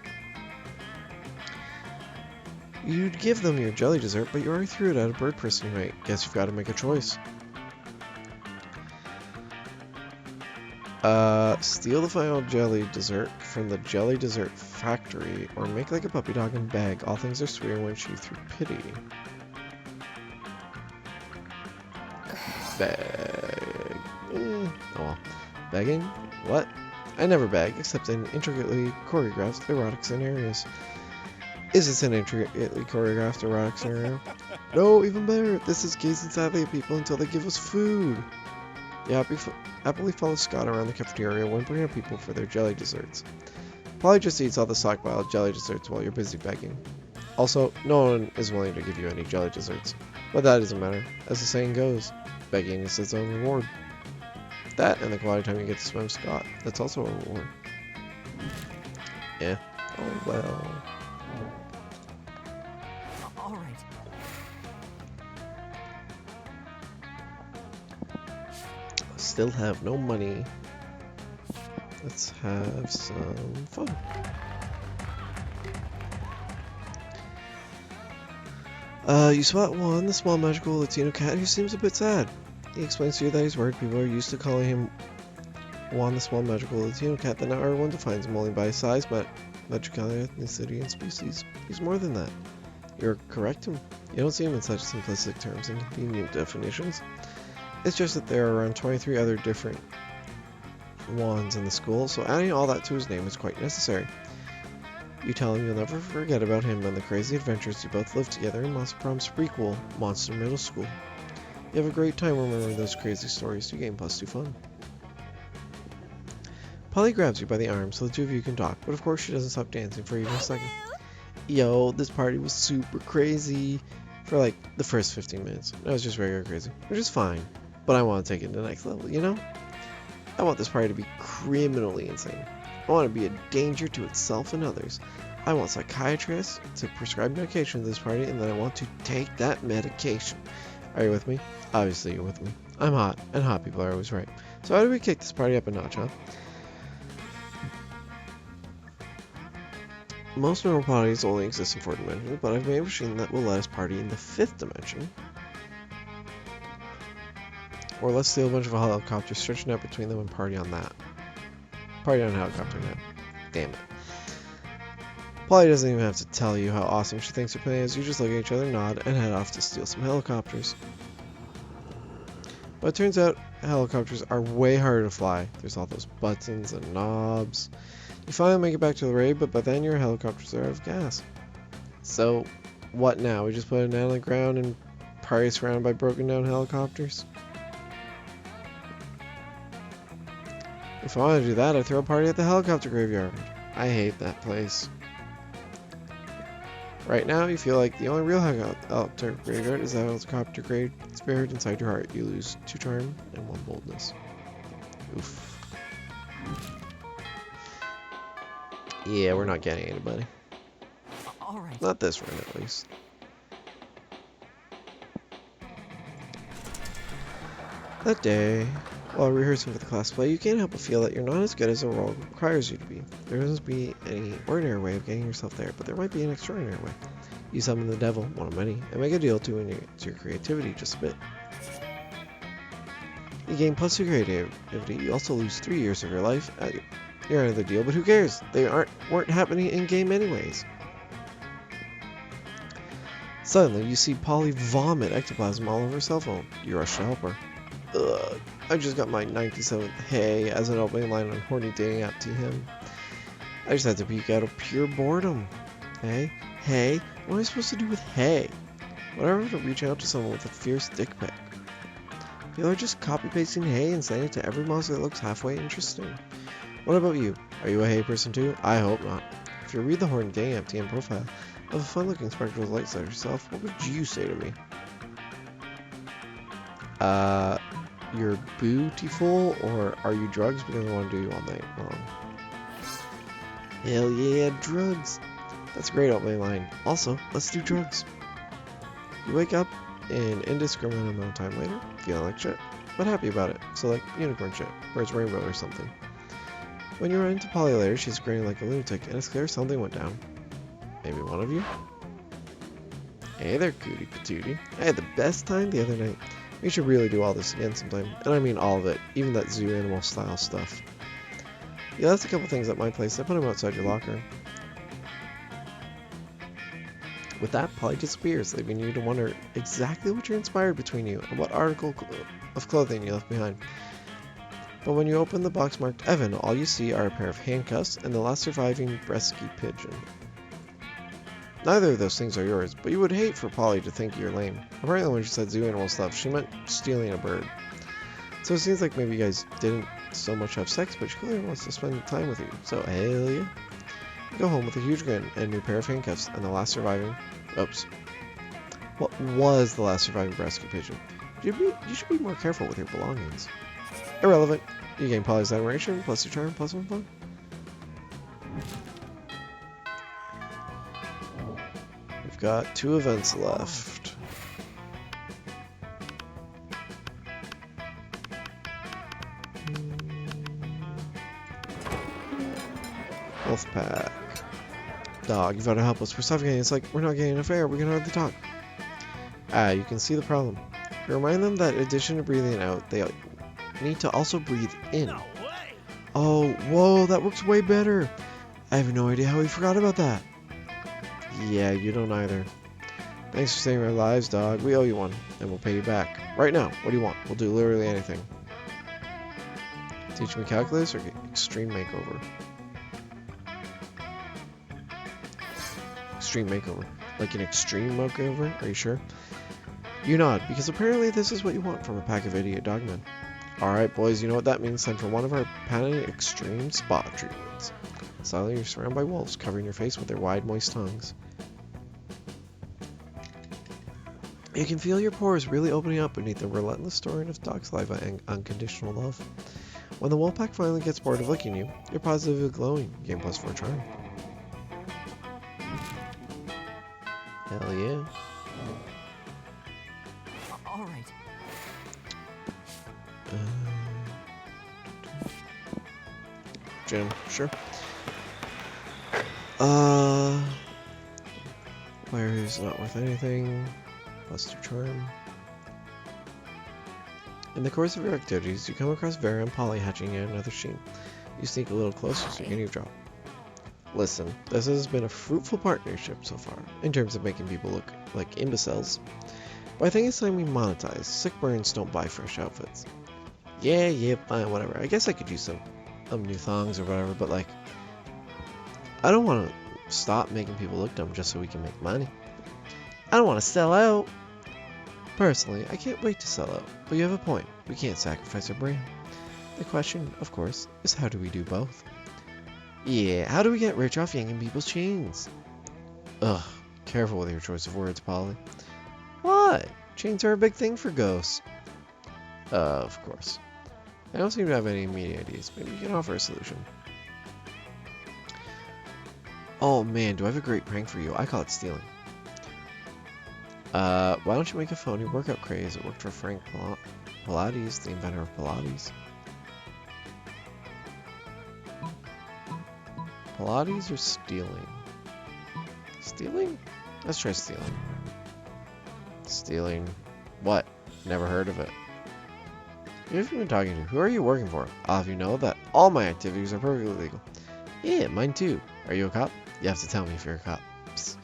You'd give them your jelly dessert, but you already threw it at a bird person tonight. Guess you've got to make a choice. Steal the final jelly dessert from the jelly dessert factory, or make like a puppy dog and beg. All things are sweeter when you through pity. Beg. Oh well. Begging? What? I never beg, except in intricately choreographed erotic scenarios. Is this an intricately choreographed erotic scenario? No, even better. This is gazing sadly at people until they give us food. You happily follow Scott around the cafeteria, whimpering at people for their jelly desserts. Polly just eats all the stockpiled jelly desserts while you're busy begging. Also, no one is willing to give you any jelly desserts. But that doesn't matter. As the saying goes, begging is its own reward. That and the quality time you get to swim with Scott, that's also a reward. Yeah. Oh well. All right. Still have no money. Let's have some fun. You spot Juan, the small magical Latino cat who seems a bit sad. He explains to you that he's worried people are used to calling him Juan, the small magical Latino cat, that now everyone defines him only by his size, but legislative ethnicity, and species. He's more than that. You're correct. You don't see him in such simplistic terms and convenient definitions. It's just that there are around 23 other different ones in the school, so adding all that to his name is quite necessary. You tell him you'll never forget about him and the crazy adventures you both lived together in Monster Prom's prequel, Monster Middle School. You have a great time remembering those crazy stories. 2 game plus 2 fun. Polly grabs you by the arm so the two of you can talk, but of course she doesn't stop dancing for even a second. Yo, this party was super crazy for like the first 15 minutes. That was just regular crazy, which is fine, but I want to take it to the next level, you know? I want this party to be criminally insane. I want to be a danger to itself and others. I want psychiatrists to prescribe medication to this party, and then I want to take that medication. Are you with me? Obviously you're with me. I'm hot, and hot people are always right. So how do we kick this party up a notch, huh? Most normal parties only exist in 4 dimensions, but I've made a machine that will let us party in the 5th dimension. Or let's steal a bunch of helicopters, stretch a net between them, and party on that. Party on a helicopter net. Damn it. Polly doesn't even have to tell you how awesome she thinks your plan is. You just look at each other, nod, and head off to steal some helicopters. But it turns out helicopters are way harder to fly. There's all those buttons and knobs. You finally make it back to the raid, but by then your helicopters are out of gas. So, what now? We just put a net on the ground and party surrounded by broken down helicopters? If I wanted to do that, I'd throw a party at the helicopter graveyard. I hate that place. Right now, you feel like the only real helicopter graveyard is that helicopter grave that's buried inside your heart. You lose 2 charm and 1 boldness. Oof. Yeah, we're not getting anybody. All right. Not this run, at least. That day, while rehearsing for the class play, you can't help but feel that you're not as good as the role requires you to be. There doesn't be any ordinary way of getting yourself there, but there might be an extraordinary way. You summon the devil, one of many, and make a deal to win your creativity just a bit. You gain +2 creativity. You also lose 3 years of your life at your end of the deal, but who cares? They weren't happening in-game anyways. Suddenly, you see Polly vomit ectoplasm all over her cell phone. You rush to help her. Ugh, I just got my 97th hey as an opening line on horny dating app TM. I just had to peek out of pure boredom. Hey? Hey? What am I supposed to do with hey? Whatever to reach out to someone with a fierce dick pic. People are just copy-pasting hey and sending it to every monster that looks halfway interesting. What about you? Are you a hey person too? I hope not. If you read the horny dating app TM profile of a fun-looking spectral light side yourself, what would you say to me? You're beautiful, or are you drugs because I want to do you all night long? Hell yeah, drugs! That's a great opening line. Also, let's do drugs. You wake up an indiscriminate amount of time later, feeling like shit, but happy about it. So like unicorn shit, or it's rainbow or something. When you run into Polly later, she's grinning like a lunatic, and it's clear something went down. Maybe one of you? Hey there, Cootie Patootie. I had the best time the other night. We should really do all this again sometime. And I mean all of it, even that zoo animal style stuff. You left a couple things at my place. I put them outside your locker. With that, Polly disappears, leaving you to wonder exactly what transpired between you and what article of clothing you left behind. But when you open the box marked Evan, all you see are a pair of handcuffs and the last surviving Bresky pigeon. Neither of those things are yours, but you would hate for Polly to think you're lame. Apparently when she said zoo animal stuff, she meant stealing a bird. So it seems like maybe you guys didn't so much have sex, but she clearly wants to spend time with you. So hell yeah. You go home with a huge grin and a new pair of handcuffs and the last surviving... Oops. What was the last surviving Bresky pigeon? You should be more careful with your belongings. Irrelevant. You gain Polly's admiration, plus your charm, plus 1 fun. We've got 2 events left. Wolfpack. Dog, you've got to help us. We're suffocating. It's like we're not getting enough air. We can hardly talk. Ah, you can see the problem. You remind them that in addition to breathing out, they need to also breathe in. Oh, whoa, that works way better. I have no idea how we forgot about that. Yeah, you don't either. Thanks for saving our lives, dog. We owe you one, and we'll pay you back. Right now, what do you want? We'll do literally anything. Teach me calculus or get extreme makeover? Extreme makeover. Like an extreme makeover? Are you sure? You nod, because apparently this is what you want from a pack of idiot dogmen. Alright, boys, you know what that means. Time for one of our patented extreme spa treatments. Suddenly, you're surrounded by wolves, covering your face with their wide, moist tongues. You can feel your pores really opening up beneath the relentless torrent of dog saliva and unconditional love. When the wolf pack finally gets bored of licking you, you're positively glowing. Game +4 charm. Hell yeah. All right. Jim, sure. Player who's not worth anything. +2 charm. In the course of your activities, you come across Vera and Polly hatching yet another scheme. You sneak a little closer so you can eavesdrop. Listen, this has been a fruitful partnership so far, in terms of making people look like imbeciles. But I think it's time we monetize. Sick burns don't buy fresh outfits. Yeah, fine, whatever. I guess I could use some new thongs or whatever, but like, I don't want to stop making people look dumb just so we can make money. I don't want to sell out. Personally, I can't wait to sell out, but you have a point. We can't sacrifice our brand. The question, of course, is how do we do both? Yeah, how do we get rich off yanking people's chains? Ugh, careful with your choice of words, Polly. What? Chains are a big thing for ghosts. Of course. I don't seem to have any immediate ideas. Maybe you can offer a solution. Oh man, do I have a great prank for you? I call it stealing. Why don't you make a phony workout craze? It worked for Frank Pilates, the inventor of Pilates. Pilates or stealing? Stealing? Let's try stealing. Stealing. What? Never heard of it. Who have you been talking to? Who are you working for? I'll have you know that all my activities are perfectly legal. Yeah, mine too. Are you a cop? You have to tell me if you're a cop. Psst.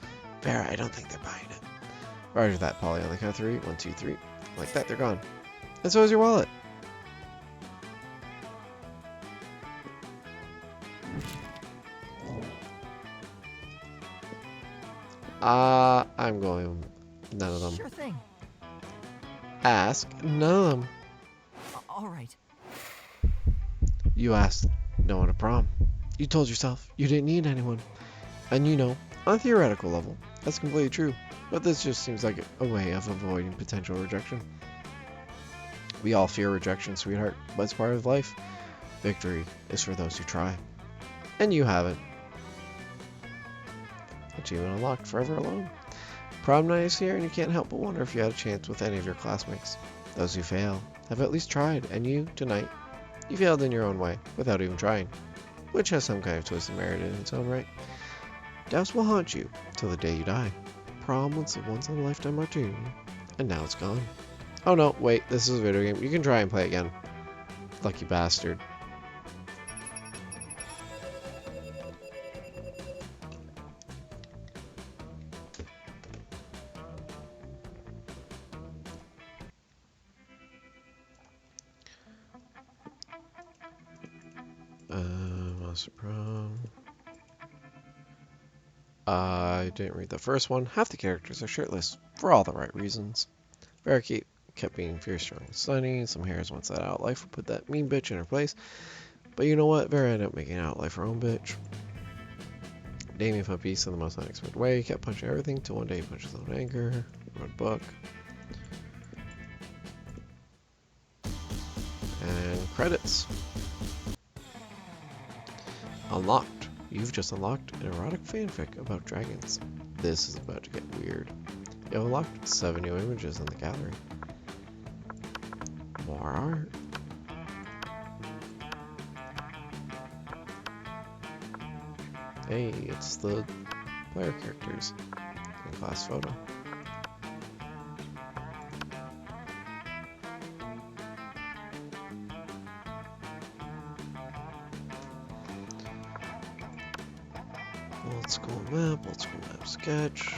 Vera, I don't think they're buying it. Roger that, Polly. On the count of 3. 1, 2, 3. Like that, they're gone. And so is your wallet. I'm going. None of them. Sure thing. Ask. None of them. All right. You asked no one to prom. You told yourself you didn't need anyone. And you know, on a theoretical level, that's completely true. But this just seems like a way of avoiding potential rejection. We all fear rejection, sweetheart, but it's part of life. Victory is for those who try. And you haven't. Achievement unlocked, forever alone. Prom night is here and you can't help but wonder if you had a chance with any of your classmates. Those who fail have at least tried, and you, tonight, you failed in your own way, without even trying. Which has some kind of twist and merit in its own right. Doubts will haunt you till the day you die. Prom was a once-in-a-lifetime opportunity, and now it's gone. Oh no, wait, this is a video game. You can try and play again. Lucky bastard. Monster Prom. I didn't read the first one. Half the characters are shirtless, for all the right reasons. Vera kept being fierce, strong, and sunny. Some hairs once that out life would put that mean bitch in her place. But you know what? Vera ended up making out life her own bitch. Damien found peace in the most unexpected way. He kept punching everything till one day he punched his own anger. He wrote a book. And credits. Unlocked. You've just unlocked an erotic fanfic about dragons. This is about to get weird. You have unlocked 7 new images in the gallery. More art. Hey, it's the player characters in class photo. Old school map, old school map sketch.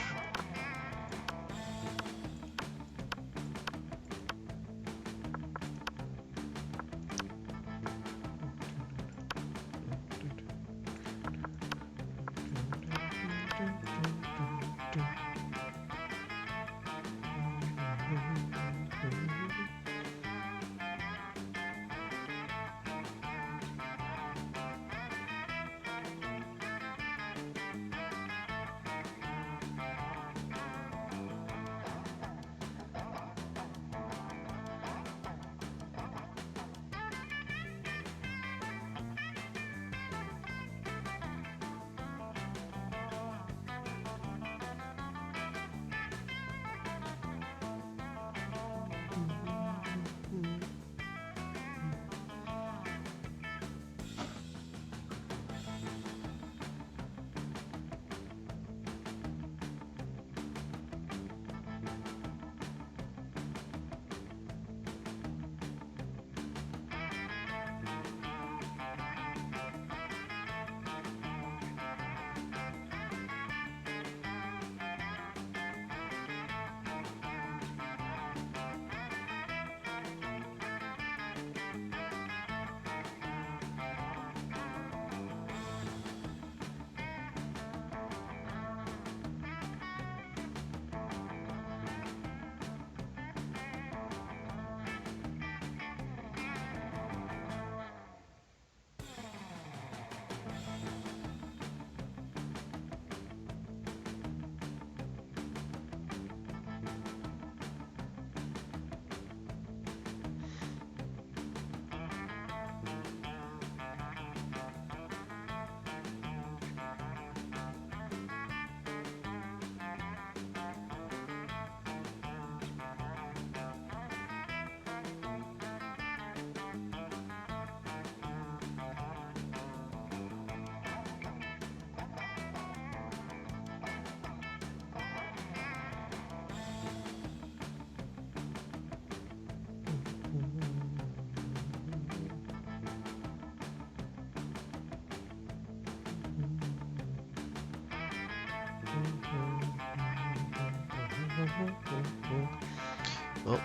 Well,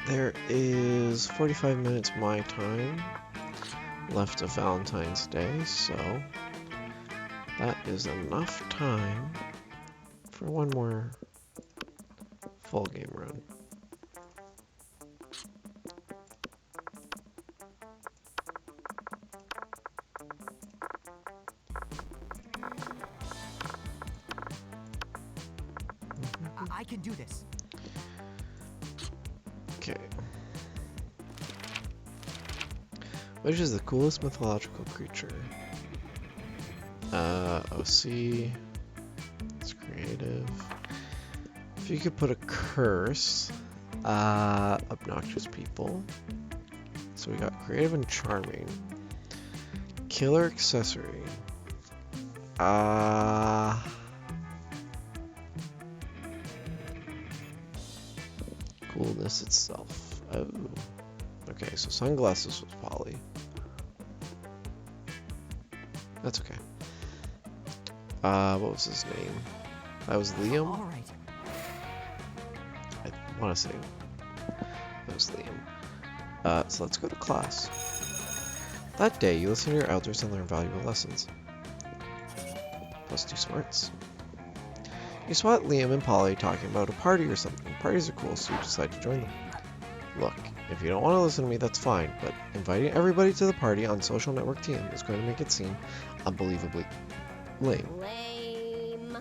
there is 45 minutes my time left of Valentine's Day, so that is enough time for one more full game run. I can do this. Okay. Which is the coolest mythological creature? OC. It's creative. If you could put a curse, obnoxious people. So we got creative and charming. Killer accessory. Coolness itself. Oh. Okay, so sunglasses was Polly. That's okay. What was his name? That was Liam? All right. I want to say that was Liam. So let's go to class. That day, you listen to your elders and learn valuable lessons. Plus 2 smarts. You spot Liam and Polly talking about a party or something. Parties are cool, so you decide to join them. Look, if you don't want to listen to me, that's fine, but inviting everybody to the party on Social Network TM is going to make it seem unbelievably lame. Lame.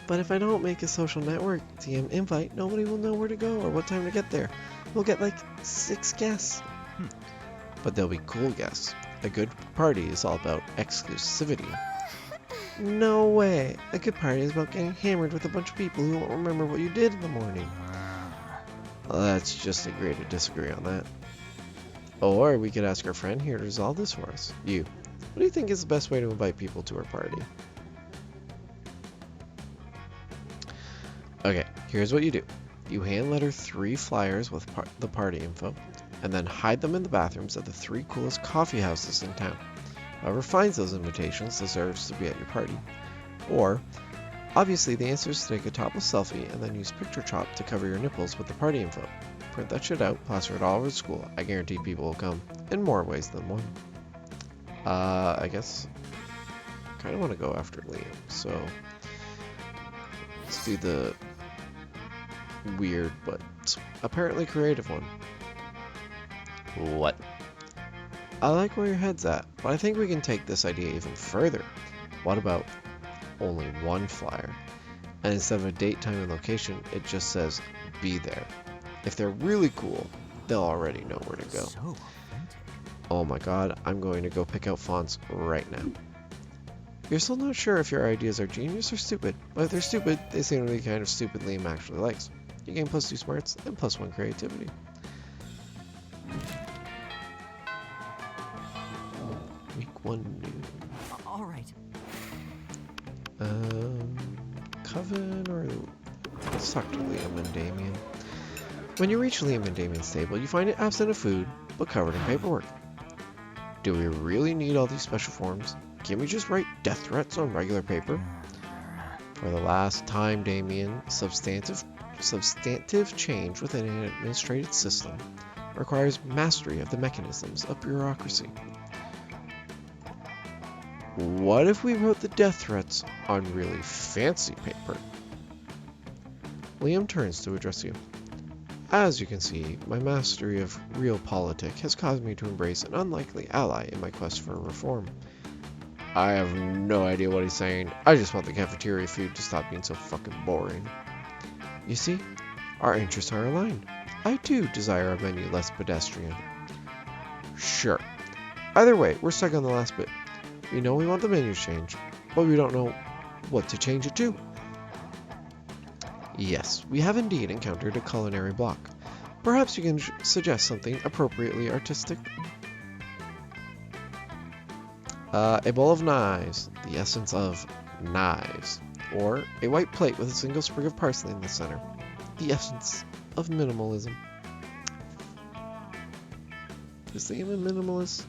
But if I don't make a Social Network TM invite, nobody will know where to go or what time to get there. We'll get like 6 guests. But they'll be cool guests. A good party is all about exclusivity. No way! A good party is about getting hammered with a bunch of people who won't remember what you did in the morning. Well, let's just agree to disagree on that. Or we could ask our friend here to resolve this for us. You. What do you think is the best way to invite people to our party? Okay, here's what you do. You hand letter 3 flyers with the party info, and then hide them in the bathrooms of the 3 coolest coffee houses in town. Whoever finds those invitations deserves to be at your party. Or, obviously the answer is to take a topless selfie and then use Picture Chop to cover your nipples with the party info. Print that shit out, plaster it all over the school. I guarantee people will come in more ways than one. I guess I kind of want to go after Liam, so let's do the weird but apparently creative one. What? I like where your head's at, but I think we can take this idea even further. What about only one flyer? And instead of a date, time, and location, it just says, be there. If they're really cool, they'll already know where to go. So authentic. Oh my god, I'm going to go pick out fonts right now. You're still not sure if your ideas are genius or stupid, but if they're stupid, they seem to be kind of stupid Liam actually likes. You gain +2 smarts and +1 creativity. Week 1 new. All right. Coven or... Let's talk to Liam and Damien. When you reach Liam and Damien's table, you find it absent of food, but covered in paperwork. Do we really need all these special forms? Can't we just write death threats on regular paper? For the last time, Damien, substantive change within an administrative system requires mastery of the mechanisms of bureaucracy. What if we wrote the death threats on really fancy paper? Liam turns to address you. As you can see, my mastery of realpolitik has caused me to embrace an unlikely ally in my quest for reform. I have no idea what he's saying. I just want the cafeteria food to stop being so fucking boring. You see, our interests are aligned. I too desire a menu less pedestrian. Sure. Either way, we're stuck on the last bit. We know we want the menus changed, but we don't know what to change it to. Yes, we have indeed encountered a culinary block. Perhaps you can suggest something appropriately artistic. A bowl of knives, the essence of knives. Or a white plate with a single sprig of parsley in the center, the essence of minimalism. Is Liam a minimalist?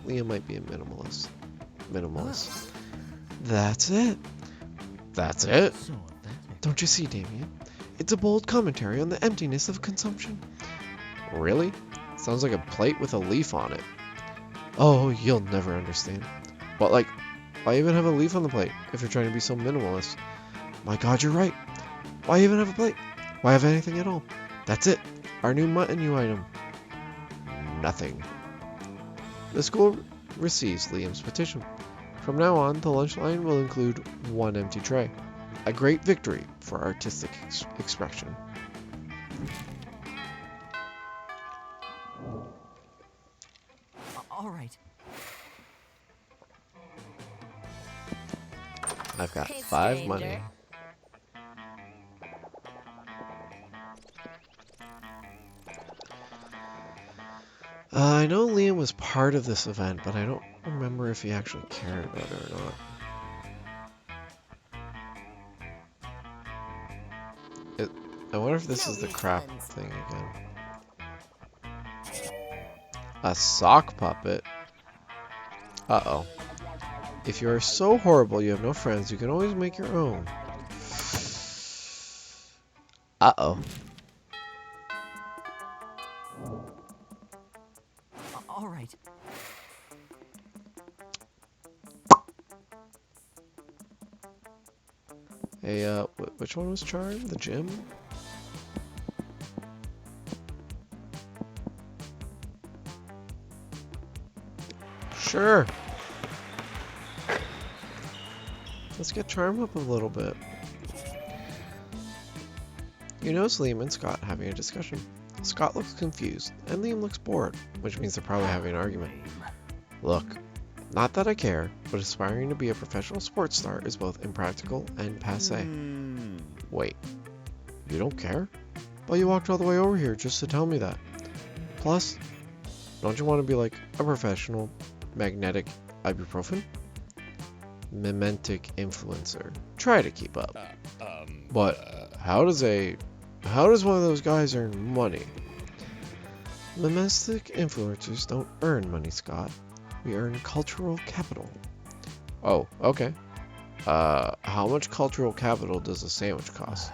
Liam might be a minimalist. That's it. That's it. So authentic. Don't you see, Damien? It's a bold commentary on the emptiness of consumption. Really? Sounds like a plate with a leaf on it. Oh, you'll never understand. But like, why even have a leaf on the plate if you're trying to be so minimalist? My god, you're right. Why even have a plate? Why have anything at all? That's it. Our new menu item. Nothing. The school receives Liam's petition. From now on, the lunch line will include one empty tray. A great victory for artistic expression. All right. I've got Hey, 5 stranger. money. I know Liam was part of this event, but I don't remember if he actually cared about it or not. I wonder if this is the crap thing again. A sock puppet? Uh-oh. If you are so horrible you have no friends, you can always make your own. Uh-oh. All right. Hey, which one was Charm? The gym? Sure. Let's get Charm up a little bit. You notice Liam and Scott having a discussion. Scott looks confused, and Liam looks bored, which means they're probably having an argument. Look, not that I care, but aspiring to be a professional sports star is both impractical and passé. Wait, you don't care? But you walked all the way over here just to tell me that. Plus, don't you want to be like a professional, magnetic ibuprofen? Mementic influencer. Try to keep up. But how does one of those guys earn money? Mementic influencers don't earn money, Scott. We earn cultural capital. Oh, okay. How much cultural capital does a sandwich cost?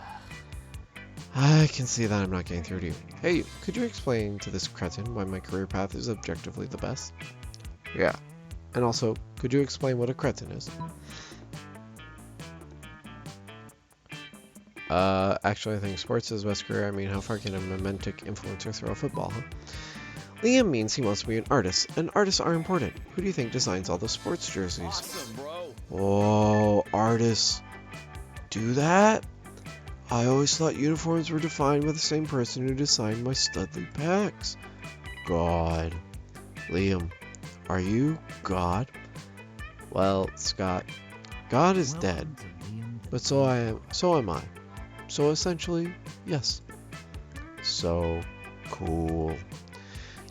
I can see that I'm not getting through to you. Hey, could you explain to this cretin why my career path is objectively the best? Yeah. And also, could you explain what a cretin is? Actually, I think sports is best career. I mean, how far can a mementic influencer throw a football, huh? Liam means he wants to be an artist, and artists are important. Who do you think designs all the sports jerseys? Awesome, bro. Whoa, artists do that? I always thought uniforms were defined by the same person who designed my Studley packs. God. Liam, are you God? Well, Scott, God is dead, Welcome to Liam the but so am I. So essentially, yes. So cool.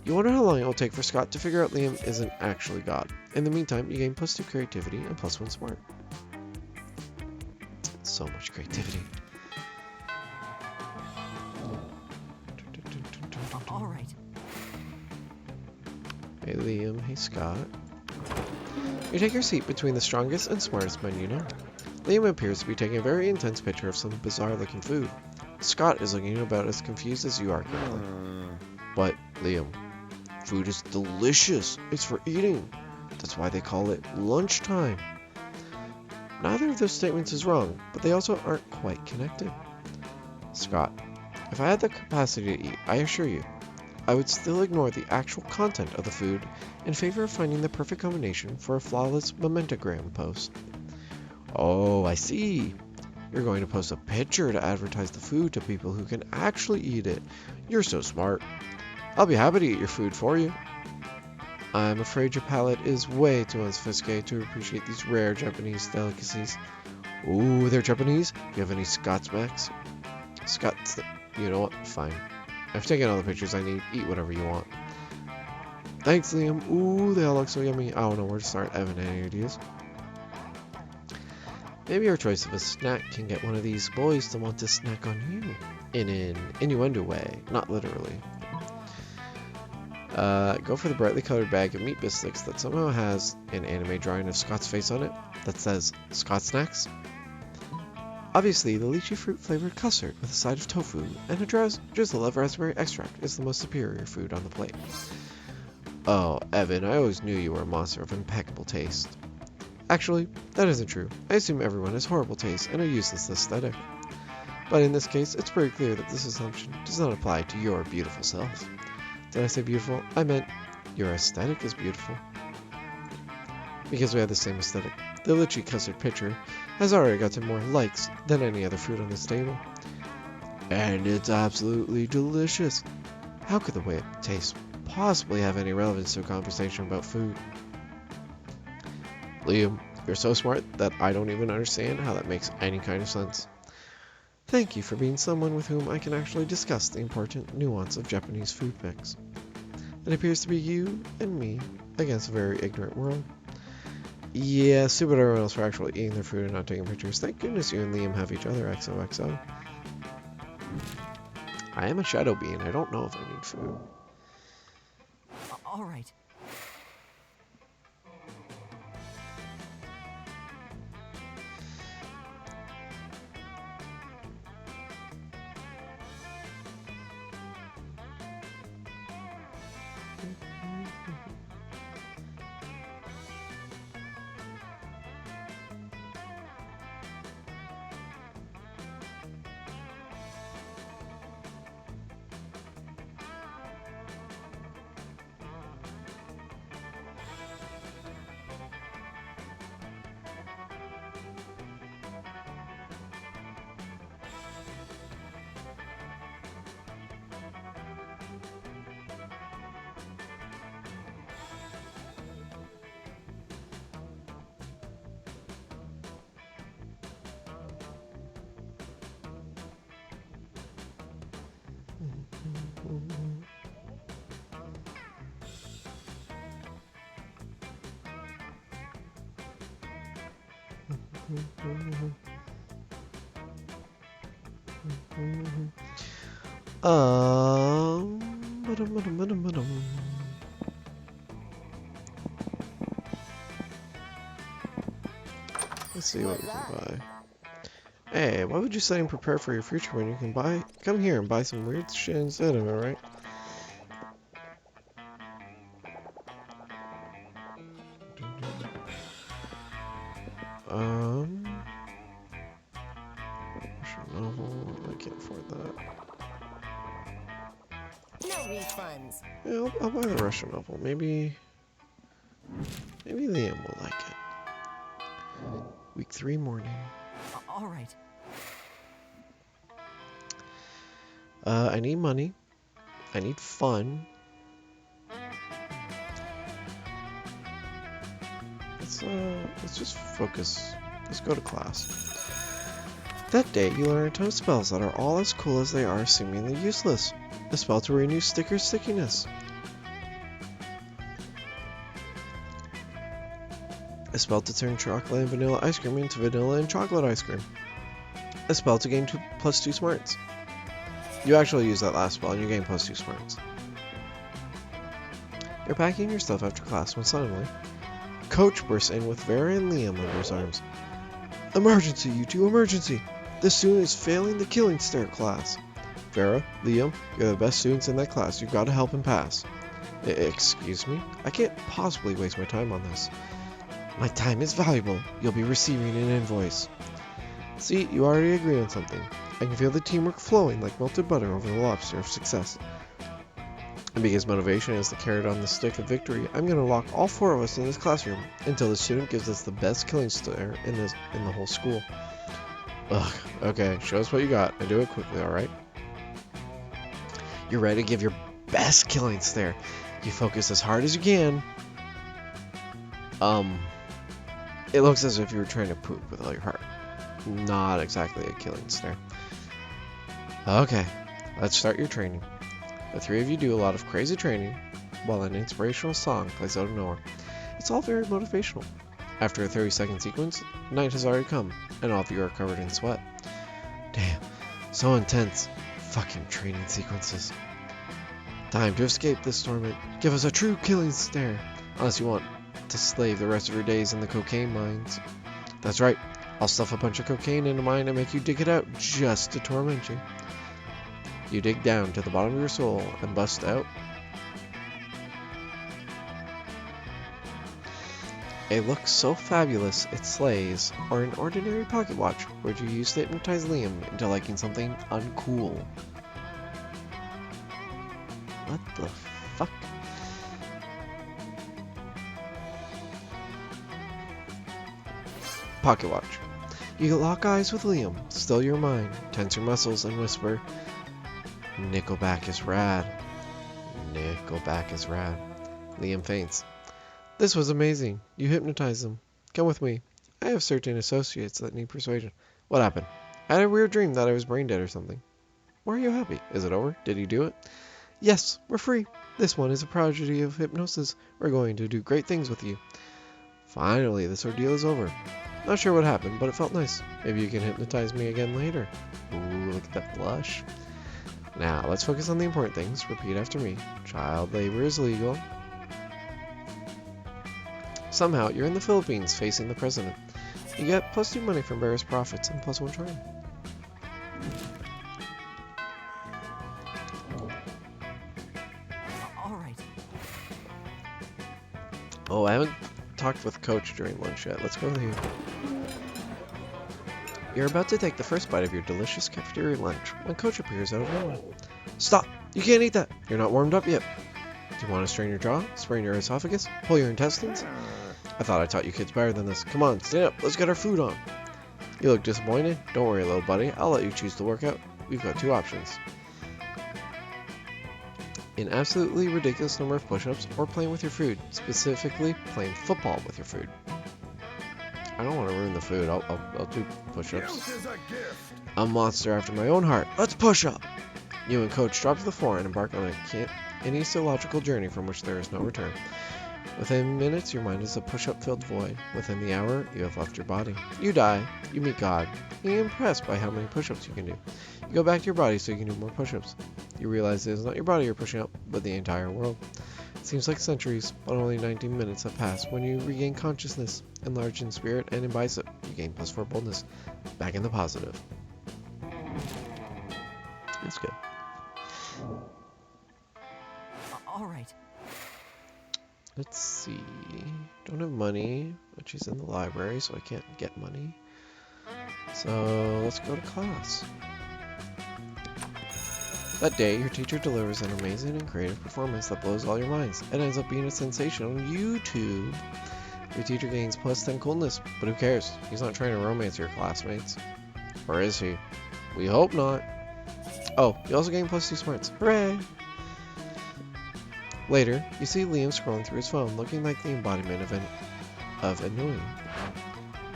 You wonder how long it will take for Scott to figure out Liam isn't actually God. In the meantime, you gain +2 creativity and +1 smart. So much creativity. All right. Hey Liam, hey Scott. You take your seat between the strongest and smartest men you know. Liam appears to be taking a very intense picture of some bizarre looking food. Scott is looking about as confused as you are currently. But, Liam, food is delicious. It's for eating. That's why they call it lunchtime. Neither of those statements is wrong, but they also aren't quite connected. Scott, if I had the capacity to eat, I assure you, I would still ignore the actual content of the food in favor of finding the perfect combination for a flawless mementogram post. Oh, I see. You're going to post a picture to advertise the food to people who can actually eat it. You're so smart. I'll be happy to eat your food for you. I'm afraid your palate is way too unsophisticated to appreciate these rare Japanese delicacies. Ooh, they're Japanese? Do you have any Scots Max? Scots, you know what? Fine. I've taken all the pictures I need. Eat whatever you want. Thanks, Liam. Ooh, they all look so yummy. I don't know where to start. I haven't any ideas. Maybe your choice of a snack can get one of these boys to want to snack on you. In an innuendo way, not literally. Go for the brightly colored bag of meat biscuits that somehow has an anime drawing of Scott's face on it that says Scott Snacks. Obviously, the lychee fruit flavored custard with a side of tofu and a drizzle of raspberry extract is the most superior food on the plate. Oh, Evan, I always knew you were a monster of impeccable taste. Actually, that isn't true. I assume everyone has horrible taste and a useless aesthetic. But in this case, it's pretty clear that this assumption does not apply to your beautiful self. Did I say beautiful? I meant your aesthetic is beautiful. Because we have the same aesthetic, the lychee custard picture has already gotten more likes than any other food on this table. And it's absolutely delicious. How could the way it tastes possibly have any relevance to a conversation about food? Liam, you're so smart that I don't even understand how that makes any kind of sense. Thank you for being someone with whom I can actually discuss the important nuance of Japanese food mix. It appears to be you and me against a very ignorant world. Yeah, stupid everyone else for actually eating their food and not taking pictures. Thank goodness you and Liam have each other, XOXO. I am a shadow being. I don't know if I need food. All right. Ba-dum. Let's see what we can buy. Hey, why would you study and prepare for your future when you can come here and buy some weird shit instead of it, right? Russian novel, I can't afford that. No refunds. Yeah, I'll buy the Russian novel. Maybe Liam will like it. Week 3 morning. All right. I need money. I need fun. Let's just focus. Let's go to class. That day, you learn a ton of spells that are all as cool as they are seemingly useless. A spell to renew sticker stickiness. A spell to turn chocolate and vanilla ice cream into vanilla and chocolate ice cream. A spell to gain +2 smarts. You actually use that last spell and you gain +2 smarts. You're packing your stuff after class when suddenly, Coach bursts in with Vera and Liam under his arms. Emergency, you two, emergency! This student is failing the killing stare class. Vera, Liam, you're the best students in that class. You've got to help him pass. Excuse me? I can't possibly waste my time on this. My time is valuable. You'll be receiving an invoice. See, you already agree on something. I can feel the teamwork flowing like melted butter over the lobster of success. And because motivation is the carrot on the stick of victory, I'm going to lock all 4 of us in this classroom until the student gives us the best killing stare in the whole school. Ugh, okay, show us what you got and do it quickly, alright? You're ready to give your best killing stare. You focus as hard as you can. It looks as if you were trying to poop with all your heart. Not exactly a killing stare. Okay, let's start your training. The 3 of you do a lot of crazy training while an inspirational song plays out of nowhere. It's all very motivational. After a 30-second sequence, night has already come, and all of you are covered in sweat. Damn, so intense. Fucking training sequences. Time to escape this torment. Give us a true killing stare, unless you want to slave the rest of your days in the cocaine mines. That's right, I'll stuff a bunch of cocaine in a mine and make you dig it out just to torment you. You dig down to the bottom of your soul and bust out a look so fabulous it slays, or an ordinary pocket watch where you use to hypnotize Liam into liking something uncool. What the fuck? Pocket watch. You lock eyes with Liam, still your mind, tense your muscles, and whisper, Nickelback is rad. Nickelback is rad. Liam faints. This was amazing. You hypnotized them. Come with me. I have certain associates that need persuasion. What happened? I had a weird dream that I was brain dead or something. Why are you happy? Is it over? Did you do it? Yes, we're free. This one is a prodigy of hypnosis. We're going to do great things with you. Finally, this ordeal is over. Not sure what happened, but it felt nice. Maybe you can hypnotize me again later. Ooh, look at that blush. Now, let's focus on the important things. Repeat after me. Child labor is legal. Somehow, you're in the Philippines facing the president. You get +2 money from various profits and +1 charm. All right. Oh, I haven't talked with Coach during lunch yet. Let's go here. You're about to take the first bite of your delicious cafeteria lunch when Coach appears out of nowhere. Stop! You can't eat that! You're not warmed up yet. Do you want to strain your jaw, sprain your esophagus, pull your intestines? I thought I taught you kids better than this. Come on, stand up. Let's get our food on. You look disappointed. Don't worry, little buddy. I'll let you choose the workout. We've got 2 options. An absolutely ridiculous number of push-ups or playing with your food. Specifically, playing football with your food. I don't want to ruin the food. I'll do push-ups. A monster after my own heart. Let's push up! You and Coach drop to the floor and embark on an anesthesiological journey from which there is no return. Within minutes, your mind is a push-up filled void. Within the hour, you have left your body. You die. You meet God. You're impressed by how many push-ups you can do. You go back to your body so you can do more push-ups. You realize it is not your body you're pushing up, but the entire world. Seems like centuries, but only 19 minutes have passed when you regain consciousness. Enlarged in spirit and in bicep, you gain +4 boldness. Back in the positive. It's good. All right. Let's see. Don't have money, but she's in the library, so I can't get money. So let's go to class. That day, your teacher delivers an amazing and creative performance that blows all your minds. It ends up being a sensation on YouTube. Your teacher gains +10 coolness, but who cares? He's not trying to romance your classmates. Or is he? We hope not. Oh, you also gain +2 smarts. Hooray! Later, you see Liam scrolling through his phone, looking like the embodiment of annoying.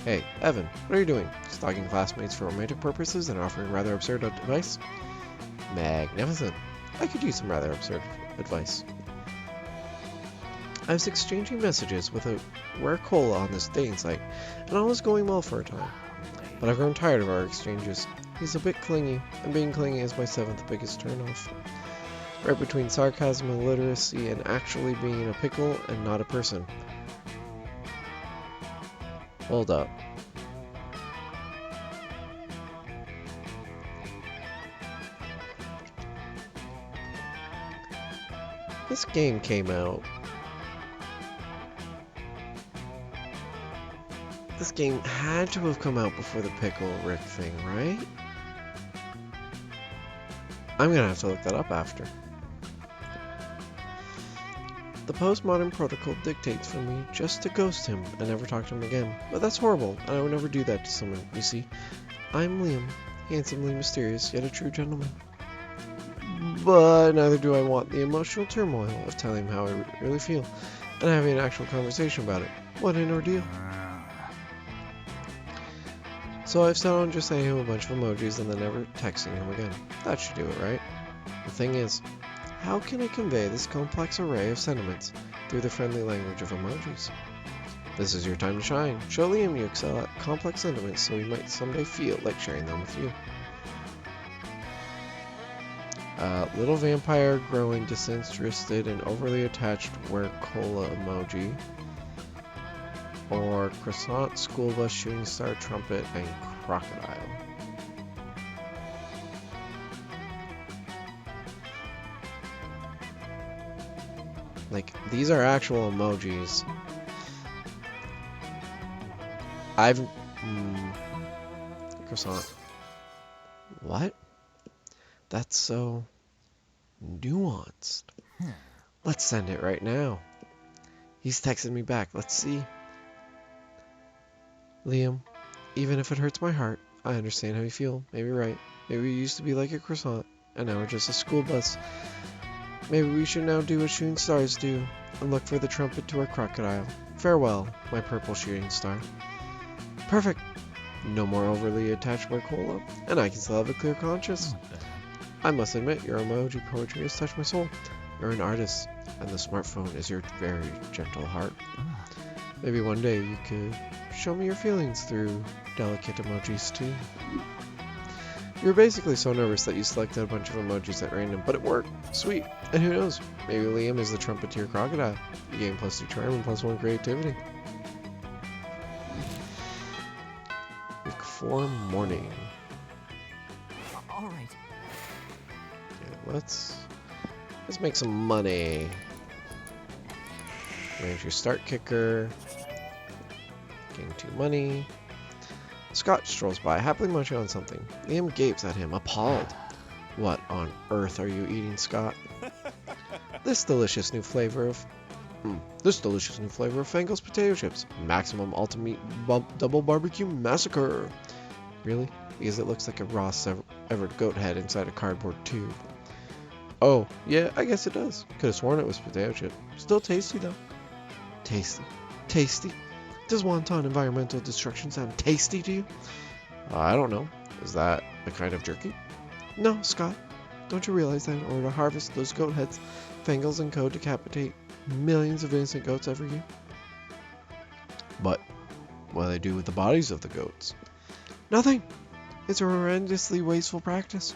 Hey, Evan, what are you doing? Stalking classmates for romantic purposes and offering rather absurd advice? Magnificent. I could use some rather absurd advice. I was exchanging messages with a rare cola on this dating site, and all was going well for a time. But I've grown tired of our exchanges. He's a bit clingy, and being clingy is my 7th biggest turnoff. Right between sarcasm and illiteracy and actually being a pickle and not a person. Hold up. This game came out. This game had to have come out before the Pickle Rick thing, right? I'm gonna have to look that up after. The postmodern protocol dictates for me just to ghost him and never talk to him again. But that's horrible, and I would never do that to someone. You see, I'm Liam, handsomely mysterious, yet a true gentleman. But neither do I want the emotional turmoil of telling him how I really feel and having an actual conversation about it. What an ordeal. So I've settled on just sending him a bunch of emojis and then never texting him again. That should do it, right? The thing is, how can I convey this complex array of sentiments through the friendly language of emojis? This is your time to shine. Show Liam you excel at complex sentiments so he might someday feel like sharing them with you. Little vampire growing disinterested and overly attached wear cola emoji. Or croissant, school bus, shooting star, trumpet, and crocodile. Like, these are actual emojis. Croissant. What? That's so nuanced. Let's send it right now. He's texting me back. Let's see. Liam, even if it hurts my heart, I understand how you feel. Maybe you're right. Maybe we used to be like a croissant, and now we're just a school bus. Maybe we should now do what shooting stars do, and look for the trumpet to our crocodile. Farewell, my purple shooting star. Perfect. No more overly attached by cola, and I can still have a clear conscience. I must admit, your emoji poetry has touched my soul. You're an artist, and the smartphone is your very gentle heart. Maybe one day you could show me your feelings through delicate emojis too. You were basically so nervous that you selected a bunch of emojis at random, but it worked. Sweet. And who knows? Maybe Liam is the trumpet to your crocodile. You gain +2 charm and +1 creativity. Week 4 morning. All right. Yeah, let's make some money. Manage your start kicker. Gain 2 money. Scott strolls by, happily munching on something. Liam gapes at him, appalled. What on earth are you eating, Scott? This delicious new flavor of Fangel's potato chips. Maximum ultimate double barbecue massacre. Really? Because it looks like a raw severed goat head inside a cardboard tube. Oh, yeah, I guess it does. Could have sworn it was potato chip. Still tasty though. Tasty. Tasty. Does wanton environmental destruction sound tasty to you? I don't know. Is that a kind of jerky? No, Scott. Don't you realize that in order to harvest those goat heads, Fangels and Co. decapitate millions of innocent goats every year? But what do they do with the bodies of the goats? Nothing. It's a horrendously wasteful practice.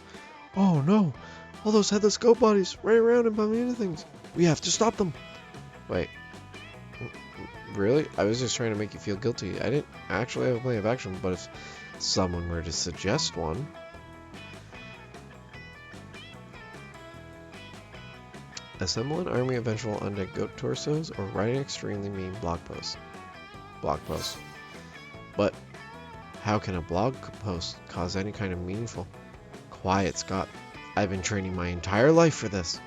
Oh no. All those headless goat bodies running around and bumping into things. We have to stop them. Wait. Really? I was just trying to make you feel guilty. I didn't actually have a plan of action, but if someone were to suggest one... Assemble an army of vengeful undead goat torsos or write an extremely mean blog post. Blog post. But how can a blog post cause any kind of meaningful... Quiet, Scott. I've been training my entire life for this.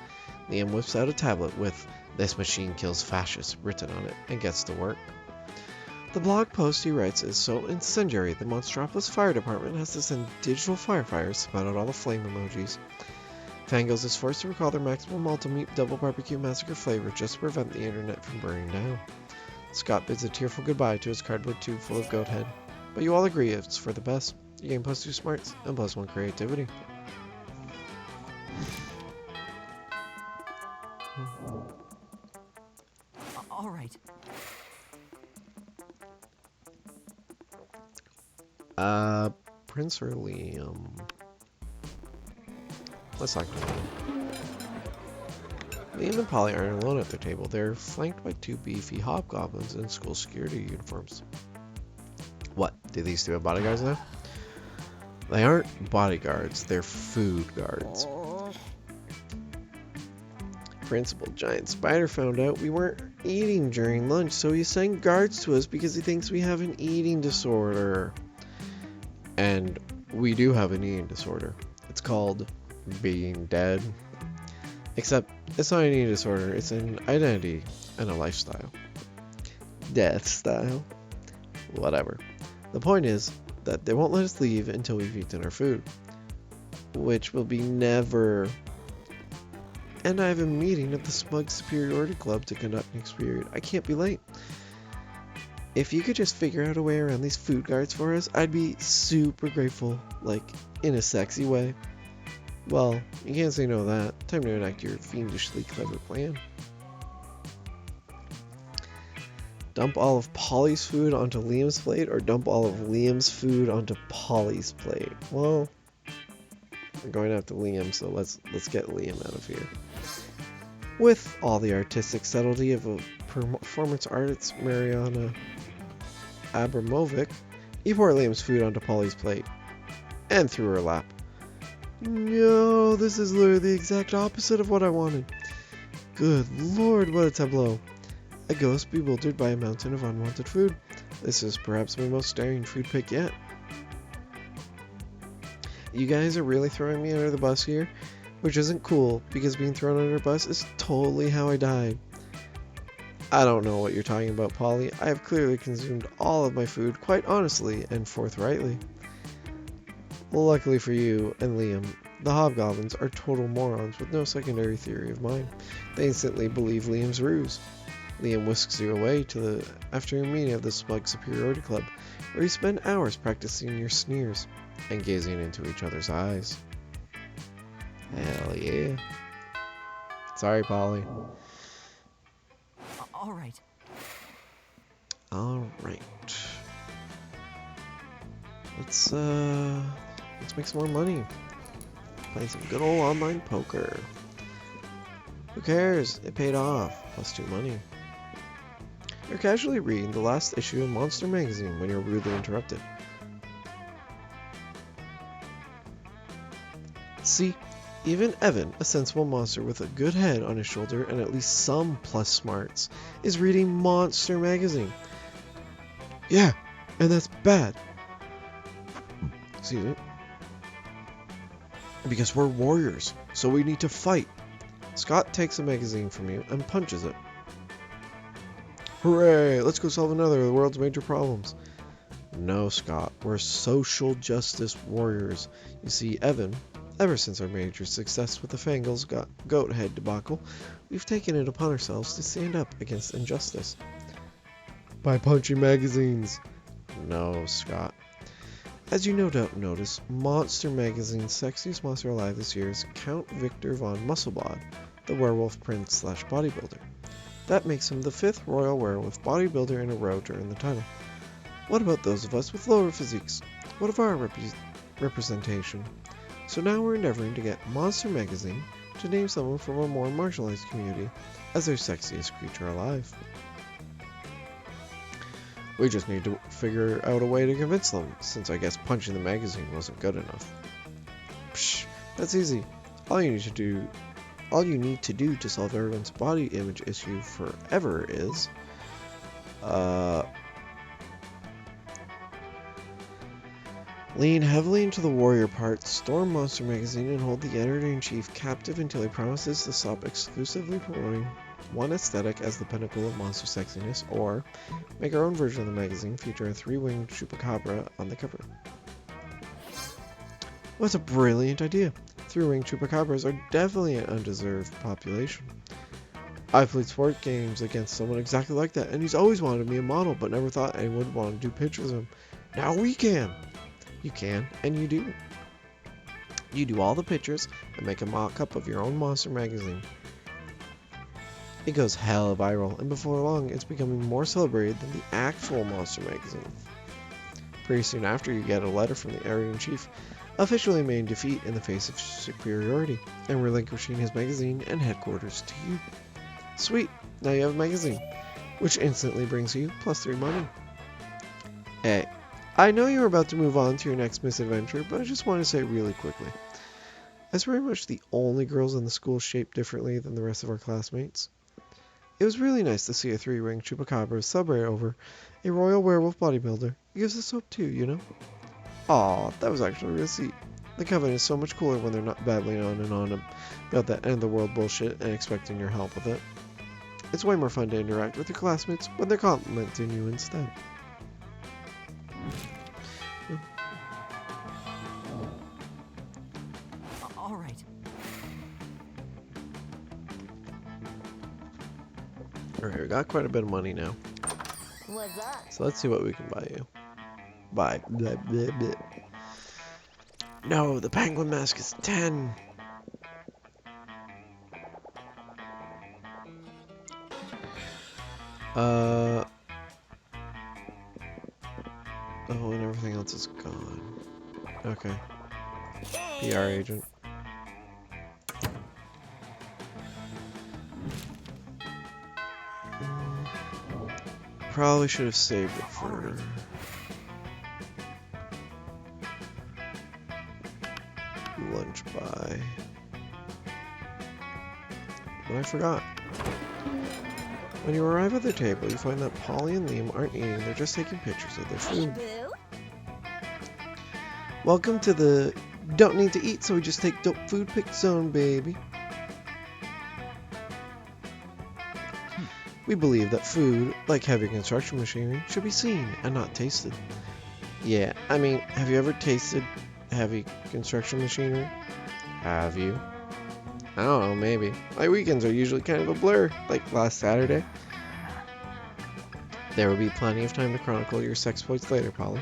Liam whips out a tablet with "This machine kills fascists" written on it and gets to work. The blog post he writes is so incendiary the Monstropolis Fire Department has to send digital firefighters to spout out all the flame emojis. Fangos is forced to recall their maximum malta meat double barbecue massacre flavor just to prevent the internet from burning down. Scott bids a tearful goodbye to his cardboard tube full of goat head, but you all agree it's for the best. You gain +2 smarts and +1 creativity. All right. Prince or Liam? Let's talk to Liam. Liam and Polly aren't alone at their table. They're flanked by 2 beefy hobgoblins in school security uniforms. What? Do these 2 have bodyguards now? They aren't bodyguards, they're food guards. Principal Giant Spider found out we weren't eating during lunch, so he assigned guards to us because he thinks we have an eating disorder. And we do have an eating disorder. It's called being dead. Except it's not an eating disorder, it's an identity and a lifestyle. Death style. Whatever. The point is that they won't let us leave until we've eaten our food. Which will be never. And I have a meeting of the Smug Superiority Club to conduct next period. I can't be late. If you could just figure out a way around these food guards for us, I'd be super grateful. Like, in a sexy way. Well, you can't say no to that. Time to enact your fiendishly clever plan. Dump all of Polly's food onto Liam's plate, or dump all of Liam's food onto Polly's plate? Well, we're going after Liam, so let's get Liam out of here. With all the artistic subtlety of a performance artist, Mariana Abramovic, he poured Liam's food onto Polly's plate and threw her lap. No, this is literally the exact opposite of what I wanted. Good lord, what a tableau. A ghost bewildered by a mountain of unwanted food. This is perhaps my most daring food pick yet. You guys are really throwing me under the bus here, which isn't cool, because being thrown under a bus is totally how I died. I don't know what you're talking about, Polly. I have clearly consumed all of my food quite honestly and forthrightly. Luckily for you and Liam, the hobgoblins are total morons with no secondary theory of mind. They instantly believe Liam's ruse. Liam whisks you away to the afternoon meeting of the Smug Superiority Club, where you spend hours practicing your sneers and gazing into each other's eyes. Hell yeah. Sorry, Polly. All right. Alright. Let's make some more money. Play some good old online poker. Who cares? It paid off. +2 money. You're casually reading the last issue of Monster magazine when you're rudely interrupted. See, even Evan, a sensible monster with a good head on his shoulder and at least some plus smarts, is reading Monster magazine. Yeah, and that's bad. Excuse me. Because we're warriors, so we need to fight. Scott takes the magazine from you and punches it. Hooray! Let's go solve another of the world's major problems. No, Scott, we're social justice warriors. You see, Evan, ever since our major success with the Fangles goat head debacle, we've taken it upon ourselves to stand up against injustice. By punching magazines. No, Scott. As you no doubt notice, Monster Magazine's sexiest monster alive this year is Count Victor von Musselbod, the werewolf prince / bodybuilder. That makes him the 5th royal werewolf bodybuilder in a row to earn the title. What about those of us with lower physiques? What of our representation? So now we're endeavoring to get Monster Magazine to name someone from a more marginalized community as their sexiest creature alive. We just need to figure out a way to convince them, since I guess punching the magazine wasn't good enough. Psh, that's easy. All you need to do to solve everyone's body image issue forever is lean heavily into the warrior part, storm Monster Magazine, and hold the editor-in-chief captive until he promises to stop exclusively promoting one aesthetic as the pinnacle of monster sexiness, or make our own version of the magazine featuring a three-winged chupacabra on the cover. What's a brilliant idea! Three-winged chupacabras are definitely an undeserved population. I've played sport games against someone exactly like that, and he's always wanted to be a model, but never thought anyone would want to do pictures of him. Now we can! You can, and you do. You do all the pictures and make a mock-up of your own monster magazine. It goes hella viral, and before long, it's becoming more celebrated than the actual monster magazine. Pretty soon after, you get a letter from the editor-in-chief, officially admitting defeat in the face of superiority, and relinquishing his magazine and headquarters to you. Sweet, now you have a magazine, which instantly brings you +3 money. Hey, I know you're about to move on to your next misadventure, but I just want to say really quickly. As we're pretty much the only girls in the school shaped differently than the rest of our classmates, it was really nice to see a three-winged chupacabra celebrate over a royal werewolf bodybuilder. It gives us hope too, you know? Aw, that was actually really sweet. The Coven is so much cooler when they're not babbling on and on about that end-of-the-world bullshit and expecting your help with it. It's way more fun to interact with your classmates when they're complimenting you instead. All right. Alright, we got quite a bit of money now. What's up? So let's see what we can buy you. Buy. Blah, blah, blah. No, the penguin mask is 10. Oh, and everything else is gone. Okay. PR agent. Probably should have saved it for lunch buy. But I forgot. When you arrive at their table, you find that Polly and Liam aren't eating, they're just taking pictures of their Hey, food. boo. Welcome to the don't need to eat, so we just take dope food pick zone, baby. We believe that food, like heavy construction machinery, should be seen and not tasted. Yeah, I mean, have you ever tasted heavy construction machinery? Have you? I don't know, maybe. My weekends are usually kind of a blur, like last Saturday. There will be plenty of time to chronicle your sex exploits later, Polly.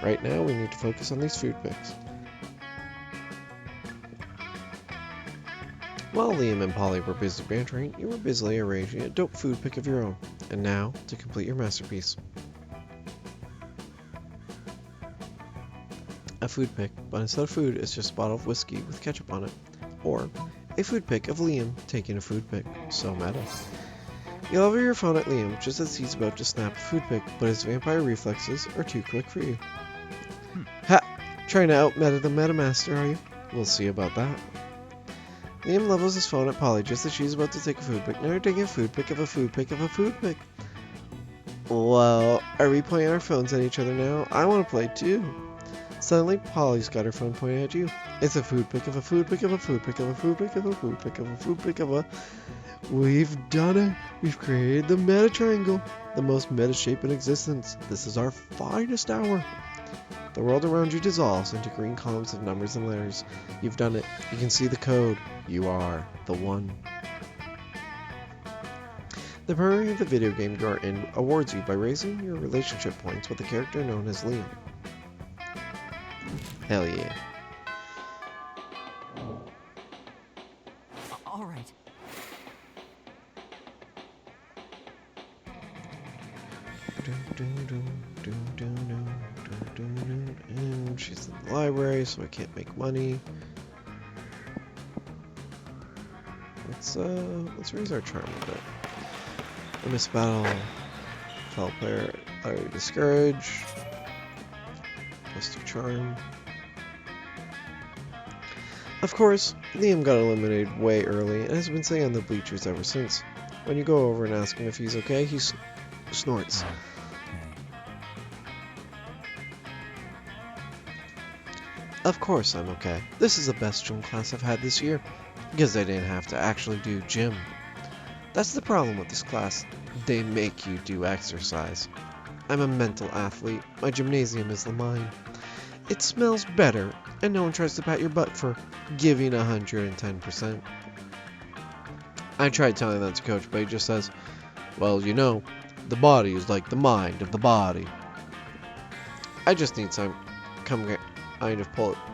Right now, we need to focus on these food pics. While Liam and Polly were busy bantering, you were busily arranging a dope food pic of your own. And now, to complete your masterpiece. A food pic, but instead of food, it's just a bottle of whiskey with ketchup on it. Or, a food pic of Liam taking a food pic. So meta. You level your phone at Liam just as he's about to snap a food pic, but his vampire reflexes are too quick for you. Ha! Trying to out-meta the MetaMaster, are you? We'll see about that. Liam levels his phone at Polly just as she's about to take a food pic. Now you're taking a food pic of a food pic of a food pic. Well, are we pointing our phones at each other now? I want to play too. Suddenly, Polly's got her phone pointing at you. It's a food pic of a food pic of a food pic of a food pic of a food pic of a food pic of a... We've done it! We've created the meta triangle! The most meta shape in existence. This is our finest hour. The world around you dissolves into green columns of numbers and letters. You've done it. You can see the code. You are the one. The primary of the video game you are in awards you by raising your relationship points with the character known as Liam. Hell yeah. All right. And she's in the library, so I can't make money. let's raise our charm a bit. I miss battle. Fellow player, utterly discouraged. +2 charm. Of course, Liam got eliminated way early and has been sitting on the bleachers ever since. When you go over and ask him if he's okay, he snorts. Of course I'm okay. This is the best gym class I've had this year, because I didn't have to actually do gym. That's the problem with this class. They make you do exercise. I'm a mental athlete. My gymnasium is the mine. It smells better, and no one tries to pat your butt for giving 110%. I tried telling that to Coach, but he just says, well, you know, the body is like the mind of the body. I just need some kind of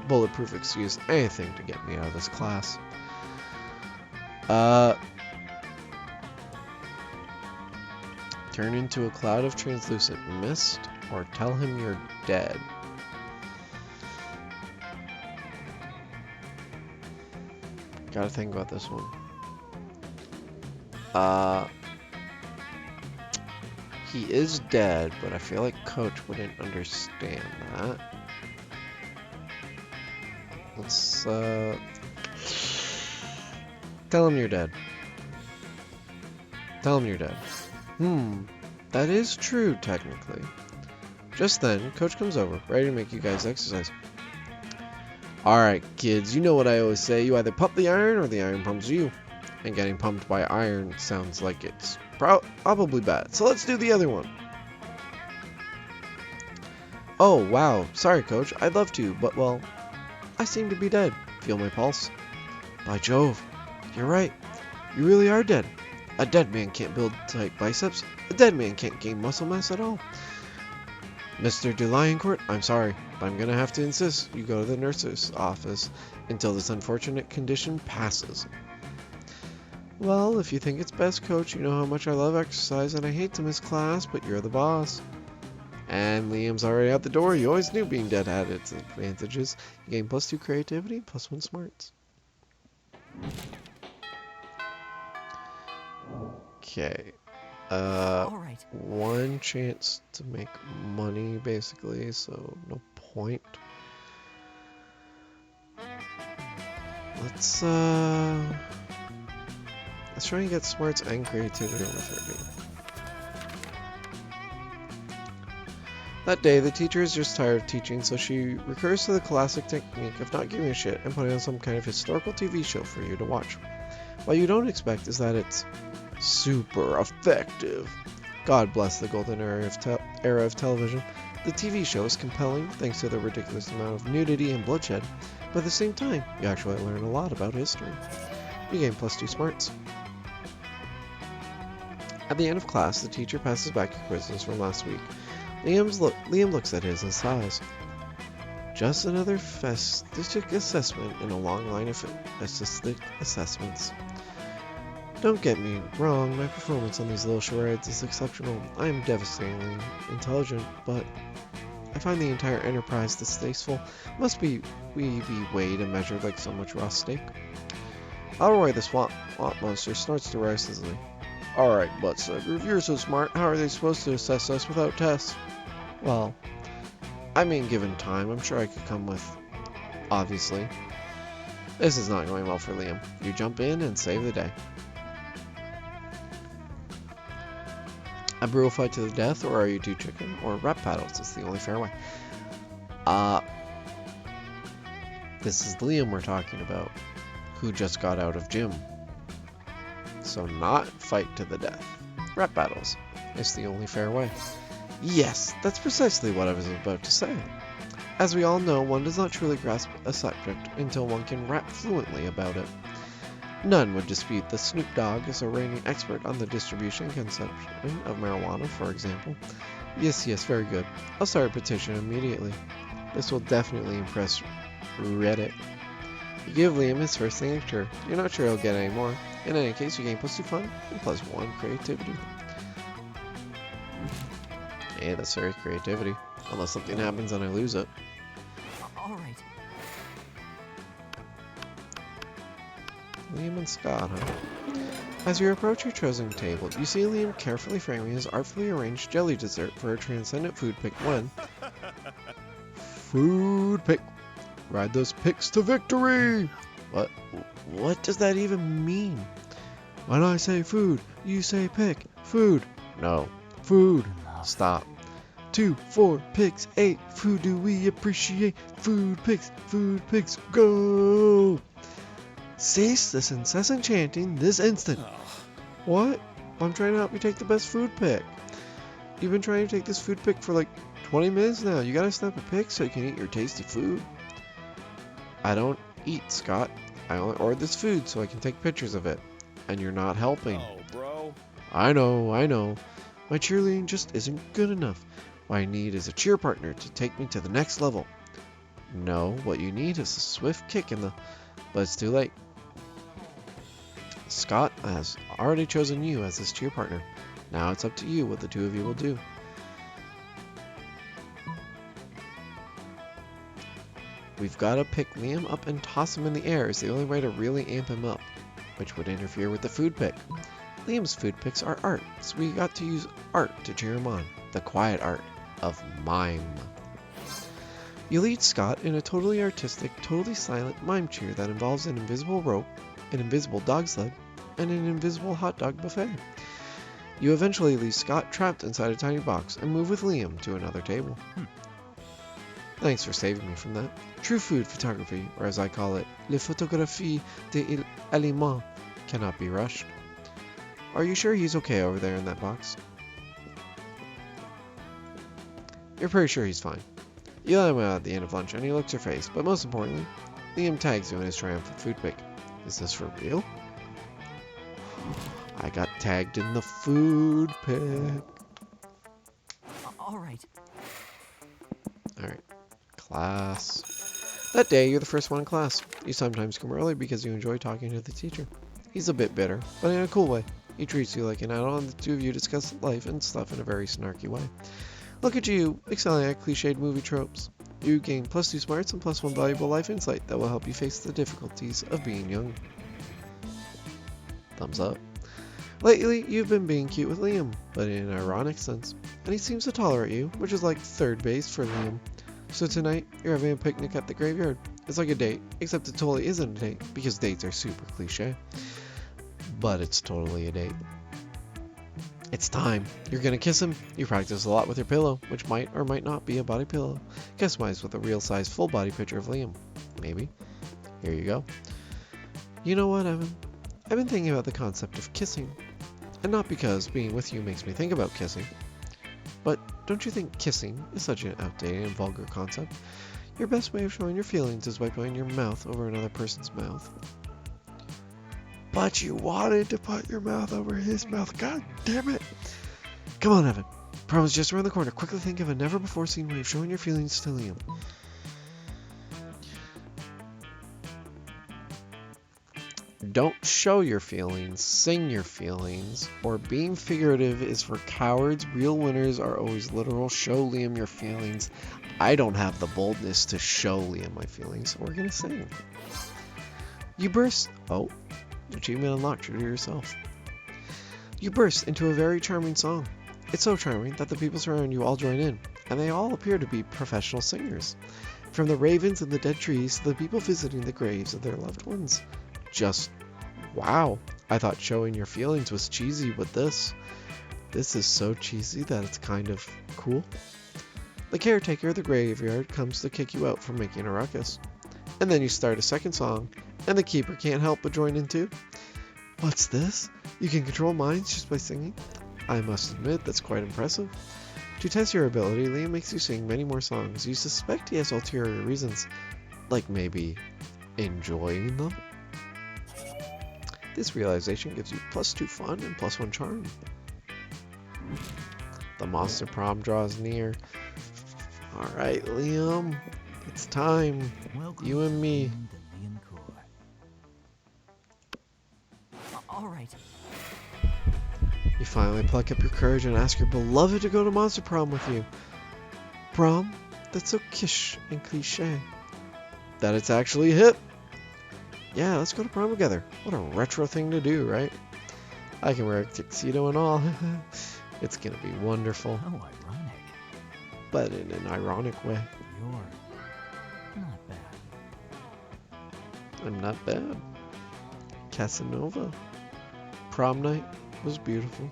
bulletproof excuse, anything to get me out of this class. Turn into a cloud of translucent mist, or tell him you're dead. Gotta think about this one. He is dead, but I feel like Coach wouldn't understand that. Let's, tell him you're dead. Tell him you're dead. That is true, technically. Just then, Coach comes over, ready to make you guys exercise. Alright, kids, you know what I always say. You either pump the iron or the iron pumps you. And getting pumped by iron sounds like it's probably bad. So let's do the other one. Oh, wow. Sorry, Coach. I'd love to, but, well, I seem to be dead. Feel my pulse? By Jove. You're right. You really are dead. A dead man can't build tight biceps. A dead man can't gain muscle mass at all. Mr. de Lioncourt, I'm sorry, but I'm gonna have to insist you go to the nurse's office until this unfortunate condition passes. Well, if you think it's best, Coach, you know how much I love exercise and I hate to miss class, but you're the boss. And Liam's already out the door. You always knew being dead had its advantages. You gain +2 creativity, +1 smarts. Okay. All right. 1 chance to make money, basically, so no point. Let's try and get smarts and creativity on the 30. That day, the teacher is just tired of teaching, so she recurs to the classic technique of not giving a shit and putting on some kind of historical TV show for you to watch. What you don't expect is that it's super effective. God bless the golden era of television. The TV show is compelling thanks to the ridiculous amount of nudity and bloodshed, but at the same time, you actually learn a lot about history. You gain +2 smarts. At the end of class, the teacher passes back your quizzes from last week. Liam looks at his and sighs. Just another statistic assessment in a long line of statistic assessments. Don't get me wrong, my performance on these little charades is exceptional. I am devastatingly intelligent, but I find the entire enterprise distasteful. Must we be weighed and measured like so much raw steak? Elroy the swamp monster snorts derisively. Alright, Buttsug, if you're so smart, how are they supposed to assess us without tests? Well, I mean, given time, I'm sure I could come with, obviously. This is not going well for Liam. You jump in and save the day. A brutal fight to the death, or are you two chicken? Or rap battles is the only fair way. This is Liam we're talking about, who just got out of gym. So not fight to the death. Rap battles is the only fair way. Yes, that's precisely what I was about to say. As we all know, one does not truly grasp a subject until one can rap fluently about it. None would dispute that Snoop Dogg is a reigning expert on the distribution and consumption of marijuana, for example. Yes, very good. I'll start a petition immediately. This will definitely impress Reddit. You give Liam his first signature. You're not sure he'll get any more. In any case, you gain +2 fun and +1 creativity. Hey, that's very creativity. Unless something happens and I lose it. All right. Liam and Scott, huh? As you approach your chosen table, you see Liam carefully framing his artfully arranged jelly dessert for a transcendent food pick when... Food pick. Ride those picks to victory! What does that even mean? When I say food, you say pick. Food. No. Food. Stop. 2, 4, picks, 8. Food do we appreciate? Food picks, go! Cease this incessant chanting this instant. What? I'm trying to help you take the best food pick. You've been trying to take this food pick for like 20 minutes now. You gotta snap a pick so you can eat your tasty food. I don't eat, Scott. I only ordered this food so I can take pictures of it. And you're not helping. Oh, bro. I know. My cheerleading just isn't good enough. What I need is a cheer partner to take me to the next level. No, what you need is a swift kick in the... But it's too late. Scott has already chosen you as his cheer partner. Now it's up to you what the two of you will do. We've got to pick Liam up and toss him in the air is the only way to really amp him up, which would interfere with the food pick. Liam's food picks are art, so we got to use art to cheer him on. The quiet art of mime. You lead Scott in a totally artistic, totally silent mime cheer that involves an invisible rope, an invisible dog sled, and an invisible hot dog buffet. You eventually leave Scott trapped inside a tiny box and move with Liam to another table. Thanks for saving me from that. True food photography, or as I call it, les photographies des aliments, cannot be rushed. Are you sure he's okay over there in that box? You're pretty sure he's fine. You let him out at the end of lunch and he looks your face, but most importantly, Liam tags you in his triumphant food pick. Is this for real? I got tagged in the food pick. Alright. Alright. Class. That day, you're the first one in class. You sometimes come early because you enjoy talking to the teacher. He's a bit bitter, but in a cool way. He treats you like an adult and the two of you discuss life and stuff in a very snarky way. Look at you, excelling at cliched movie tropes. You gain +2 smarts and +1 valuable life insight that will help you face the difficulties of being young. Thumbs up. Lately, you've been being cute with Liam, but in an ironic sense, and he seems to tolerate you, which is like third base for Liam. So tonight, you're having a picnic at the graveyard. It's like a date, except it totally isn't a date, because dates are super cliche. But it's totally a date. It's time. You're gonna kiss him. You practice a lot with your pillow, which might or might not be a body pillow. Customized with a real-size full-body picture of Liam. Maybe. Here you go. You know what, Evan? I've been thinking about the concept of kissing. And not because being with you makes me think about kissing. But don't you think kissing is such an outdated and vulgar concept? Your best way of showing your feelings is by putting your mouth over another person's mouth. But you wanted to put your mouth over his mouth. God damn it. Come on, Evan. Prom is just around the corner. Quickly think of a never-before-seen way of showing your feelings to Liam. Don't show your feelings, sing your feelings, or being figurative is for cowards. Real winners are always literal. Show Liam your feelings. I don't have the boldness to show Liam my feelings, so we're gonna sing. You burst... Oh. Achievement unlocked, true to yourself. You burst into a very charming song. It's so charming that the people surrounding you all join in, and they all appear to be professional singers. From the ravens in the dead trees to the people visiting the graves of their loved ones. Just wow. I thought showing your feelings was cheesy, but this is so cheesy that it's kind of cool. The caretaker of the graveyard comes to kick you out for making a ruckus. And then you start a second song, and the keeper can't help but join in too. What's this? You can control minds just by singing? I must admit, that's quite impressive. To test your ability, Liam makes you sing many more songs. You suspect he has ulterior reasons, like maybe enjoying them? This realization gives you +2 fun and +1 charm. The Monster Prom draws near. Alright, Liam. It's time. You and me. Alright. You finally pluck up your courage and ask your beloved to go to Monster Prom with you. Prom? That's so kish and cliche. That it's actually hip. Yeah, let's go to prom together. What a retro thing to do, right? I can wear a tuxedo and all. It's gonna be wonderful, How ironic. but in an ironic way. You're not bad. I'm not bad. Casanova. Prom night was beautiful.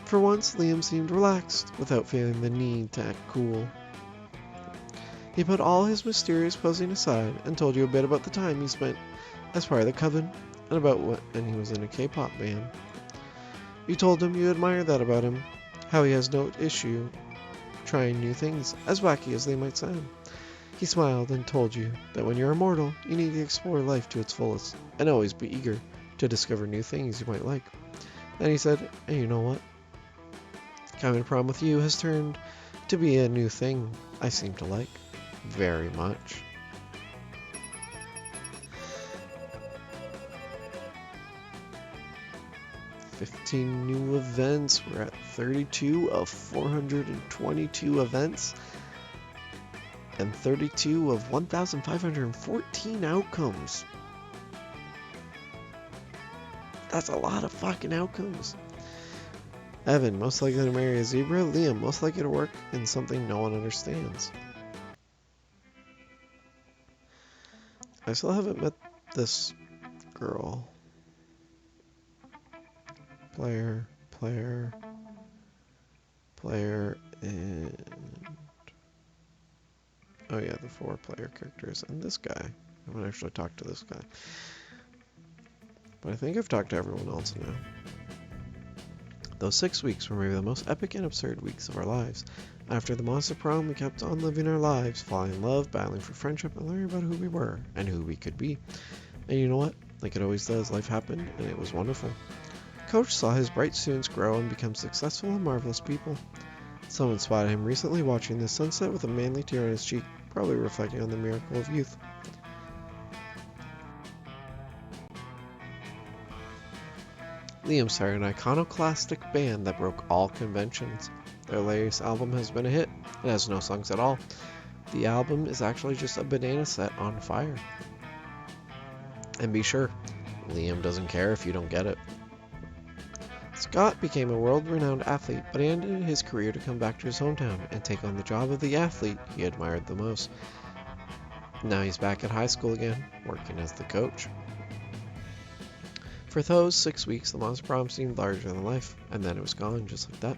For once, Liam seemed relaxed, without feeling the need to act cool. He put all his mysterious posing aside and told you a bit about the time he spent as part of the coven, and about when he was in a K-pop band. You told him you admire that about him, how he has no issue trying new things, as wacky as they might sound. He smiled and told you that when you're immortal, you need to explore life to its fullest, and always be eager to discover new things you might like. Then he said, and you know what? Coming to prom with you has turned to be a new thing I seem to like very much. "15 new events. We're at 32 of 422 events and 32 of 1,514 outcomes. That's a lot of fucking outcomes. Evan, most likely to marry a zebra. Liam, most likely to work in something no one understands. I still haven't met this girl. Player, and... oh yeah, the 4 player characters. And this guy. I haven't actually talked to this guy. But I think I've talked to everyone else now. Those 6 weeks were maybe the most epic and absurd weeks of our lives. After the Monster Prom, we kept on living our lives, falling in love, battling for friendship, and learning about who we were and who we could be. And you know what? Like it always does, life happened, and it was wonderful. Coach saw his bright students grow and become successful and marvelous people. Someone spotted him recently watching the sunset with a manly tear on his cheek, probably reflecting on the miracle of youth. Liam started an iconoclastic band that broke all conventions. Their latest album has been a hit. It has no songs at all. The album is actually just a banana set on fire. And be sure, Liam doesn't care if you don't get it. Scott became a world-renowned athlete, but he ended his career to come back to his hometown and take on the job of the athlete he admired the most. Now he's back at high school again, working as the coach. For those 6 weeks, the Monster Prom seemed larger than life, and then it was gone just like that.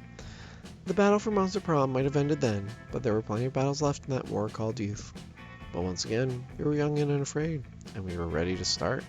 The battle for Monster Prom might have ended then, but there were plenty of battles left in that war called youth. But once again, we were young and unafraid, and we were ready to start.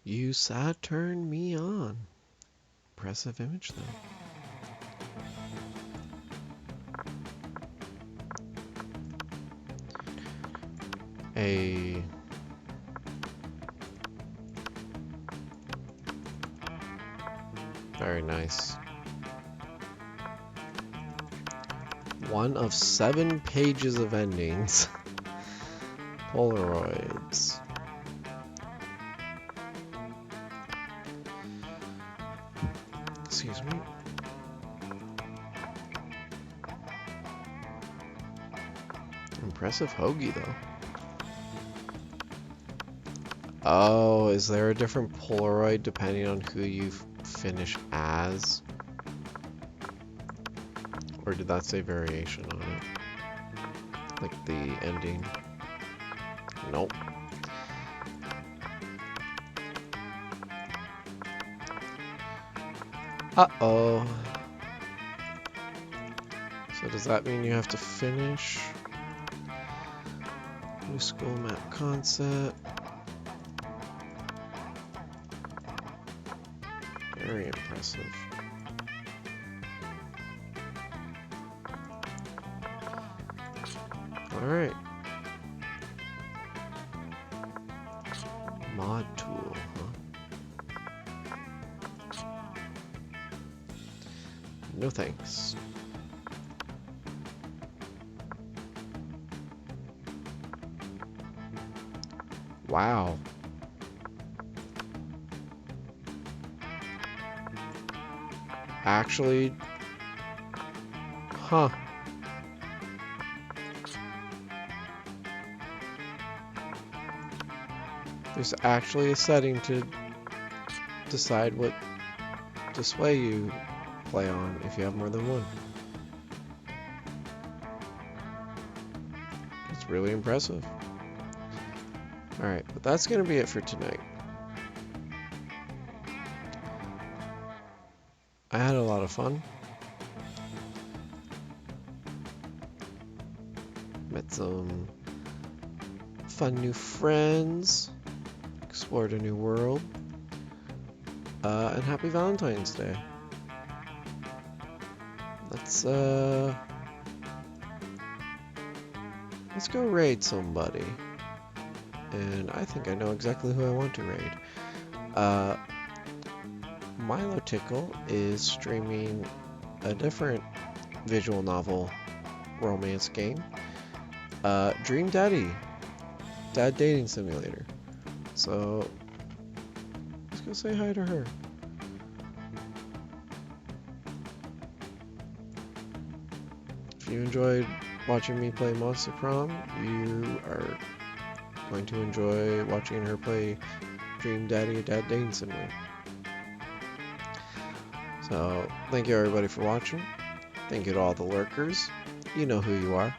You Saturn me on. Impressive image though. Very nice. 1 of 7 pages of endings. Polaroids. Excuse me. Impressive hoagie, though. Oh, is there a different Polaroid depending on who you finish as? Or did that say variation on it? Like the ending? Nope. Uh-oh. So does that mean you have to finish? New school map concept. Very impressive. Alright. Mod tool, huh? No thanks. Wow. Actually, huh. There's actually a setting to decide what display you play on if you have more than one. It's really impressive. Alright, but that's going to be it for tonight. I had a lot of fun. Met some fun new friends. Explored a new world. And happy Valentine's Day. Let's go raid somebody. And I think I know exactly who I want to raid. Milo Tickle is streaming a different visual novel romance game. Dream Daddy. Dad Dating Simulator. So, let's go say hi to her. If you enjoyed watching me play Monster Prom, you are going to enjoy watching her play Dream Daddy, a Dad Dating Simulator. So, thank you everybody for watching. Thank you to all the lurkers. You know who you are.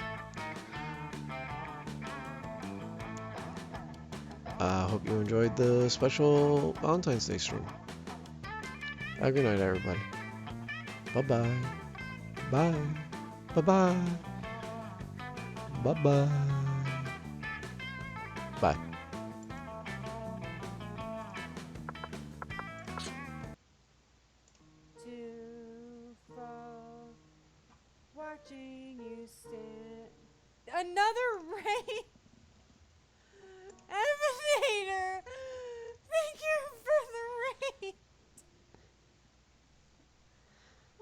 Hope you enjoyed the special Valentine's Day stream. Have a good night, everybody. Bye-bye. Bye. Bye-bye. Bye-bye. Bye. To fall, watching you stand. Another rain. Elevator. Thank you for the rain.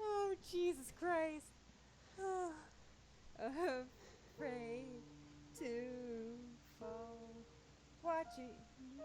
Oh, Jesus Christ. Oh, afraid to fall, watching you.